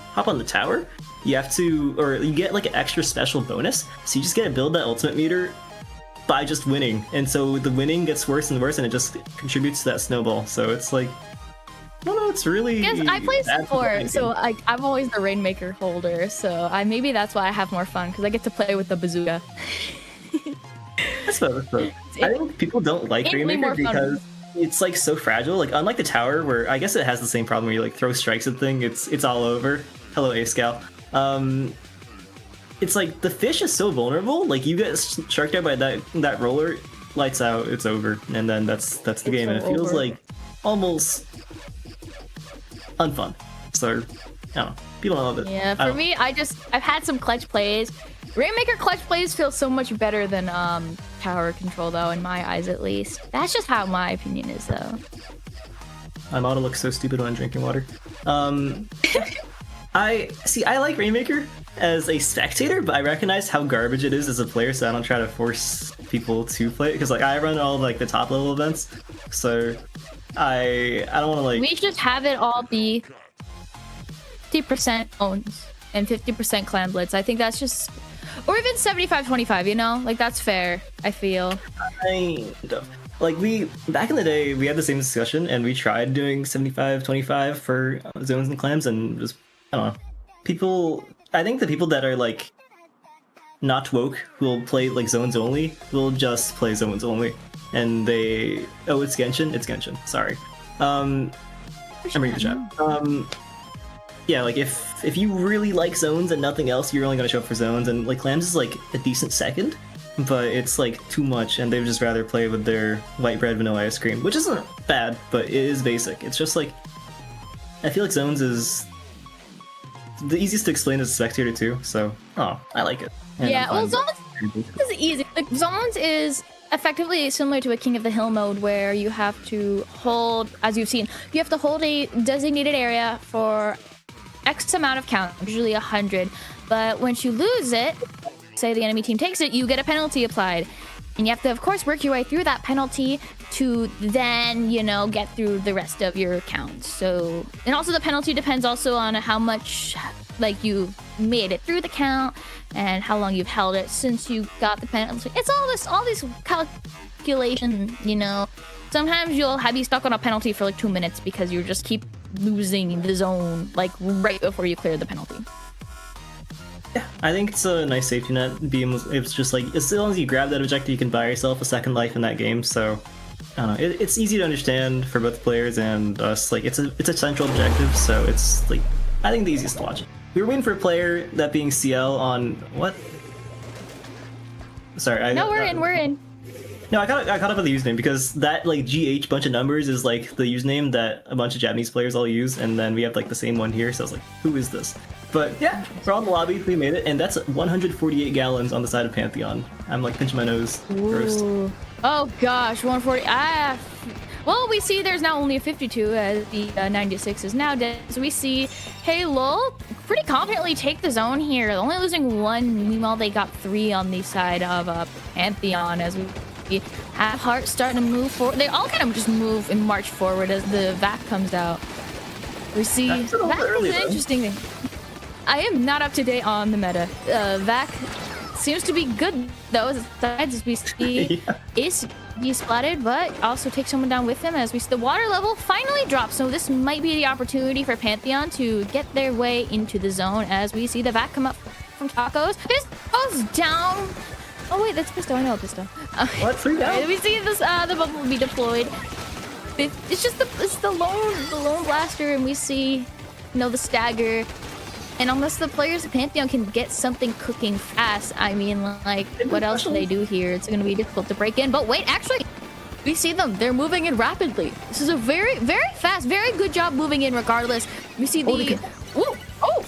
tower, you have to, or you get like an extra special bonus. So you just get to build that ultimate meter by just winning, and so the winning gets worse and worse, and it just contributes to that snowball. So it's like, no, it's really. Because I play support, so I'm always the Rainmaker holder. So maybe that's why I have more fun because I get to play with the bazooka. That's what I think people don't like Rainmaker because it's like so fragile. Like unlike the tower, where I guess it has the same problem where you like throw strikes at thing, it's all over. Hello, A-Scal. It's like the fish is so vulnerable. Like you get sharked out by that roller, lights out, it's over, and then that's the game, and it feels like almost unfun. So I don't know. People don't love it. Yeah, for me, I've had some clutch plays. Rainmaker clutch plays feel so much better than Tower Control, though, in my eyes at least. That's just how my opinion is, though. My model looks so stupid when I'm drinking water. I like Rainmaker as a spectator, but I recognize how garbage it is as a player, so I don't try to force people to play it, because like I run all like the top level events, so I don't want to like. We should have it all be 50% owns and 50% Clan Blitz. I think that's just, or even 75-25. You know, like that's fair. I feel. Like back in the day, we had the same discussion, and we tried doing 75-25 for zones and clans, and just I don't know. I think the people that are like not woke who will play like zones only will just play zones only, and it's Genshin. Sorry. I'm reading the chat. Yeah, like if you really like zones and nothing else, you're only gonna show up for zones, and like clans is like a decent second, but it's like too much, and they'd just rather play with their white bread vanilla ice cream, which isn't bad, but it is basic. It's just like I feel like zones is the easiest to explain as a spectator too, so I like it. And yeah, well, zones is easy. Like zones is effectively similar to a King of the Hill mode, where you have to hold, as you've seen, you have to hold a designated area for X amount of count, usually 100. But once you lose it, say the enemy team takes it, you get a penalty applied. And you have to, of course, work your way through that penalty to then, get through the rest of your count. So, and also the penalty depends also on how much, like, you made it through the count and how long you've held it since you got the penalty. It's all these calculations, Sometimes you'll be stuck on a penalty for like 2 minutes because you just keep losing the zone, like, right before you clear the penalty. Yeah, I think it's a nice safety net. It's just like, as long as you grab that objective, you can buy yourself a second life in that game, so I don't know. It's easy to understand for both players and us. Like it's a central objective, so it's like I think the easiest to watch. We were waiting for a player, that being CL, on what? Sorry, We're in. No, I caught up with the username because that like GH bunch of numbers is like the username that a bunch of Japanese players all use, and then we have like the same one here. So I was like, who is this? But yeah, we're on the lobby. We made it, and that's 148 gallons on the side of Pantheon. I'm like pinching my nose. Gross. Oh gosh, 140. Well, we see there's now only a 52 as the 96 is now dead. So we see Halo pretty confidently take the zone here, only losing one. Meanwhile, they got 3 on the side of Pantheon as we have Heart starting to move forward. They all kind of just move and march forward as the VAC comes out. We see VAC is an interesting thing. I am not up to date on the meta. VAC seems to be good though, as we see is splatted, but also takes someone down with him as we see the water level finally drop. So this might be the opportunity for Pantheon to get their way into the zone as we see the VAC come up from Tacos. This goes down. Oh wait, that's Pisto. I know Pisto. What? 3 down? We see this the bubble will be deployed. It's just the lone blaster, and we see the stagger. And unless the players of Pantheon can get something cooking fast, I mean, like, what else do they do here? It's going to be difficult to break in. But wait, actually, we see them. They're moving in rapidly. This is a very, very fast, very good job moving in regardless. We see the... Oh!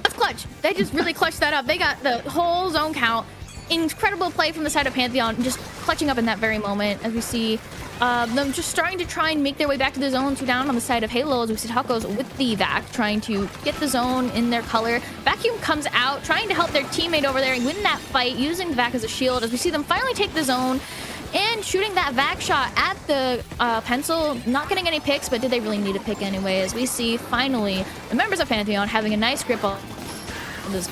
That's clutch. They just really clutched that up. They got the whole zone count. Incredible play from the side of Pantheon, just clutching up in that very moment as we see them just starting to try and make their way back to the zone. 2 down on the side of Halo as we see Tacos with the VAC trying to get the zone in their color. Vacuum comes out trying to help their teammate over there and win that fight using the VAC as a shield as we see them finally take the zone and shooting that VAC shot at the pencil. Not getting any picks, but did they really need a pick anyway as we see finally the members of Pantheon having a nice grip on this.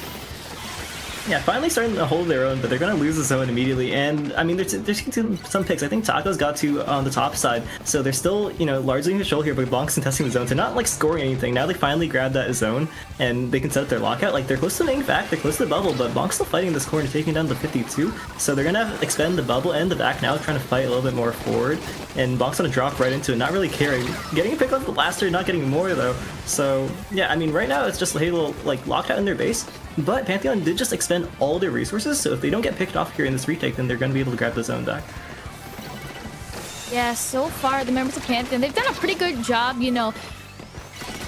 Yeah, finally starting to hold their own, but they're going to lose the zone immediately. And I mean, there's some picks. I think Tacos got 2 on the top side, so they're still, largely in control here. But Bonk's contesting the zone. They're not like scoring anything. Now they finally grab that zone and they can set up their lockout. Like they're close to the ink vac, they're close to the bubble, but Bonk's still fighting this corner, taking down the 52. So they're gonna expend the bubble and the vac now, trying to fight a little bit more forward. And Bonk's gonna drop right into it, not really caring. Getting a pick off the blaster, not getting more though. So yeah, I mean, right now it's just Halo like locked out in their base. But Pantheon did just expend all their resources, so if they don't get picked off here in this retake, then they're going to be able to grab the zone back. Yeah, so far the members of Pantheon, they've done a pretty good job,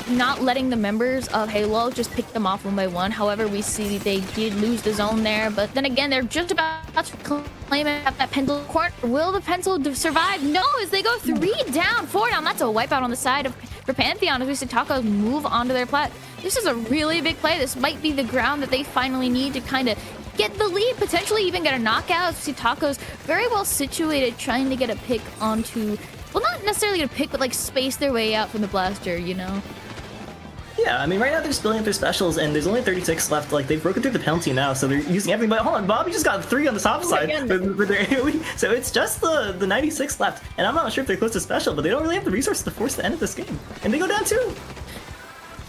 not letting the members of Halo just pick them off one by one. However, we see they did lose the zone there, but then again, they're just about to claim it at that pencil corner. Will the pencil survive? No, as they go 3 down, 4 down. That's a wipeout on the side for Pantheon as we see Tacos move onto their plat. This is a really big play. This might be the ground that they finally need to kind of get the lead, potentially even get a knockout. We see Tacos very well situated, trying to get a pick onto, well, not necessarily get a pick, but like space their way out from the blaster, Yeah, I mean, right now they're splitting up their specials, and there's only 36 left. Like, they've broken through the penalty now, so they're using everything. But hold on, Bobby just got 3 on the top side with their AoE, so it's just the 96 left. And I'm not sure if they're close to special, but they don't really have the resources to force the end of this game. And they go down 2.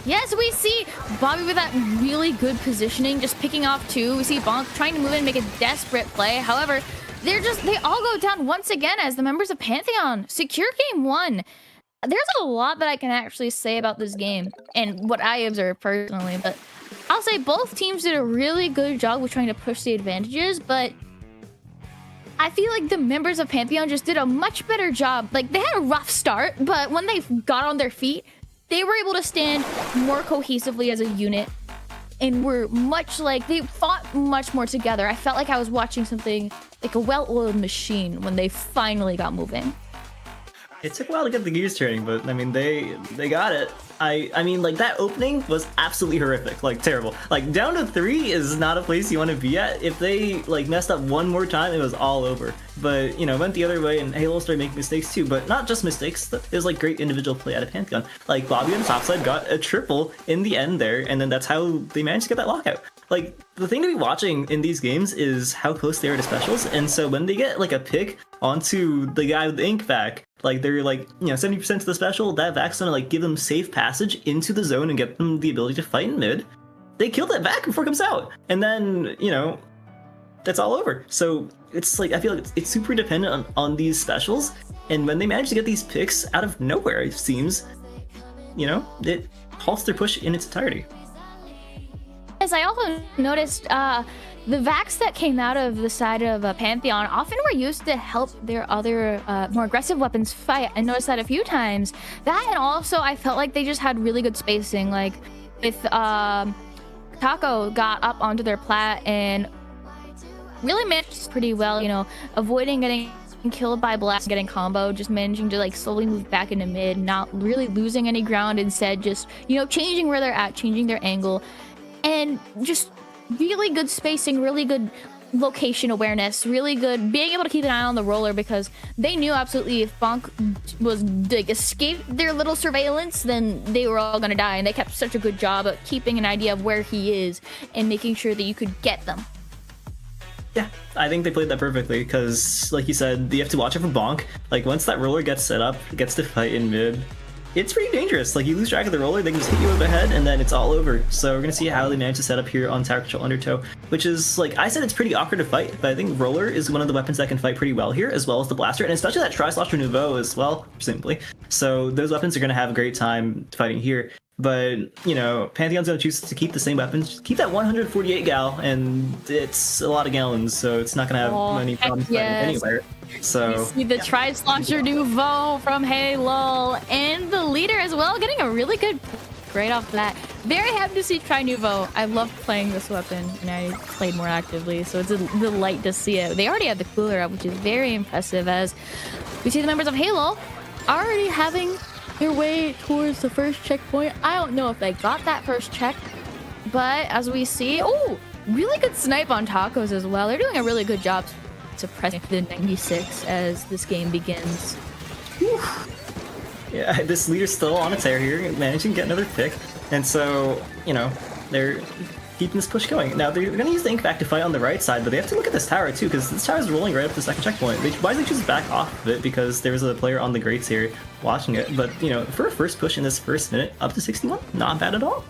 Yes, we see Bobby with that really good positioning, just picking off 2. We see Bonk trying to move in and make a desperate play. However, they all go down once again as the members of Pantheon secure game 1. There's a lot that I can actually say about this game and what I observed personally, but I'll say both teams did a really good job with trying to push the advantages, but I feel like the members of Pantheon just did a much better job. Like, they had a rough start, but when they got on their feet, they were able to stand more cohesively as a unit and were they fought much more together. I felt like I was watching something like a well-oiled machine when they finally got moving. It took a while to get the gears turning, but I mean, they got it. I mean, like, that opening was absolutely horrific, like, terrible. Like, down to 3 is not a place you want to be at. If they, like, messed up one more time, it was all over. But, went the other way, and Halo started making mistakes too, but not just mistakes. It was, like, great individual play out of Pantheon. Like, Bobby on the top side got a triple in the end there, and then that's how they managed to get that lockout. Like, the thing to be watching in these games is how close they are to specials, and so when they get, like, a pick onto the guy with the ink vac, like, they're, like, 70% to the special, that vac's gonna, like, give them safe passage into the zone and get them the ability to fight in mid. They kill that vac before it comes out. And then, that's all over. So it's like I feel like it's super dependent on these specials, and when they manage to get these picks out of nowhere, it seems, you know, it halts their push in its entirety. As I also noticed, the Vax that came out of the side of Pantheon often were used to help their other more aggressive weapons fight. I noticed that a few times. That, and also I felt like they just had really good spacing. Like with Taco got up onto their plat and really managed pretty well, you know, avoiding getting killed by blast, getting combo, just managing to like slowly move back into mid, not really losing any ground, instead just, you know, changing where they're at, changing their angle, and just really good spacing, really good location awareness, really good being able to keep an eye on the roller, because they knew absolutely if Bonk was like escaped their little surveillance, then they were all gonna die, and they kept such a good job at keeping an idea of where he is and making sure that you could get them. Yeah, I think they played that perfectly because, like you said, you have to watch it for Bonk. Like, once that roller gets set up, gets to fight in mid, it's pretty dangerous. Like, you lose track of the roller, they can just hit you over the head, and then it's all over. So we're gonna see how they manage to set up here on Tower Control Undertow, which is, like I said, it's pretty awkward to fight, but I think roller is one of the weapons that can fight pretty well here, as well as the blaster, and especially that Tri-Slosher Nouveau as well, simply. So those weapons are gonna have a great time fighting here. But, you know, Pantheon's gonna choose to keep the same weapons, keep that 148 gal, and it's a lot of gallons, so it's not gonna have any problems fighting anywhere. So you see the Tri-Slosher Nouveau from Halo, and the leader as well, getting a really good right off that. Very happy to see Tri Nouveau. I love playing this weapon, and I played more actively, so it's a delight to see it. They already have the cooler up, which is very impressive, as we see the members of Halo already having their way towards the first checkpoint. I don't know if they got that first check, but as we see, oh, really good snipe on Tacos as well. They're doing a really good job suppressing the 96 as this game begins. Whew. Yeah, this leader's still on a tear here, managing to get another pick, and so, you know, they're keeping this push going. Now, they're going to use the Ink back to fight on the right side, but they have to look at this tower too, because this tower is rolling right up to the second checkpoint. They wisely choose to back off of it because there was a player on the grates here watching it. But, you know, for a first push in this first minute, up to 61, not bad at all.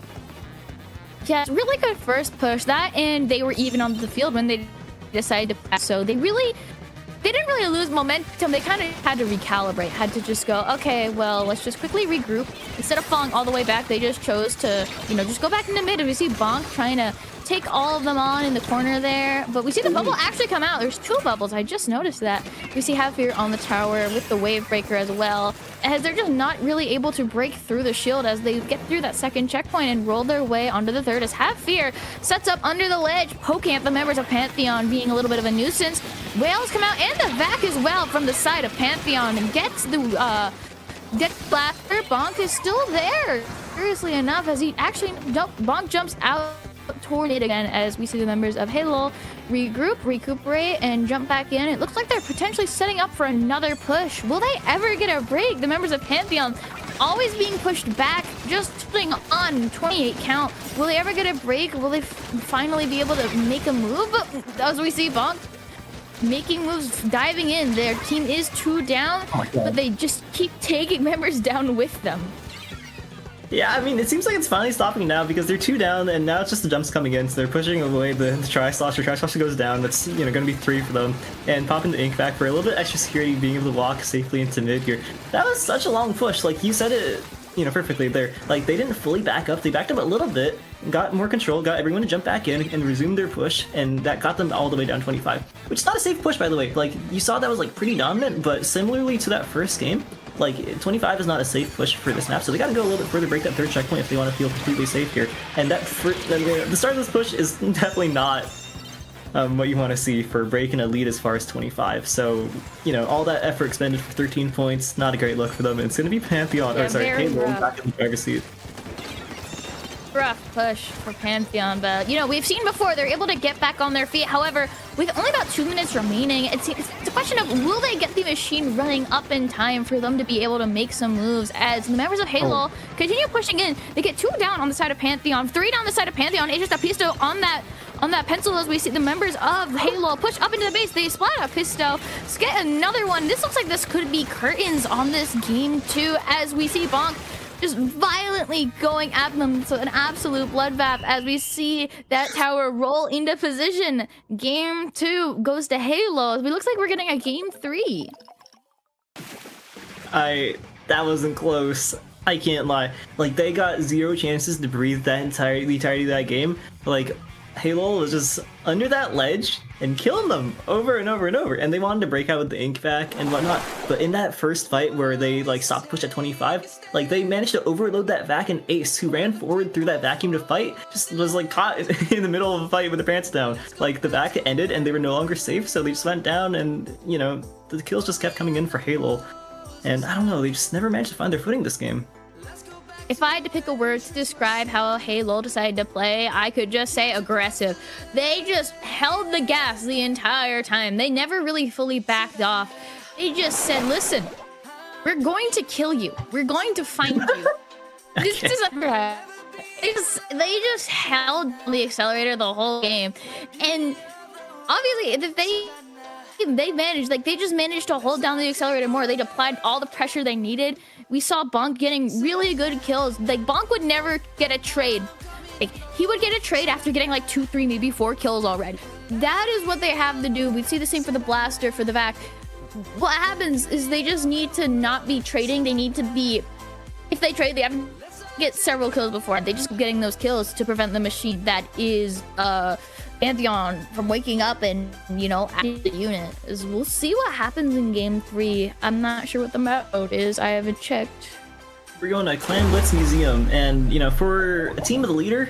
Yeah, really good first push. That, and they were even on the field when they decided to pass. So they didn't really lose momentum. They kind of had to recalibrate, had to just go, okay, well, let's just quickly regroup. Instead of falling all the way back, they just chose to, you know, just go back in the mid. And we see Bonk trying to take all of them on in the corner there. But we see the bubble actually come out. There's two bubbles. I just noticed that. We see Halfear on the tower with the wave breaker as well, as they're just not really able to break through the shield as they get through that second checkpoint and roll their way onto the third, as Halfear sets up under the ledge, poking at the members of Pantheon, being a little bit of a nuisance. Whales come out, and the Vac as well from the side of Pantheon, and gets the blaster. Bonk is still there, curiously enough, as he actually, Bonk jumps out toward it again, as we see the members of Halo regroup, recuperate, and jump back in. It looks like they're potentially setting up for another push. Will they ever get a break? The members of Pantheon always being pushed back, just sitting on 28 count. Will they ever get a break? Will they finally be able to make a move? As we see Bonk making moves, diving in. Their team is 2 down, but they just keep taking members down with them. Yeah, I mean, it seems like it's finally stopping now because they're 2 down, and now it's just the jumps coming in, so they're pushing away the Tri-Slosher. Tri-Slosher goes down, that's, you know, going to be 3 for them, and popping the Ink back for a little bit extra security, being able to walk safely into mid here. That was such a long push, like, you said it, you know, perfectly there. Like, they didn't fully back up, they backed up a little bit, got more control, got everyone to jump back in and resume their push, and that got them all the way down 25. Which is not a safe push, by the way. Like, you saw that was, like, pretty dominant, but similarly to that first game, like, 25 is not a safe push for this map, so they gotta go a little bit further, break that third checkpoint if they want to feel completely safe here. And that the start of this push is definitely not what you want to see for breaking a lead as far as 25. So, you know, all that effort expended for 13 points, not a great look for them. It's gonna be Pantheon, or sorry, Halo back in the driver's seat. Rough push for Pantheon, but you know, we've seen before they're able to get back on their feet. However, with only about 2 minutes remaining, it's a question of will they get the machine running up in time for them to be able to make some moves, as the members of Halo continue pushing in. They get 2 down on the side of Pantheon, 3 down the side of Pantheon. It's just a pistol on that pencil, as we see the members of Halo push up into the base. They splat a pistol, get another one. This looks like this could be curtains on this game too, as we see Bonk just violently going at them. So an absolute bloodbath as we see that tower roll into position. Game 2 goes to Halo. It looks like we're getting a game 3. That wasn't close. I can't lie. Like, they got 0 chances to breathe the entirety of that game. Like, Halo was just under that ledge and killing them over and over and over. And they wanted to break out with the ink vac and whatnot. But in that first fight where they like stopped push at 25, like they managed to overload that vac, and Ace, who ran forward through that vacuum to fight, just was like caught in the middle of a fight with the pants down. Like the vac ended and they were no longer safe, so they just went down, and you know, the kills just kept coming in for Halo. And I don't know, they just never managed to find their footing this game. If I had to pick a word to describe how Halo decided to play, I could just say aggressive. They just held the gas the entire time. They never really fully backed off. They just said, listen, we're going to kill you. We're going to find you. This is they just held the accelerator the whole game. And obviously, if they managed, like they just managed to hold down the accelerator more. They applied all the pressure they needed. We saw Bonk getting really good kills. Like Bonk would never get a trade. Like he would get a trade after getting like 2, 3, maybe 4 kills already. That is what they have to do. We see the same for the Blaster, for the Vac. What happens is they just need to not be trading. They need to be, if they trade, they have to get several kills before. They just getting those kills to prevent the machine that is Pantheon from waking up and, you know, adding the unit. We'll see what happens in game 3. I'm not sure what the mode is. I haven't checked. We're going to Clan Blitz Museum, and you know, for a team of the leader,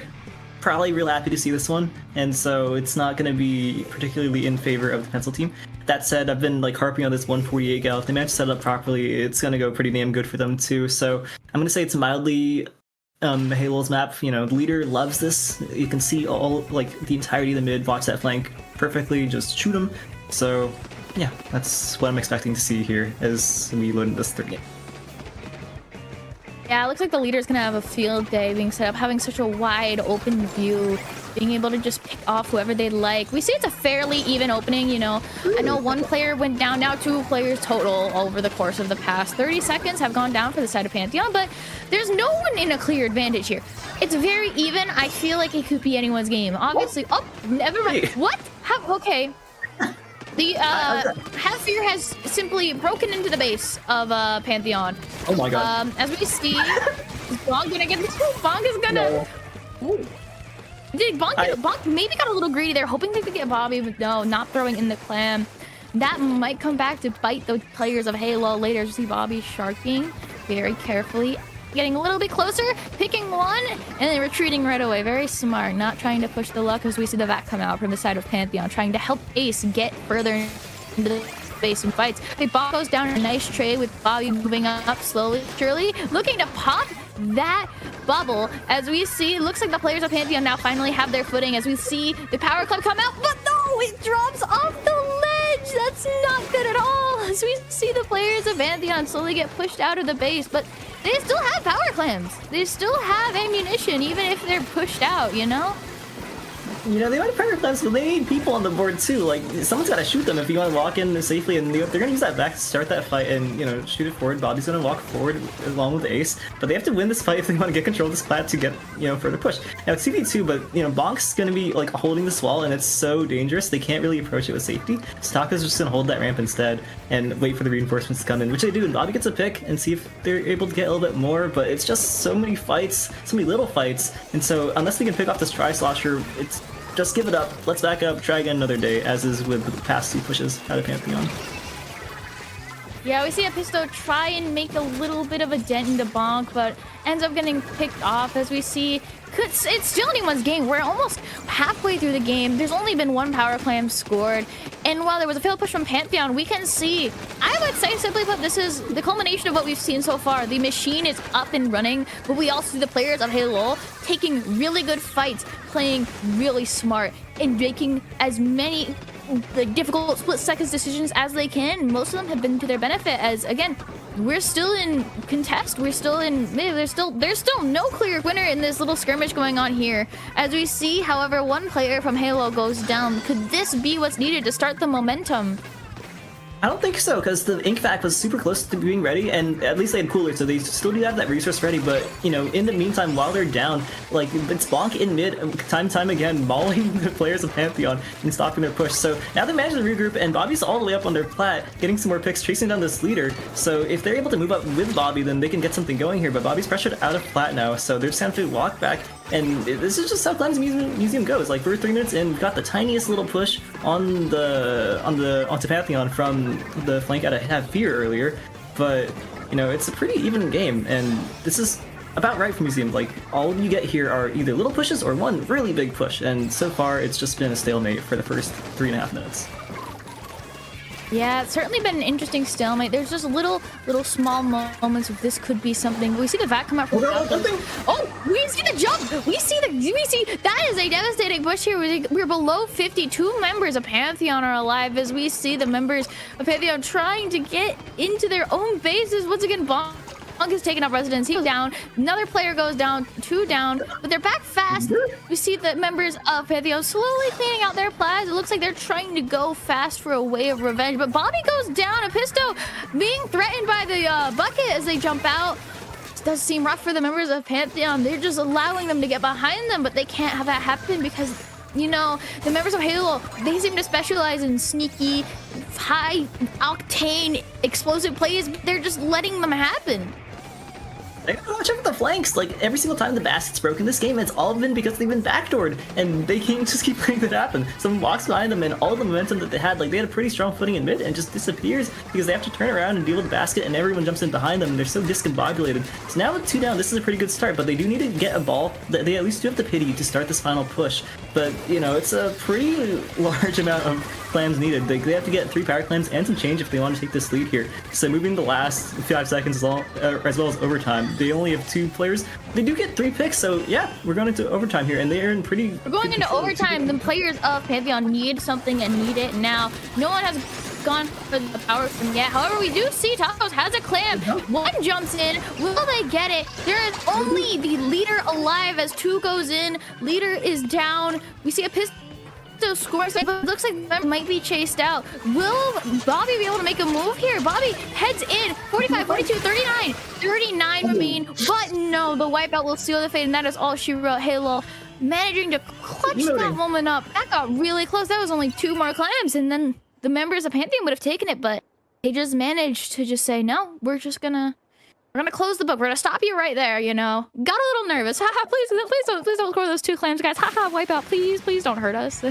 probably real happy to see this one, and so it's not going to be particularly in favor of the pencil team. That said, I've been like harping on this 148 gal. If they manage to set it up properly, it's going to go pretty damn good for them too. So I'm going to say it's mildly Halo's map. You know, the leader loves this. You can see all, like, the entirety of the mid, watch that flank perfectly, just shoot him. So yeah, that's what I'm expecting to see here as we load into this third game. Yeah, it looks like the leader's gonna have a field day being set up, having such a wide open view, being able to just pick off whoever they like. We see it's a fairly even opening, you know. I know one player went down, now 2 players total over the course of the past 30 seconds have gone down for the side of Pantheon, but there's no one in a clear advantage here. It's very even. I feel like it could be anyone's game. Obviously, oh, never mind. What? How? Okay. The Half-Fear has simply broken into the base of Pantheon. Oh my god. As we see, is Bonk gonna get this? Bonk is gonna... No. Did Bonk maybe got a little greedy there, hoping they could get Bobby, but no, not throwing in the clam. That might come back to bite the players of Halo later. As we see Bobby sharking very carefully, getting a little bit closer, picking one, and then retreating right away. Very smart, not trying to push the luck as we see the Vac come out from the side of Pantheon, trying to help Ace get further into the space and fights. The ball goes down a nice trade with Bobby moving up slowly, surely, looking to pop that bubble. As we see, looks like the players of Pantheon now finally have their footing as we see the Power Club come out, but no, it drops off the ledge. That's not good at all. As we see the players of Pantheon slowly get pushed out of the base, but they still have power clams. They still have ammunition, even if they're pushed out, you know? You know, they might have power clams, but they need people on the board too. Like, someone's got to shoot them if you want to walk in safely, and they're going to use that back to start that fight and, you know, shoot it forward. Bobby's going to walk forward along with Ace, but they have to win this fight if they want to get control of this plat to get, you know, further push. Now, it's CP2, but, you know, Bonk's going to be, like, holding this wall, and it's so dangerous, they can't really approach it with safety. Staka's just going to hold that ramp instead and wait for the reinforcements to come in, which they do, and Bobby gets a pick and see if they're able to get a little bit more, but it's just so many fights, so many little fights, and so unless they can pick off this Tri-Slosher, it's just give it up. Let's back up, try again another day, as is with the past 2 pushes out of Pantheon. Yeah, we see Episto try and make a little bit of a dent into Bonk, but ends up getting picked off as we see. It's still anyone's game. We're almost halfway through the game. There's only been 1 power clam scored. And while there was a failed push from Pantheon, we can see, I would say simply put, this is the culmination of what we've seen so far. The machine is up and running, but we also see the players of Halo taking really good fights, playing really smart, and making as many difficult split-second decisions as they can. Most of them have been to their benefit, as, again, we're still in contest. We're still in... There's still no clear winner in this little skirmish going on here. As we see, however, 1 player from Halo goes down. Could this be what's needed to start the momentum? I don't think so, because the ink vac was super close to being ready, and at least they had cooler, so they still do have that resource ready. But you know, in the meantime, while they're down, like it's Bonk in mid, time again, mauling the players of Pantheon and stopping their push. So now they managed to regroup, and Bobby's all the way up on their plat, getting some more picks, chasing down this leader. So if they're able to move up with Bobby, then they can get something going here. But Bobby's pressured out of plat now, so they're just going to have to walk back. And this is just how KatJAM's museum goes. Like we're 3 minutes in, we've got the tiniest little push onto Pantheon from the flank out of Have Fear earlier, but you know it's a pretty even game, and this is about right for museum. Like all you get here are either little pushes or one really big push, and so far it's just been a stalemate for the first 3.5 minutes. Yeah, it's certainly been an interesting stalemate. There's just little small moments of this could be something. We see the vac come out from Oh, we see the jump. We see that is a devastating push here. We're below 50. 2 members of Pantheon are alive as we see the members of Pantheon trying to get into their own bases. Once again, Bonk is taking up residence. He goes down. Another player goes down. 2 down. But they're back fast. We see the members of Pantheon slowly cleaning out their plats. It looks like they're trying to go fast for a way of revenge. But Bobby goes down. Episto being threatened by the bucket as they jump out. It does seem rough for the members of Pantheon. They're just allowing them to get behind them, but they can't have that happen because, you know, the members of Halo, they seem to specialize in sneaky, high-octane, explosive plays. They're just letting them happen. They gotta watch out for the flanks. Like every single time the basket's broken this game, it's all been because they've been backdoored, and they can't just keep letting that happen. Someone walks behind them, and all the momentum that they had, like they had a pretty strong footing in mid, and just disappears because they have to turn around and deal with the basket, and everyone jumps in behind them, and they're so discombobulated. So now with 2 down, this is a pretty good start, but they do need to get a ball. They at least do have the pity to start this final push. But you know, it's a pretty large amount of clams needed. They have to get 3 power clams and some change if they want to take this lead here. So moving the last 5 seconds as well as overtime. They only have 2 players. They do get 3 picks, so yeah, we're going into overtime here, and they are in pretty. We're going into overtime. The players of Pantheon need something and need it now. No one has gone for the power from yet. However, we do see Tacos has a clam. 1 jumps in. Will they get it? There is only the leader alive as 2 goes in. Leader is down. We see a pistol scores, but it looks like them might be chased out. Will Bobby be able to make a move here? Bobby heads in. 45, 42, 39. 39 remain, but no, the wipeout will seal the fate, and that is all she wrote. Halo managing to clutch that moment up. That got really close. That was only 2 more clams, and then the members of Pantheon would have taken it, but they just managed to just say, no, we're gonna close the book. We're gonna stop you right there, you know. Got a little nervous. Haha, please don't score those 2 clams, guys. Haha, wipeout, please don't hurt us.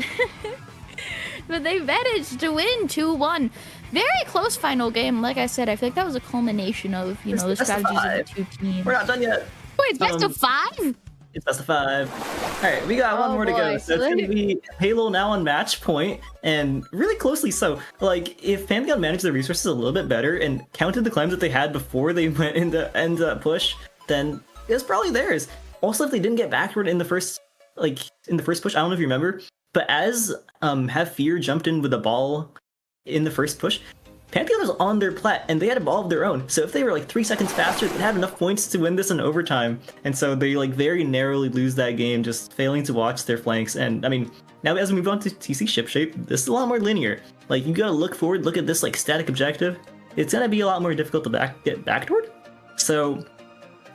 But they managed to win 2-1. Very close final game. Like I said, I feel like that was a culmination of, you know, the strategies of the 2 teams. We're not done yet. Wait, it's best of 5? It's best of 5. All right, we got 1 more to go. So it's going to be Halo now on match point, and really closely so. Like, if Pantheon managed their resources a little bit better and counted the claims that they had before they went into end push, then it's probably theirs. Also, if they didn't get backward in the first push, I don't know if you remember, but as Have Fear jumped in with the ball in the first push, Pantheon was on their plat, and they had a ball of their own. So if they were like 3 seconds faster, they'd have enough points to win this in overtime. And so they like very narrowly lose that game, just failing to watch their flanks. And I mean, now as we move on to TC ship shape, this is a lot more linear. Like you gotta look forward, look at this like static objective. It's gonna be a lot more difficult to get backtoward. So,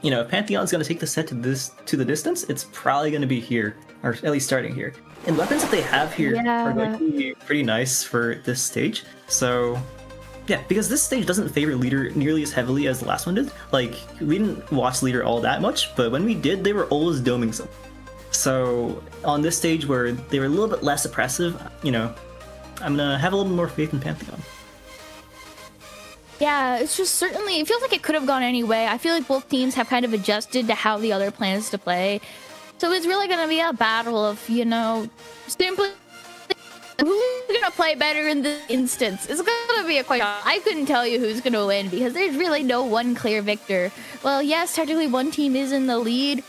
you know, if Pantheon's gonna take the set to the distance, it's probably gonna be here, or at least starting here. And weapons that they have here are going to be pretty nice for this stage. So yeah, because this stage doesn't favor Leader nearly as heavily as the last one did. Like, we didn't watch Leader all that much, but when we did, they were always doming some. So, on this stage where they were a little bit less oppressive, you know, I'm gonna have a little more faith in Pantheon. Yeah, it's just certainly, it feels like it could have gone any way. I feel like both teams have kind of adjusted to how the other plans to play. So it's really gonna be a battle of, you know, simply who's gonna play better in this instance. It's gonna be a question. I couldn't tell you who's gonna win because there's really no one clear victor. Well, yes, technically one team is in the lead.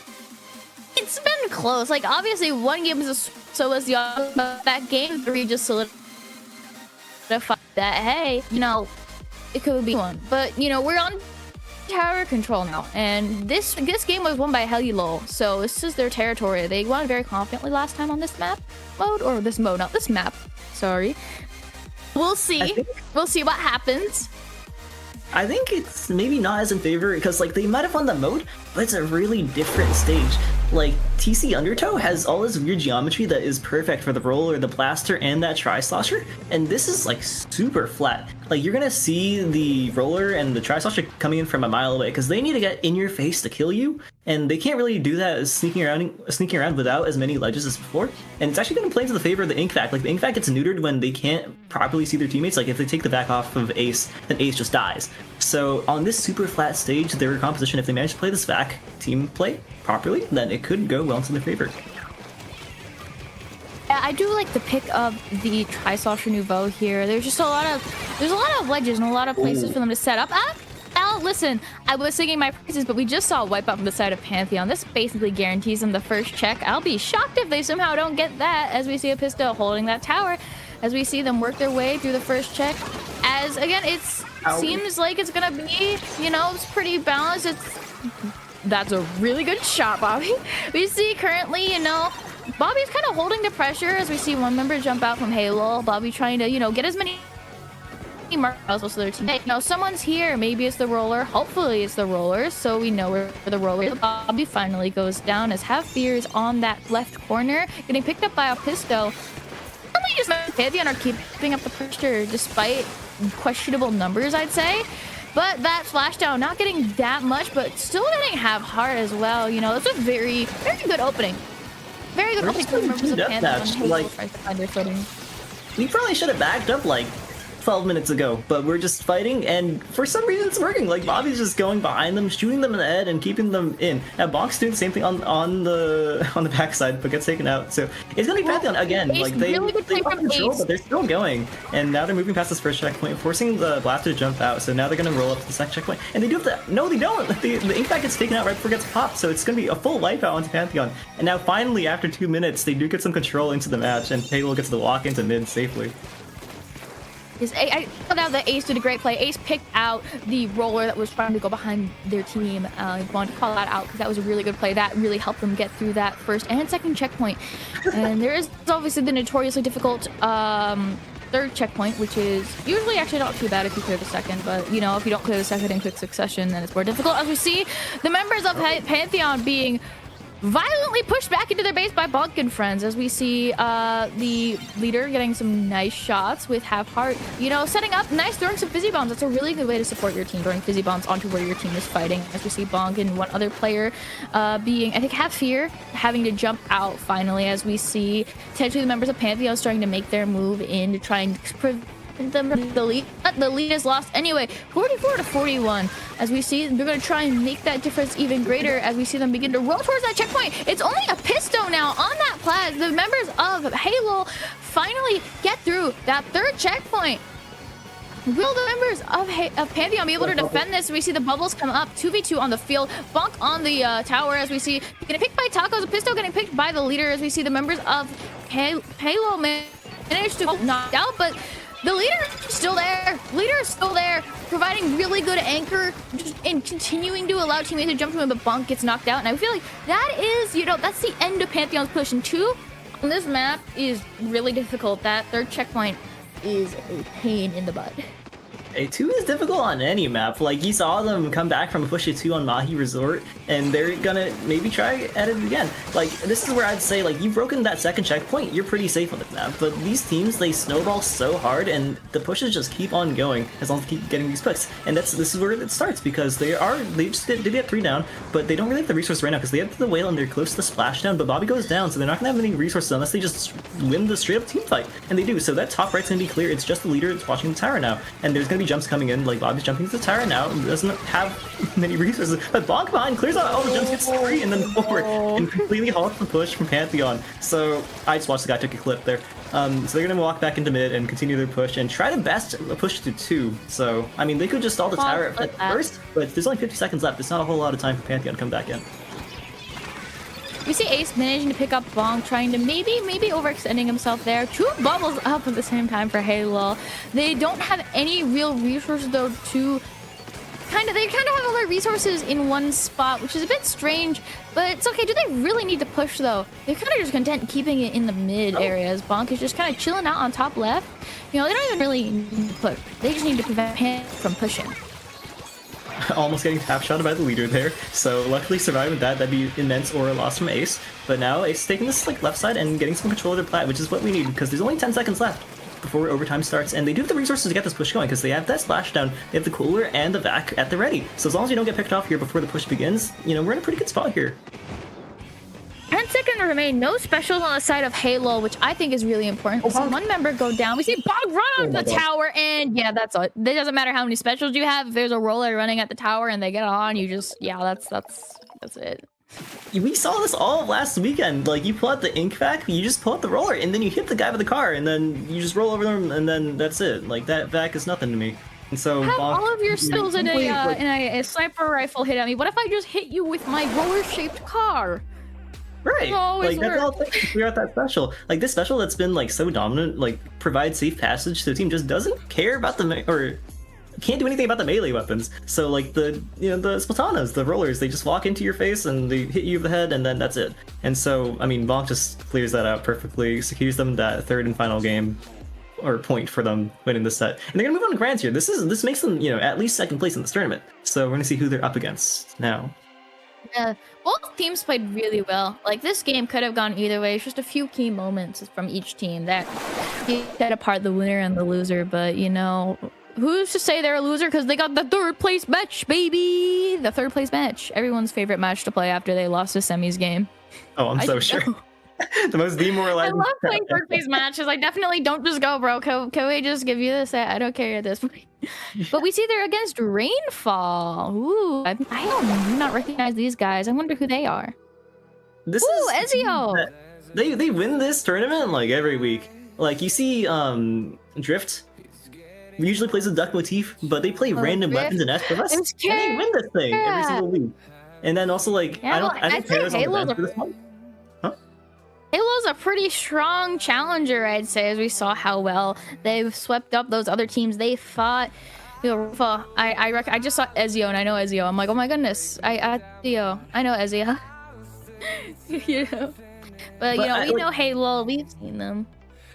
It's been close. Like, obviously one game is so was the other, but that game 3 just solidified that, hey, you know, it could be one. But, you know, we're on tower control now, and this game was won by Helilo, so this is their territory. They won very confidently last time on this map sorry. We'll see. We'll see what happens. I think it's maybe not as in favor because like they might have won the mode, but it's a really different stage. Like TC Undertow has all this weird geometry that is perfect for the roller, the blaster, and that tri-slosher, and this is like super flat. Like you're gonna see the roller and the tri-slosher coming in from a mile away because they need to get in your face to kill you, and they can't really do that as sneaking around without as many ledges as before. And it's actually gonna play into the favor of the ink vac. Like the ink vac gets neutered when they can't properly see their teammates. Like if they take the vac off of Ace, then Ace just dies. So on this super flat stage, their composition, if they manage to play this vac team play properly, then it could go well into their favor. Yeah, I do like the pick of the Tri-Slosher Nouveau here. There's a lot of ledges and a lot of places for them to set up. Al, listen, I was singing my praises, but we just saw a wipeout from the side of Pantheon. This basically guarantees them the first check. I'll be shocked if they somehow don't get that, as we see a pistol holding that tower, as we see them work their way through the first check. As again, seems like it's gonna be, it's pretty balanced. That's a really good shot, Bobby. We see currently, Bobby's kind of holding the pressure as we see one member jump out from Halo. Bobby trying to, get as many marks as possible to their team. Someone's here. Maybe it's the roller. Hopefully it's the roller, so we know where the roller is. Bobby finally goes down as Have Fear is on that left corner, getting picked up by a pistol. Just Pantheon are keeping up the pressure despite questionable numbers, I'd say. But that splashdown, not getting that much, but still getting Have Heart as well. It's a very, very good opening. Very good opening for the members of Pantheon. Like, tries to find their footing. We probably should have backed up like 12 minutes ago, but we're just fighting, and for some reason it's working. Like Bobby's just going behind them, shooting them in the head, and keeping them in. Now Bonk's doing the same thing on the backside, but gets taken out. So it's gonna be Pantheon again. Ace, like they really lost control, but they're still going. And now they're moving past this first checkpoint, forcing the blaster to jump out. So now they're gonna roll up to the second checkpoint, and they do have to. No, they don't. The ink pack gets taken out right before it gets popped. So it's gonna be a full wipeout onto Pantheon. And now finally, after 2 minutes, they do get some control into the match, and Halo gets to walk into mid safely. I thought out that Ace did a great play. Ace picked out the roller that was trying to go behind their team. I wanted to call that out because that was a really good play. That really helped them get through that first and second checkpoint. And there is obviously the notoriously difficult third checkpoint, which is usually actually not too bad if you clear the second. But, if you don't clear the second in quick succession, then it's more difficult. As we see the members of Pantheon being violently pushed back into their base by Bonk and friends, as we see the leader getting some nice shots with Have Heart, setting up nice, throwing some fizzy bombs. That's a really good way to support your team, throwing fizzy bombs onto where your team is fighting. As we see Bonk and one other player being, I think, Have Fear, having to jump out finally, as we see potentially the members of Pantheon starting to make their move in to try and prevent them from the lead. But the lead is lost anyway, 44-41. As we see, they're going to try and make that difference even greater as we see them begin to roll towards that checkpoint. It's only a pisto now on that Plaz. The members of Halo finally get through that third checkpoint. Will the members of Pantheon be able to defend this? We see the bubbles come up, 2v2 on the field. Bonk on the tower, as we see getting picked by Tacos. A pistol getting picked by the leader, as we see the members of Halo manage to knock out, but the leader is still there. Leader is still there, providing really good anchor and continuing to allow teammates to jump to him, but Bonk gets knocked out. And I feel like that is, that's the end of Pantheon's push. And 2 on this map is really difficult. That third checkpoint is a pain in the butt. A 2 is difficult on any map. Like, you saw them come back from a push to 2 on Mahi Resort, and they're gonna maybe try at it again. Like, this is where I'd say, like, you've broken that second checkpoint, you're pretty safe on this map. But these teams, they snowball so hard, and the pushes just keep on going as long as they keep getting these picks. And this is where it starts, because they did get 3 down, but they don't really have the resources right now, because they have the whale and they're close to the splashdown, but Bobby goes down, so they're not gonna have any resources unless they just win the straight up team fight. And they do, so that top right's gonna be clear. It's just the leader that's watching the tower now, and there's gonna be jumps coming in. Like, Bobby's jumping to the tower now, doesn't have many resources, but Bonk behind clears out all the jumps, gets 3 and then forward, and completely halts the push from Pantheon. So I just watched the guy take a clip there. So they're gonna walk back into mid and continue their push and try to best push to 2. So I mean, they could just stall the tower at first, but there's only 50 seconds left. It's not a whole lot of time for Pantheon to come back in. We see Ace managing to pick up Bonk, trying to maybe overextending himself there. 2 bubbles up at the same time for Halo. They don't have any real resources though to they kind of have all their resources in one spot, which is a bit strange, but it's okay. Do they really need to push though? They're kind of just content keeping it in the mid areas. Bonk is just kind of chilling out on top left. You know, they don't even really need to push. They just need to prevent him from pushing. Almost getting tap shotted by the leader there. So luckily surviving that, that'd be immense aura loss from Ace. But now Ace is taking this like left side and getting some control of their plat, which is what we need because there's only 10 seconds left before overtime starts, and they do have the resources to get this push going because they have that splashdown, they have the cooler and the vac at the ready. So as long as you don't get picked off here before the push begins, you know, we're in a pretty good spot here. 10 seconds remain. No specials on the side of Halo, which I think is really important. We see one member go down. We see Bog run on the tower, and yeah, that's all. It doesn't matter how many specials you have. If there's a roller running at the tower and they get on, you just that's it. We saw this all last weekend. Like, you pull out the ink vac, you just pull out the roller, and then you hit the guy with the car, and then you just roll over them, and then that's it. Like, that vac is nothing to me. And so have all of your skills in a sniper rifle hit at me. What if I just hit you with my roller-shaped car? Right, like that's all it takes to clear out that special. Like this special that's been like so dominant, like provides safe passage to the team, just doesn't care about or can't do anything about the melee weapons. So like the the Splatanas, the rollers, they just walk into your face and they hit you over the head, and then that's it. And so I mean, Bonk just clears that out perfectly, secures them that third and final game or point for them winning this set, and they're gonna move on to grands here. This makes them at least second place in this tournament. So we're gonna see who they're up against now. Yeah, both teams played really well. Like, this game could have gone either way. It's just a few key moments from each team that set apart the winner and the loser. But, who's to say they're a loser because they got the third place match, baby! The third place match. Everyone's favorite match to play after they lost a semis game. Oh, I'm so sure. The most demoralizing. I love playing third place matches. I definitely don't just go, bro. Can we just give you this? I don't care at this point. But we see they're against Rainfall. Ooh, I do not recognize these guys. I wonder who they are. This Ooh, is Ezio. They win this tournament like every week. Like you see, Drift usually plays a duck motif, but they play random weapons and SOS, and they win this thing every single week. And then also like I don't care on the bench for this one. Halo's a pretty strong challenger, I'd say, as we saw how well they've swept up those other teams they fought. I just saw Ezio, and I know Ezio. I'm like, oh my goodness, I know Ezio. But we know Halo. We've seen them.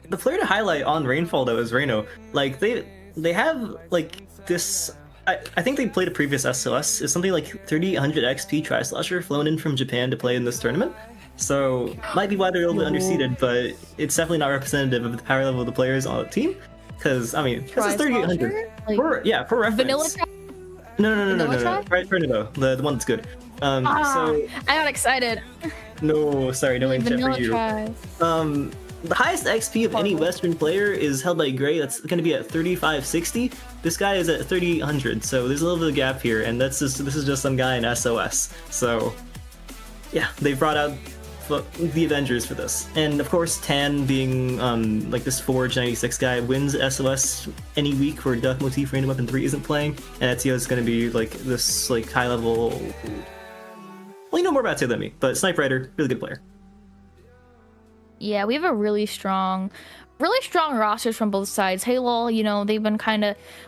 The player to highlight on Rainfall though is Reno. Like they have like this. I think they played a previous SOS. It's something like 3800 XP Tri-Slasher flown in from Japan to play in this tournament. So might be why they're a little bit underseeded, but it's definitely not representative of the power level of the players on the team. Because I mean, this is 3800. Like, for reference. Vanilla try? No. Right, Fernando, the one that's good. So I got excited. No, sorry, no chat for you. Try. The highest XP of any Western player is held by Gray. That's going to be at 3560. This guy is at 3800, so there's a little bit of a gap here, and this is just some guy in SOS. So yeah, they brought out the Avengers for this, and of course Tan being like this Forge 96 guy wins SOS any week where Duck Motif Random Weapon 3 isn't playing, and Ezio is going to be like this like high level. Well, you know more about Ezio than me, but Snipe Rider, really good player. Yeah, we have a really strong rosters from both sides. Halo, they've been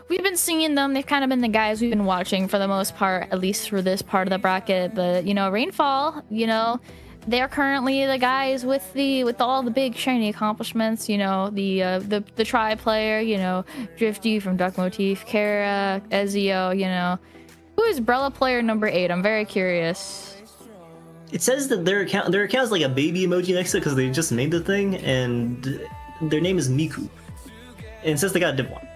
we've been seeing them. They've kind of been the guys we've been watching for the most part, at least for this part of the bracket. But Rainfall, they're currently the guys with all the big shiny accomplishments. The Tri player, Drifty from Duck Motif, Kara, Ezio. Who is Brella player number 8? I'm very curious. It says that their account is like a baby emoji next to it because they just made the thing, and their name is Miku. And it says they got a Div 1.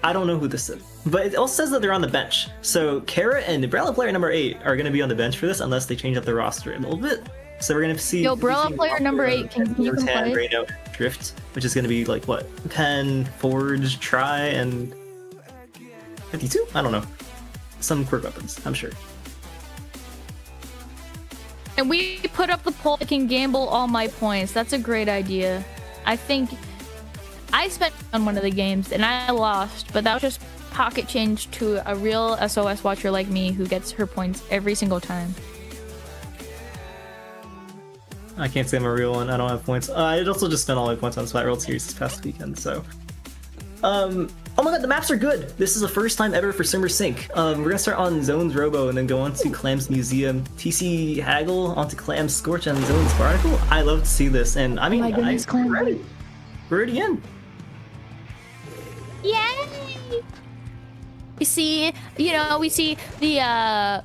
I don't know who this is. But it also says that they're on the bench. So Kara and Brella player number 8 are going to be on the bench for this unless they change up their roster a little bit. So we're going to see... Yo, Brella player number 8, can you come play? Reno, Drift, which is going to be like, what? Pen, Forge, Try, and... 52? I don't know. Some quirk weapons, I'm sure. And we put up the poll, I can gamble all my points. That's a great idea. I think I spent on one of the games and I lost, but that was just pocket change to a real SOS watcher like me who gets her points every single time. I can't say I'm a real one. I don't have points. I also just spent all my points on Splat World Series this past weekend, so... oh my god, the maps are good! This is the first time ever for Swimmer Sync. We're gonna start on Zone's Robo and then go on to Clam's Museum, TC Haggle onto Clam's Scorch and Zone's Barnacle. I love to see this, and I mean, my goodness, Clam. we're ready. We're already in. Yay! We see the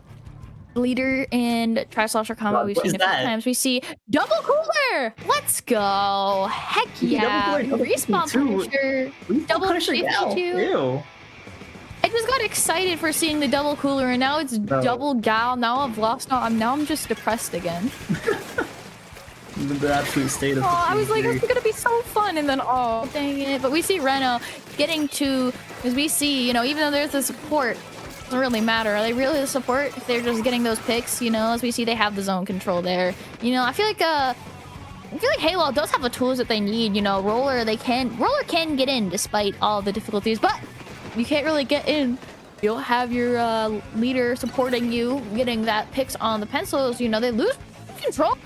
leader and Tri-Slosher combo. We've What seen is it a few that? times. We see double cooler. Let's go! Heck yeah! Double Respawn cooler, Punisher. Double Punisher Gal. 52. Ew. I just got excited for seeing the double cooler, and now it's double gal. Now I've lost. Now I'm just depressed again. The absolute state of. Oh, I was like, it's gonna be so fun, and then oh, dang it! But we see Reno getting to, as we see, even though there's the support, it doesn't really matter. Are they really the support if they're just getting those picks? As we see, they have the zone control there. I feel like Halo does have the tools that they need. Roller can get in despite all the difficulties, but you can't really get in. You'll have your leader supporting you, getting that picks on the pencils. They lose control.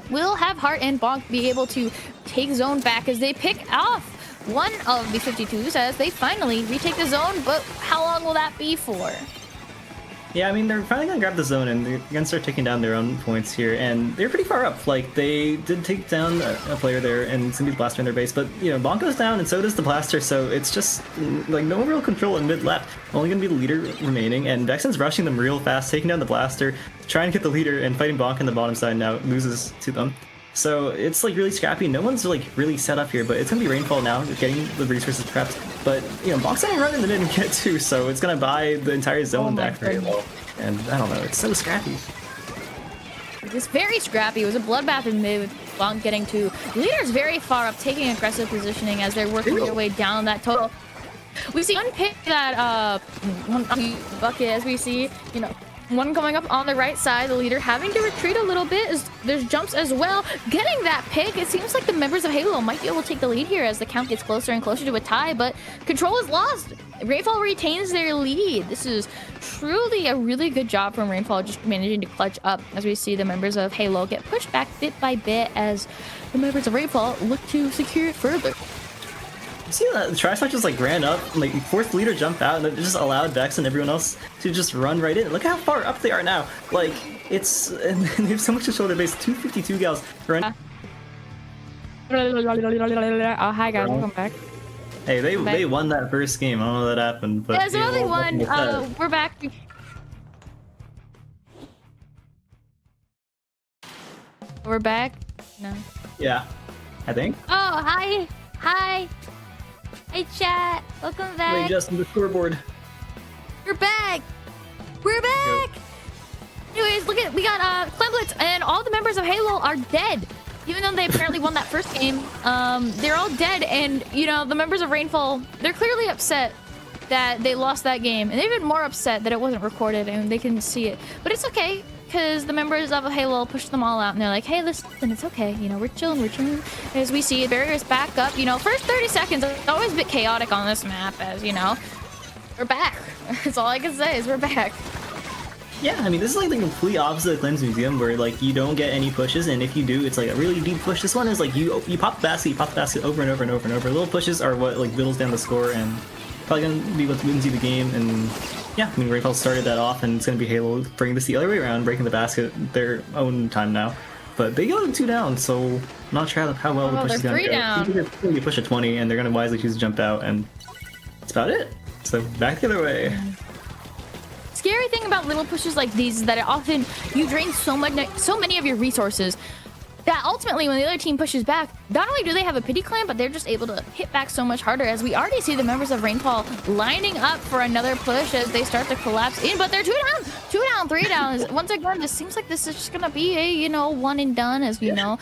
Will have Heart and Bonk be able to take zone back as they pick off one of the 52s as they finally retake the zone, but how long will that be for? Yeah, I mean, they're finally gonna grab the zone and they're gonna start taking down their own points here, and they're pretty far up. Like, they did take down a player there and somebody's blaster in their base, but, Bonk goes down and so does the blaster, so it's just, like, no real control in mid left. Only gonna be the leader remaining, and Vexen's rushing them real fast, taking down the blaster, trying to get the leader, and fighting Bonk on the bottom side now, loses to them. So it's like really scrappy. No one's like really set up here, but it's gonna be Rainfall now, getting the resources prepped. But Bonk's gonna run in the mid and get two, so it's gonna buy the entire zone back for Halo. And I don't know, it's so scrappy. It's very scrappy. It was a bloodbath in mid with Bonk getting two. Leader's very far up, taking aggressive positioning as they're working their way down that total. We see one pick that one bucket as we see, one coming up on the right side, the leader having to retreat a little bit as there's jumps as well. Getting that pick, it seems like the members of Halo might be able to take the lead here as the count gets closer and closer to a tie, but control is lost. Rainfall retains their lead. This is truly a really good job from Rainfall, just managing to clutch up as we see the members of Halo get pushed back bit by bit as the members of Rainfall look to secure it further. You see that the Tri-Slash just like ran up, like forced leader jump out, and it just allowed Vex and everyone else to just run right in. Look how far up they are now. Like, it's, and they have so much to show their base. 252 gals run. Oh, hi guys, welcome back. Hey, they won that first game. I don't know how that happened, but Yeah, so they won. We're back. We're back. No. Yeah, I think. Oh, hi. Hi. Hey, chat. Welcome back. Wait, Justin, the scoreboard. We're back. We're back. Anyways, look at, we got Clemblitz and all the members of Halo are dead. Even though they apparently won that first game, they're all dead. And, the members of Rainfall, they're clearly upset that they lost that game. And they've been more upset that it wasn't recorded and they couldn't see it. But it's okay, because the members of Halo pushed them all out. And they're like, hey, listen, it's okay. We're chilling. As we see, barriers back up. First 30 seconds, it's always a bit chaotic on this map, as, we're back. That's all I can say is we're back. Yeah, I mean, this is like the complete opposite of Clem's Museum, where like you don't get any pushes, and if you do, it's like a really deep push. This one is like you pop the basket over and over and over and over. Little pushes are what like whittles down the score, and probably gonna be what wins you the game. And yeah, I mean, Rainfall started that off, and it's gonna be Halo bringing this the other way around, breaking the basket their own time now. But they go 2 down, so I'm not sure how well the push is gonna go. Down. They're gonna be push at 20, and they're gonna wisely choose to jump out, and that's about it. So back the other way. Scary thing about little pushes like these is that it often you drain so many of your resources that ultimately when the other team pushes back, not only do they have a pity clan, but they're just able to hit back so much harder, as we already see the members of Rainfall lining up for another push as they start to collapse in, but they're 2 down, 3 down. Once again, this seems like this is just gonna be a one and done, as we know.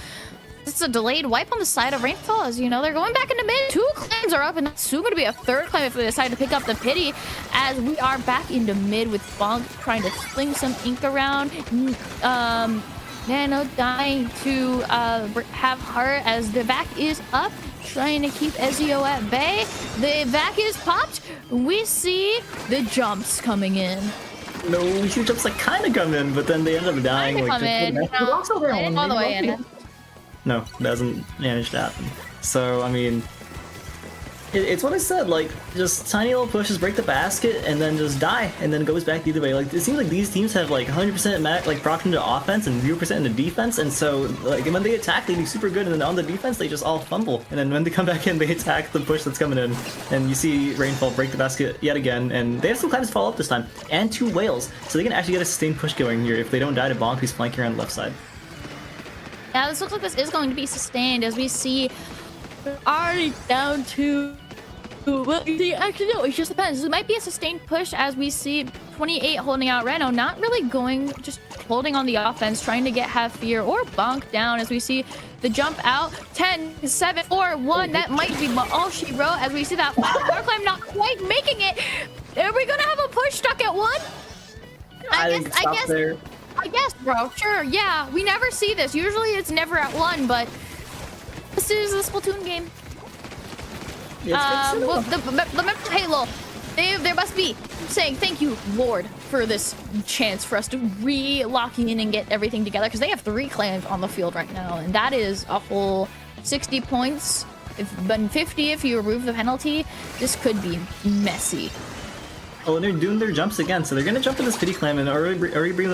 This is a delayed wipe on the side of Rainfall, as they're going back into mid. 2 clans are up, and that's soon going to be a 3rd clan if they decide to pick up the pity, as we are back into mid with Bonk trying to sling some ink around. Nano dying to have Heart as the back is up, trying to keep Ezio at bay. The back is popped. We see the jumps coming in. No, we see jumps like kind of come in, but then they end up dying. Come in, all the way in. No, it doesn't manage to happen. So, I mean, It's what I said, like, just tiny little pushes, break the basket, and then just die, and then it goes back the other way. Like, it seems like these teams have, like, 100% like, proc into offense and 0% into defense, and so, like, when they attack, they do super good, and then on the defense, they just all fumble. And then when they come back in, they attack the push that's coming in, and you see Rainfall break the basket yet again, and they have some claims to follow up this time, and 2 whales, so they can actually get a sustained push going here if they don't die to Bonk, who's flanking around the left side. Now, this looks like this is going to be sustained as we see already down to. Well, actually, no, it just depends. It might be a sustained push as we see 28 holding out Reno, not really going, just holding on the offense, trying to get Have Fear or Bonk down as we see the jump out. 10, 7, 4, 1. That might be all she wrote as we see that power climb not quite making it. Are we going to have a push stuck at 1? I guess, bro. Sure, yeah. We never see this. Usually it's never at 1, but this is a Splatoon game. Well, the Halo, they must be saying thank you, Lord, for this chance for us to re-lock in and get everything together, because they have 3 clans on the field right now, and that is a whole 60 points, but 50 if you remove the penalty. This could be messy. Oh, and they're doing their jumps again, so they're gonna jump in this pity clam and already bring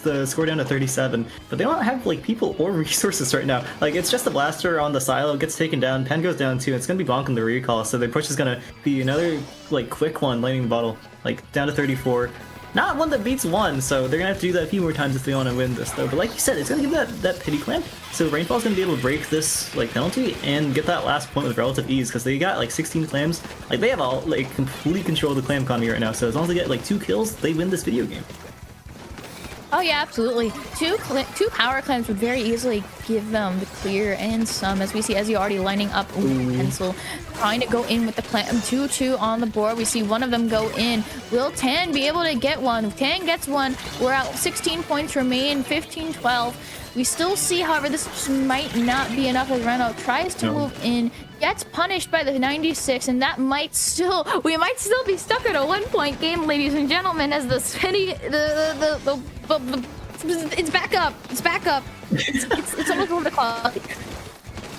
the score down to 37. But they don't have like people or resources right now. Like, it's just a blaster on the silo, gets taken down, Pen goes down too. It's gonna be bonking the recall, so their push is gonna be another like quick one, lightning bottle, like down to 34. Not one that beats 1, so they're gonna have to do that a few more times if they want to win this though. But like you said, it's gonna give that pity clamp, so Rainfall's gonna be able to break this like penalty and get that last point with relative ease, because they got like 16 clams. Like, they have all like complete control of the clam economy right now, so as long as they get like 2 kills, they win this video game. Oh yeah, absolutely. Two power clams would very easily give them the clear and some, as we see Ezzy already lining up. Ooh, Pencil trying to go in with the clam. 2-2 on the board. We see one of them go in. Will Tan be able to get one? Tan gets one. We're at 16 points remain, 15-12. We still see, however, this just might not be enough as Reno tries to move in, gets punished by the 96, and that might still, we might still be stuck at a 1-point game, ladies and gentlemen, as the it's back up. It's back up. It's almost over the clock.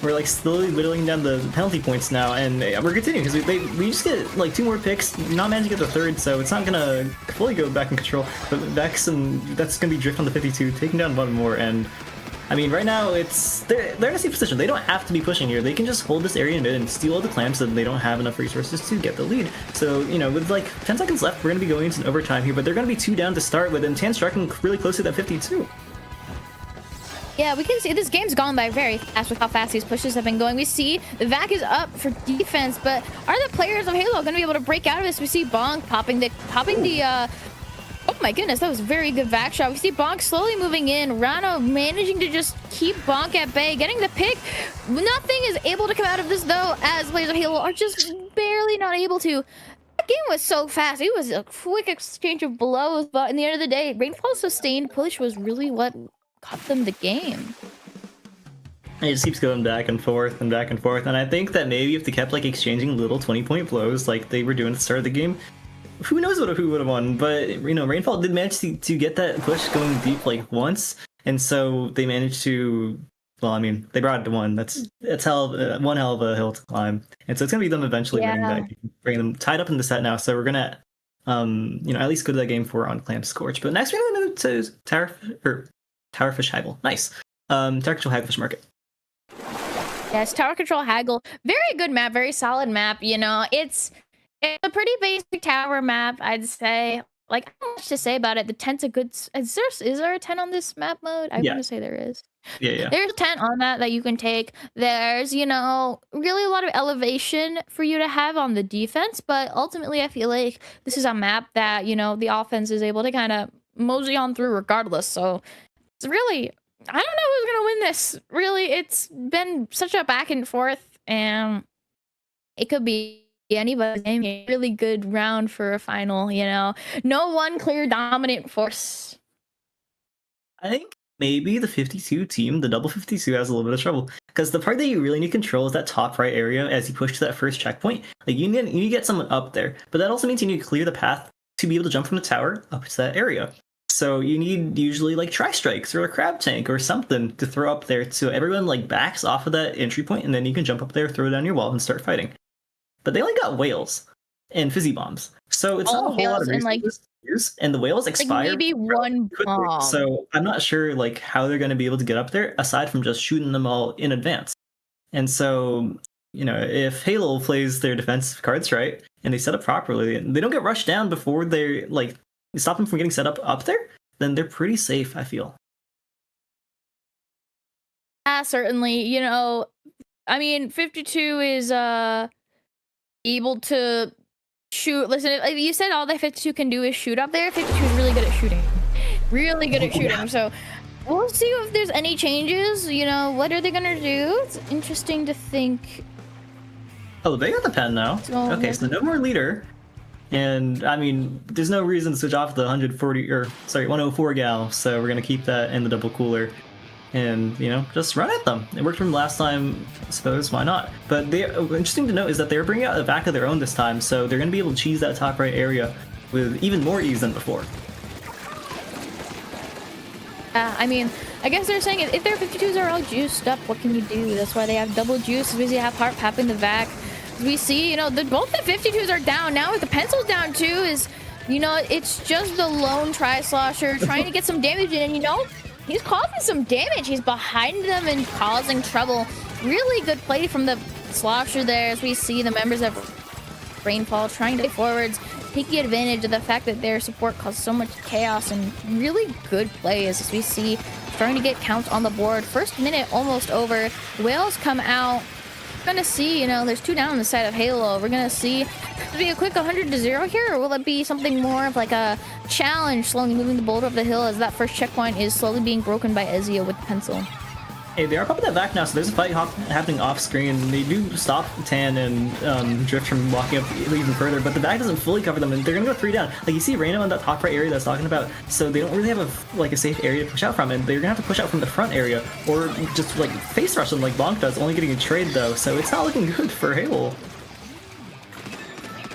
We're like slowly whittling down the penalty points now, and we're continuing because we just get like 2 more picks, not managing to get the 3rd, so it's not gonna fully go back in control. But that's gonna be drift on the 52, taking down 1 more, and I mean, right now they're in a safe position. They don't have to be pushing here. They can just hold this area in mid and steal all the clams, so they don't have enough resources to get the lead. So, you know, with like 10 seconds left, we're gonna be going into an overtime here, but they're gonna be 2 down to start with, and Tan striking really close to that 52. Yeah, we can see this game's gone by very fast with how fast these pushes have been going. We see the VAC is up for defense, but are the players of Halo going to be able to break out of this? We see Bonk popping the oh my goodness, that was a very good VAC shot. We see Bonk slowly moving in. Rano managing to just keep Bonk at bay, getting the pick. Nothing is able to come out of this though, as players of Halo are just barely not able to. That game was so fast. It was a quick exchange of blows, but in the end of the day, Rainfall's sustained push was really what got them the game. It just keeps going back and forth and back and forth, and I think that maybe if they kept like exchanging little 20-point blows like they were doing at the start of the game, who knows who would have won. But you know, Rainfall did manage to get that push going deep like once, and so they managed to, well, I mean, they brought it to 1. That's one hell of a hill to climb, and so it's gonna be them eventually bringing them tied up in the set now. So we're gonna you know, at least go to that game 4 on Clam Scorch. But next we're gonna move to Towerfish Haggle. Nice. Tower Control Hagglefish Market. Yes, Tower Control Haggle. Very good map, very solid map. You know, it's a pretty basic tower map, I'd say. Like, I don't know much to say about it. The 10's a good... Is there a 10 on this map mode? I want to say there is. Yeah. There's a 10 on that you can take. There's, you know, really a lot of elevation for you to have on the defense, but ultimately I feel like this is a map that, you know, the offense is able to kind of mosey on through regardless. So it's really... I don't know who's going to win this. Really, it's been such a back and forth, and it could be anybody's game. A really good round for a final, you know. No one clear dominant force. I think maybe the 52 team, the double 52, has a little bit of trouble. Because the part that you really need to control is that top right area as you push to that first checkpoint. Like, you need to get someone up there. But that also means you need to clear the path to be able to jump from the tower up to that area. So you need usually like tri-strikes or a crab tank or something to throw up there, so everyone like backs off of that entry point, and then you can jump up there, throw down your wall, and start fighting. but they only got whales and fizzy bombs. So it's not a whole lot of whales and, resources to use, and the whales expire maybe one quickly. bomb. So I'm not sure like how they're going to be able to get up there aside from just shooting them all in advance. And so, you know, if Halo plays their defensive cards right and they set up properly, and they don't get rushed down before they like stop them from getting set up there, then they're pretty safe, I feel. Certainly. You know, I mean, 52 is able to shoot. Listen, like you said, all that 52 can do is shoot up there. 52 is really good at shooting. Really good at shooting. Yeah. So we'll see if there's any changes. You know, what are they gonna do? It's interesting to think. Oh, they got the pen now. Okay, so no more leader. And I mean, there's no reason to switch off the 104 gal, so we're gonna keep that in the double cooler. And, you know, just run at them. It worked from last time, I suppose, why not? But interesting to note is that they're bringing out a vac of their own this time, so they're going to be able to cheese that top right area with even more ease than before. I mean, I guess they're saying if their 52s are all juiced up, what can you do? That's why they have double juice, because you have Heart papping the vac. As we see, you know, both the 52s are down. Now with the pencils down too is, you know, it's just the lone Tri-Slosher trying to get some damage in, and you know, he's causing some damage. He's behind them and causing trouble. Really good play from the Slosher there as we see the members of Rainfall trying to forwards, taking advantage of the fact that their support caused so much chaos, and really good plays as we see starting to get counts on the board. First minute almost over. The Whales come out. We're gonna see, you know, there's 2 down on the side of Halo. We're gonna see it'll be a quick 100-0 here, or will it be something more of like a challenge, slowly moving the boulder up the hill as that first checkpoint is slowly being broken by Ezio with the pencil? Hey, they are popping that back now, so there's a fight happening off screen. They do stop Tan and Drift from walking up even further, but the back doesn't fully cover them, and they're gonna go 3 down. Like you see Reno in that top right area that's talking about, so they don't really have a safe area to push out from, and they're gonna have to push out from the front area, or just like face rush them like Bonk does, only getting a trade though, so it's not looking good for Halo.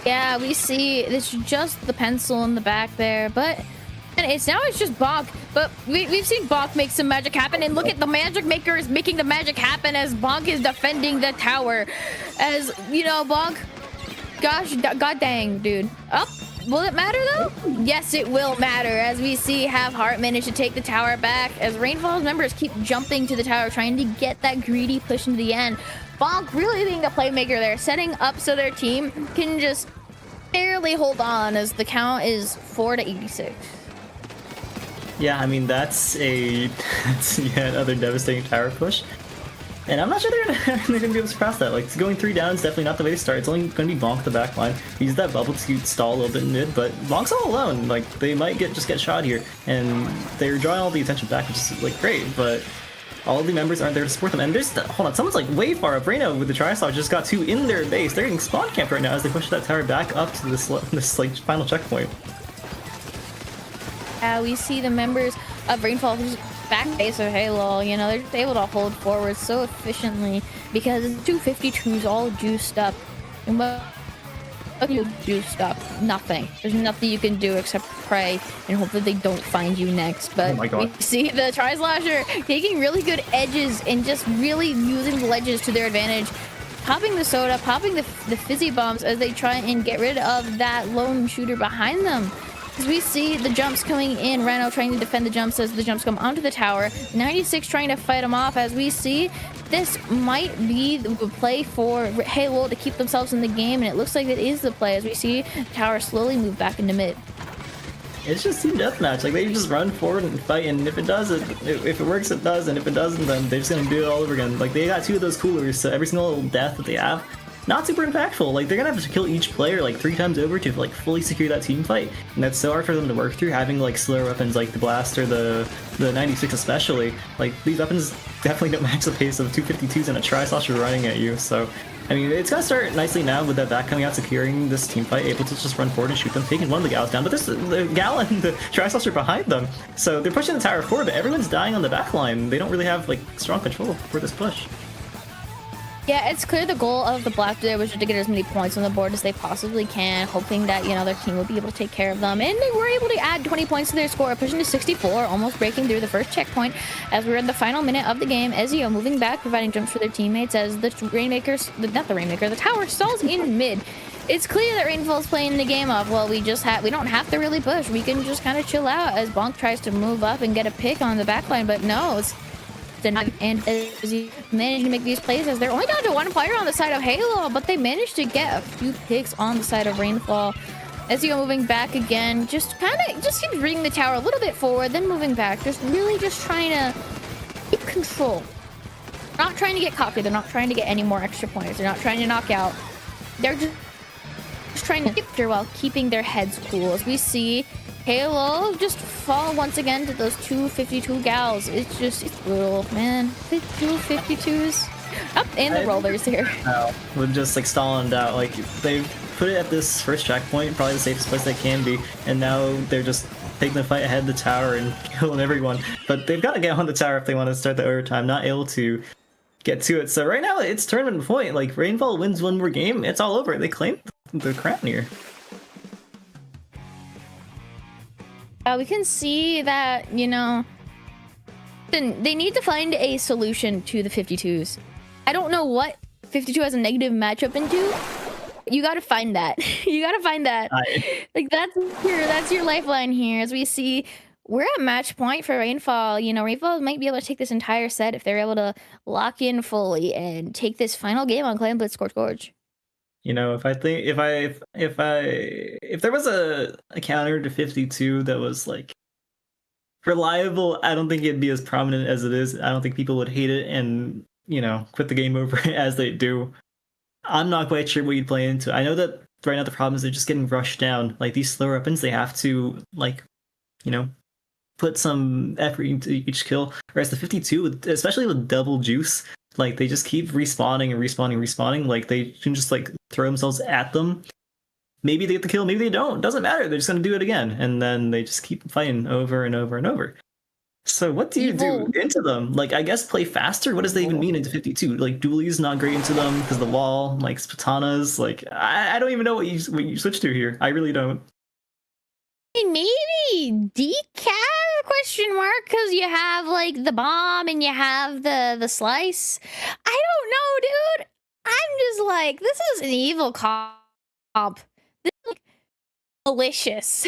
Yeah, we see it's just the pencil in the back there, but and it's just Bonk. But we've seen Bonk make some magic happen, and look at the magic maker is making the magic happen as Bonk is defending the tower. As you know, Bonk, gosh, god dang, dude. Up. Will it matter though? Yes, it will matter as we see Have Heart manage to take the tower back as Rainfall's members keep jumping to the tower trying to get that greedy push into the end. Bonk really being the playmaker there, setting up so their team can just barely hold on as the count is 4-86. Yeah, I mean, that's yet another devastating tower push. And I'm not sure they're gonna be able to surpass that. Like, going 3 down is definitely not the way to start. It's only gonna be Bonk the back line. Use that bubble to stall a little bit in mid, but Bonk's all alone. Like, they might just get shot here. And they're drawing all the attention back, which is, like, great, but all of the members aren't there to support them. And hold on, someone's, like, way far up. Reno with the Tri-Slosher just got 2 in their base. They're getting spawn camped right now as they push that tower back up to this like, final checkpoint. We see the members of Rainfall who's back base of Halo, you know, they're just able to hold forward so efficiently because it's 252s all juiced up. And what you juiced up? Nothing. There's nothing you can do except pray and hope that they don't find you next. But oh my God. We see the Tri-Slosher taking really good edges and just really using the ledges to their advantage. Popping the soda, popping the fizzy bombs as they try and get rid of that lone shooter behind them. As we see the jumps coming in, Rhino trying to defend the jumps as the jumps come onto the tower. 96 trying to fight them off as we see this might be the play for Halo to keep themselves in the game, and it looks like it is the play as we see tower slowly move back into mid. It's just team deathmatch. Like, they just run forward and fight, and if it does, if it works, it does, and if it doesn't, then they're just gonna do it all over again. Like, they got 2 of those coolers, so every single little death that they have, not super impactful. Like, they're gonna have to kill each player like 3 times over to like fully secure that team fight, and that's so hard for them to work through. Having like slower weapons like the blast or the 96 especially, like these weapons definitely don't match the pace of 252s and a Tri-Slosher running at you. So I mean, it's gonna start nicely now with that back coming out, securing this team fight, able to just run forward and shoot them, taking one of the gals down. But there's the gal and the Tri-Slosher behind them, so they're pushing the tower forward. But everyone's dying on the back line. They don't really have like strong control for this push. Yeah, it's clear the goal of the Black there was just to get as many points on the board as they possibly can, hoping that, you know, their team will be able to take care of them. And they were able to add 20 points to their score, pushing to 64, almost breaking through the first checkpoint as we're in the final minute of the game. Ezio moving back, providing jumps for their teammates as the the tower stalls in mid. It's clear that Rainfall's playing the game of, well, we don't have to really push. We can just kind of chill out as Bonk tries to move up and get a pick on the backline, but no, it's denied. And as you manage to make these plays, as they're only down to one player on the side of Halo, but they managed to get a few picks on the side of Rainfall. As you go moving back again, just keeps bringing the tower a little bit forward, then moving back, just really just trying to keep control. Not trying to get cocky, they're not trying to get any more extra points, they're not trying to knock out. They're just trying to skip through while keeping their heads cool. As we see Halo just fall once again to those 252 gals. It's brutal, man. The 252s. Up and the rollers here. We're just like stalling out. Like they've put it at this first checkpoint, probably the safest place they can be, and now they're just taking the fight ahead of the tower and killing everyone. But they've got to get on the tower if they want to start the overtime. Not able to get to it. So right now it's tournament point. Like Rainfall wins one more game, it's all over. They claim the crown here. We can see that, you know, they need to find a solution to the 52s. I don't know what 52 has a negative matchup into. You gotta find that. You gotta find that. Like that's your lifeline here. As we see, we're at match point for Rainfall. You know, Rainfall might be able to take this entire set if they're able to lock in fully and take this final game on Clan Blitz Scorch Gorge. You know, if there was a counter to 52 that was like reliable, I don't think it'd be as prominent as it is. I don't think people would hate it and, you know, quit the game over as they do. I'm not quite sure what you'd play into. I know that right now the problem is they're just getting rushed down. Like these slower weapons, they have to, like, you know, put some effort into each kill. Whereas the 52, especially with double juice, like they just keep respawning and respawning. Like they can just like throw themselves at them. Maybe they get the kill, maybe they don't. Doesn't matter. They're just gonna do it again, and then they just keep fighting over and over and over. So what do you do into them? Like I guess play faster. What does that even mean into 52? Like dualies not great into them because the wall. Like Spatanas. Like I don't even know what you switch to here. I really don't. Maybe decaf question mark because you have like the bomb and you have the slice. I don't know, dude. I'm just like, this is an evil comp. This is like malicious.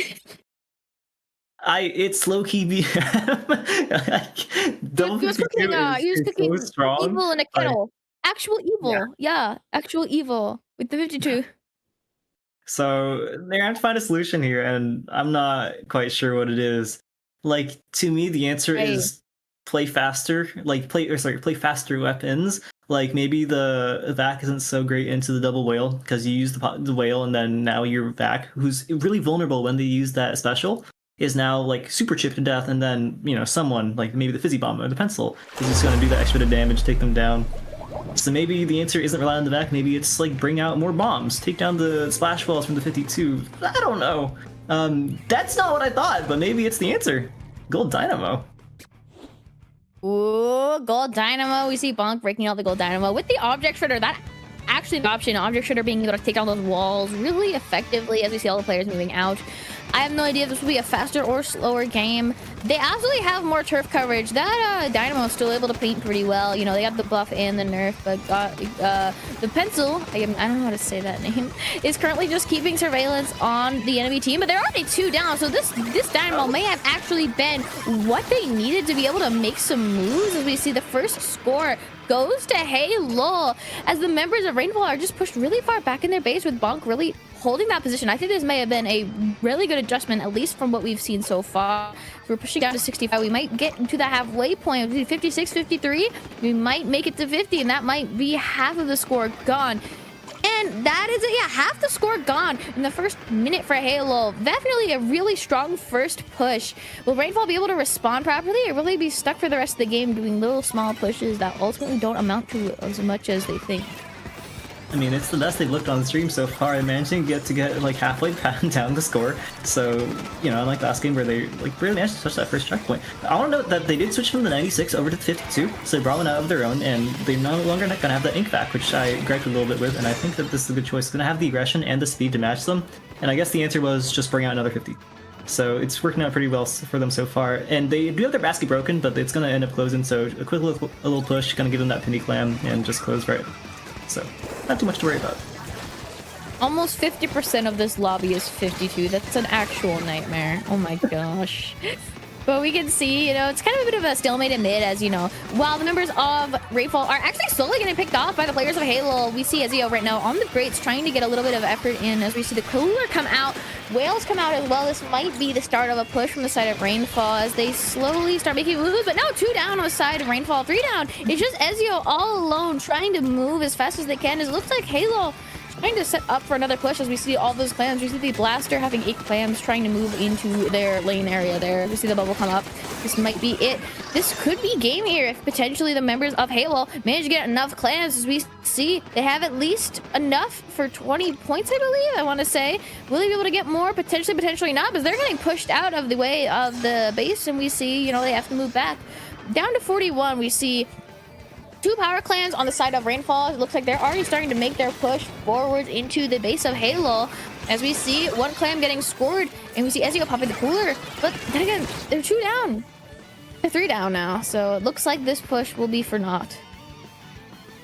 It's low key BM. He was cooking so strong. Evil in a kettle. Actual evil. Yeah, actual evil with the 52. So they're gonna have to find a solution here, and I'm not quite sure what it is. Like to me, the answer is play faster. Like play faster weapons. Like maybe the vac isn't so great into the double whale because you use the whale, and then now your vac, who's really vulnerable when they use that special, is now like super chipped to death, and then you know someone like maybe the fizzy bomb or the pencil is just gonna do that extra bit of damage, take them down. So maybe the answer isn't rely on the back, maybe it's like bring out more bombs, take down the splash walls from the 52. I don't know. That's not what I thought, but maybe it's the answer. Gold Dynamo. Ooh, Gold Dynamo. We see Bonk breaking out the Gold Dynamo with the Object Shredder. That actually the option, Object Shredder being able to take down those walls really effectively as we see all the players moving out. I have no idea if this will be a faster or slower game. They absolutely have more turf coverage. That Dynamo is still able to paint pretty well. You know, they got the buff and the nerf, but the pencil, I don't know how to say that name, is currently just keeping surveillance on the enemy team, but they're already 2 down, so this Dynamo may have actually been what they needed to be able to make some moves. As we see the first score goes to Halo, as the members of Rainfall are just pushed really far back in their base with Bonk really holding that position. I think this may have been a really good adjustment, at least from what we've seen so far. We're pushing down to 65. We might get to the halfway point. 56, 53. We might make it to 50, and that might be half of the score gone. And that is it. Yeah, half the score gone in the first minute for Halo. Definitely a really strong first push. Will Rainfall be able to respond properly, or will they be stuck for the rest of the game doing little small pushes that ultimately don't amount to as much as they think? I mean, it's the best they've looked on the stream so far, and managing to get like halfway down the score. So, you know, unlike last game where they like barely managed to touch that first checkpoint. I want to note that they did switch from the 96 over to the 52, so they brought one out of their own, and they're no longer not gonna have that ink back, which I griped a little bit with, and I think that this is a good choice. It's gonna have the aggression and the speed to match them, and I guess the answer was just bring out another 50. So it's working out pretty well for them so far, and they do have their basket broken, but it's gonna end up closing. So a quick little push, gonna give them that penny clam, and just close right. So not too much to worry about. Almost 50% of this lobby is 52. That's an actual nightmare. Oh my gosh. But we can see, you know, it's kind of a bit of a stalemate in mid, as you know. While the members of Rainfall are actually slowly getting picked off by the players of Halo, we see Ezio right now on the grates trying to get a little bit of effort in as we see the Cooler come out. Whales come out as well. This might be the start of a push from the side of Rainfall as they slowly start making moves. But now 2 down on the side of Rainfall, 3 down. It's just Ezio all alone trying to move as fast as they can. It looks like Halo trying to set up for another push as we see all those clams. We see the Blaster having 8 clams trying to move into their lane area there. We see the bubble come up. This might be it. This could be game here if potentially the members of Halo manage to get enough clams. As we see, they have at least enough for 20 points, I believe, I want to say. Will they be able to get more? Potentially, potentially not, because they're getting pushed out of the way of the base, and we see, you know, they have to move back. Down to 41, we see 2 power clans on the side of Rainfall. It looks like they're already starting to make their push forward into the base of Halo. As we see 1 clan getting scored, and we see Ezio popping the Cooler. But then again, they're 2 down. They're 3 down now, so it looks like this push will be for naught.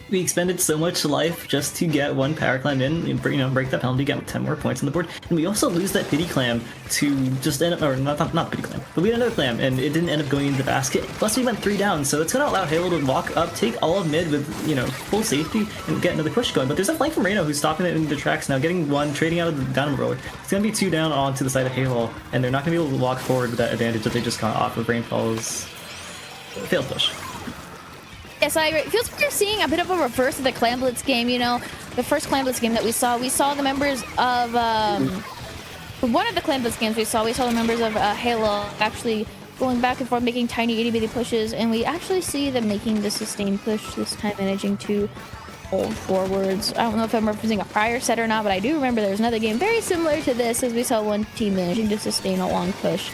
We expended so much life just to get 1 power clam in, and, you know, break that penalty, get 10 more points on the board, and we also lose that pity clam to just end up, or not pity clam, but we had another clam, and it didn't end up going into the basket. Plus, we went 3 down, so it's gonna allow Halo to walk up, take all of mid with, you know, full safety, and get another push going. But there's a flank from Reno who's stopping it in the tracks now, getting 1, trading out of the down roller. It's gonna be 2 down onto the side of Halo, and they're not gonna be able to walk forward with that advantage that they just got off of Rainfall's failed push. Yes, I agree. It feels like we're seeing a bit of a reverse of the Clan Blitz game, you know. The first Clan Blitz game that we saw the members of, one of the Clan Blitz games we saw the members of Halo actually going back and forth, making tiny itty-bitty pushes, and we actually see them making the sustained push, this time managing to hold forwards. I don't know if I'm referencing a prior set or not, but I do remember there was another game very similar to this as we saw one team managing to sustain a long push.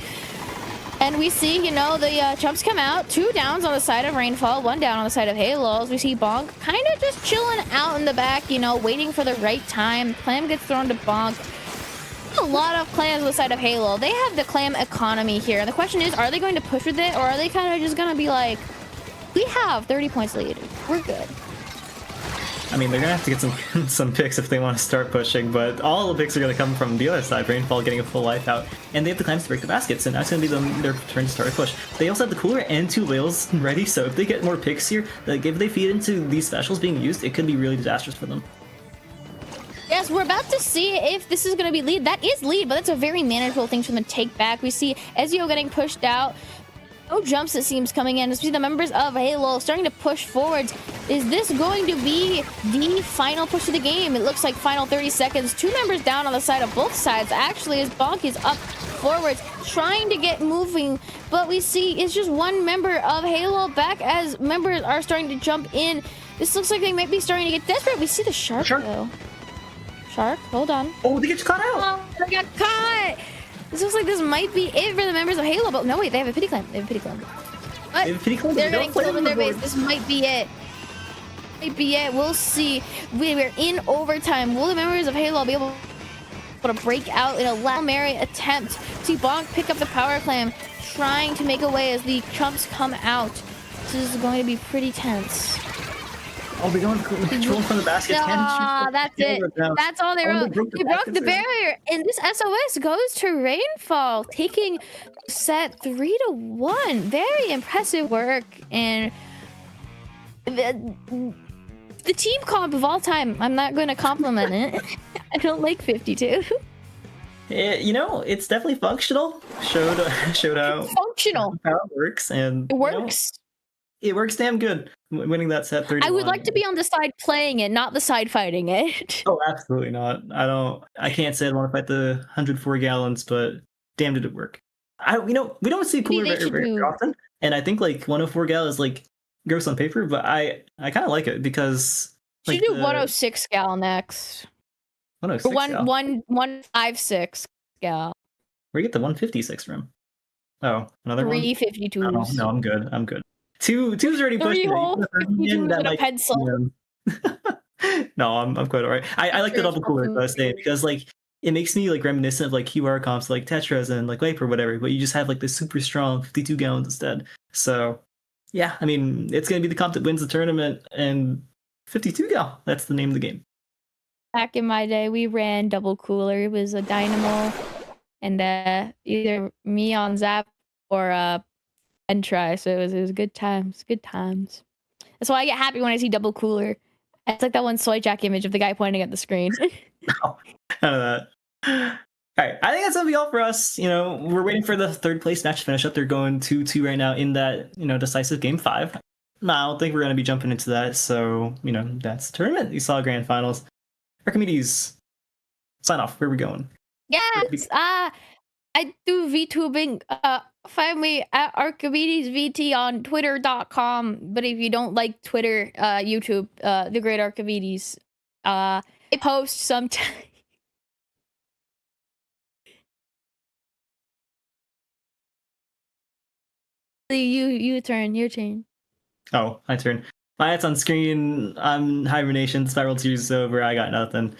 And we see, you know, the chumps come out. 2 downs on the side of Rainfall, 1 down on the side of Halo. As we see Bonk kind of just chilling out in the back, you know, waiting for the right time. Clam gets thrown to Bonk. A lot of clams on the side of Halo. They have the clam economy here. And the question is, are they going to push with it, or are they kind of just going to be like, we have 30 points lead. We're good. I mean, they're gonna have to get some picks if they want to start pushing, but all the picks are gonna come from the other side. Rainfall getting a full life out, and they have the clams to break the baskets, and that's gonna be their turn to start a push. They also have the Cooler and 2 whales ready, so if they get more picks here, like if they feed into these specials being used, it could be really disastrous for them. Yes, we're about to see if this is going to be lead. That is lead, but that's a very manageable thing from the take back. We see Ezio getting pushed out. No jumps, it seems, coming in. We see the members of Halo starting to push forwards. Is this going to be the final push of the game? It looks like final 30 seconds. 2 members down on the side of both sides. Actually, as Bonk is up forwards, trying to get moving. But we see it's just 1 member of Halo back as members are starting to jump in. This looks like they might be starting to get desperate. We see the Shark, though. Shark, hold on. Oh, they get caught out! Oh, they got caught! This looks like this might be it for the members of Halo, but no, wait, they have a pity clam. They have a pity clam. But They have a pity clam, they're they getting don't killed play with their on the base. This might be it. Might be it. We'll see. We're in overtime. Will the members of Halo be able to break out in a Hail Mary attempt? See Bonk pick up the power clam, trying to make a way as the chumps come out. This is going to be pretty tense. Oh, they're going control from the basket. Ah, that's it. That's all they wrote. They broke the barrier, and this SOS goes to Rainfall, taking set 3-1. Very impressive work, and the team comp of all time. I'm not going to compliment it. I don't like 52. Yeah, you know, it's definitely functional. Showed how Functional. how it works, and It works. It works damn good. Winning that set 3-1. I would like to be on the side playing it, not the side fighting it. Oh, absolutely not. I can't say I want to fight the 104 gallons, but damn did it work. We don't see Cooler very often, and I think like 104 gal is like gross on paper, but I kind of like it because Should Like do the 106 gal next. 106 Or gal? 156 gal. Where do you get the 156 from? Oh, another one? 352s. No, I'm good. I'm good. Two's already pushed Three it. whole Even if I'm 52s in, that and a might- pencil. No, I'm quite alright. I like the double cooler, as I was saying, because like it makes me like reminiscent of like QR comps like Tetras and like Vape or whatever, but you just have like this super strong 52 gallons instead. So yeah, I mean it's gonna be the comp that wins the tournament, and 52 gal, that's the name of the game. Back in my day, we ran double cooler. It was a dynamo, and either me on Zap or Entry. So it was good times. Good times. That's why I get happy when I see double cooler. It's like that one Soyjak image of the guy pointing at the screen. None of that. All right, I think that's gonna be all for us. You know, we're waiting for the third place match to finish up. They're going 2-2 right now in that decisive game 5. No, I don't think we're gonna be jumping into that. So that's the tournament. You saw grand finals. Archimedes, sign off. Where are we going? Yes. I do VTubing. Find me at Archimedes VT on Twitter.com. But if you don't like Twitter, YouTube, the Great Archimedes, I post sometimes. Your turn. Oh, my turn. My ad's on screen. I'm Hibernation. The Spiral Series is over. I got nothing.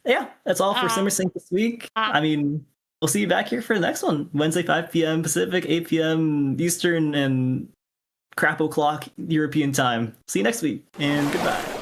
Yeah, that's all for Summer Sync this week. I mean, we'll see you back here for the next one. Wednesday, 5 p.m. Pacific, 8 p.m. Eastern, and crap o'clock European time. See you next week, and goodbye.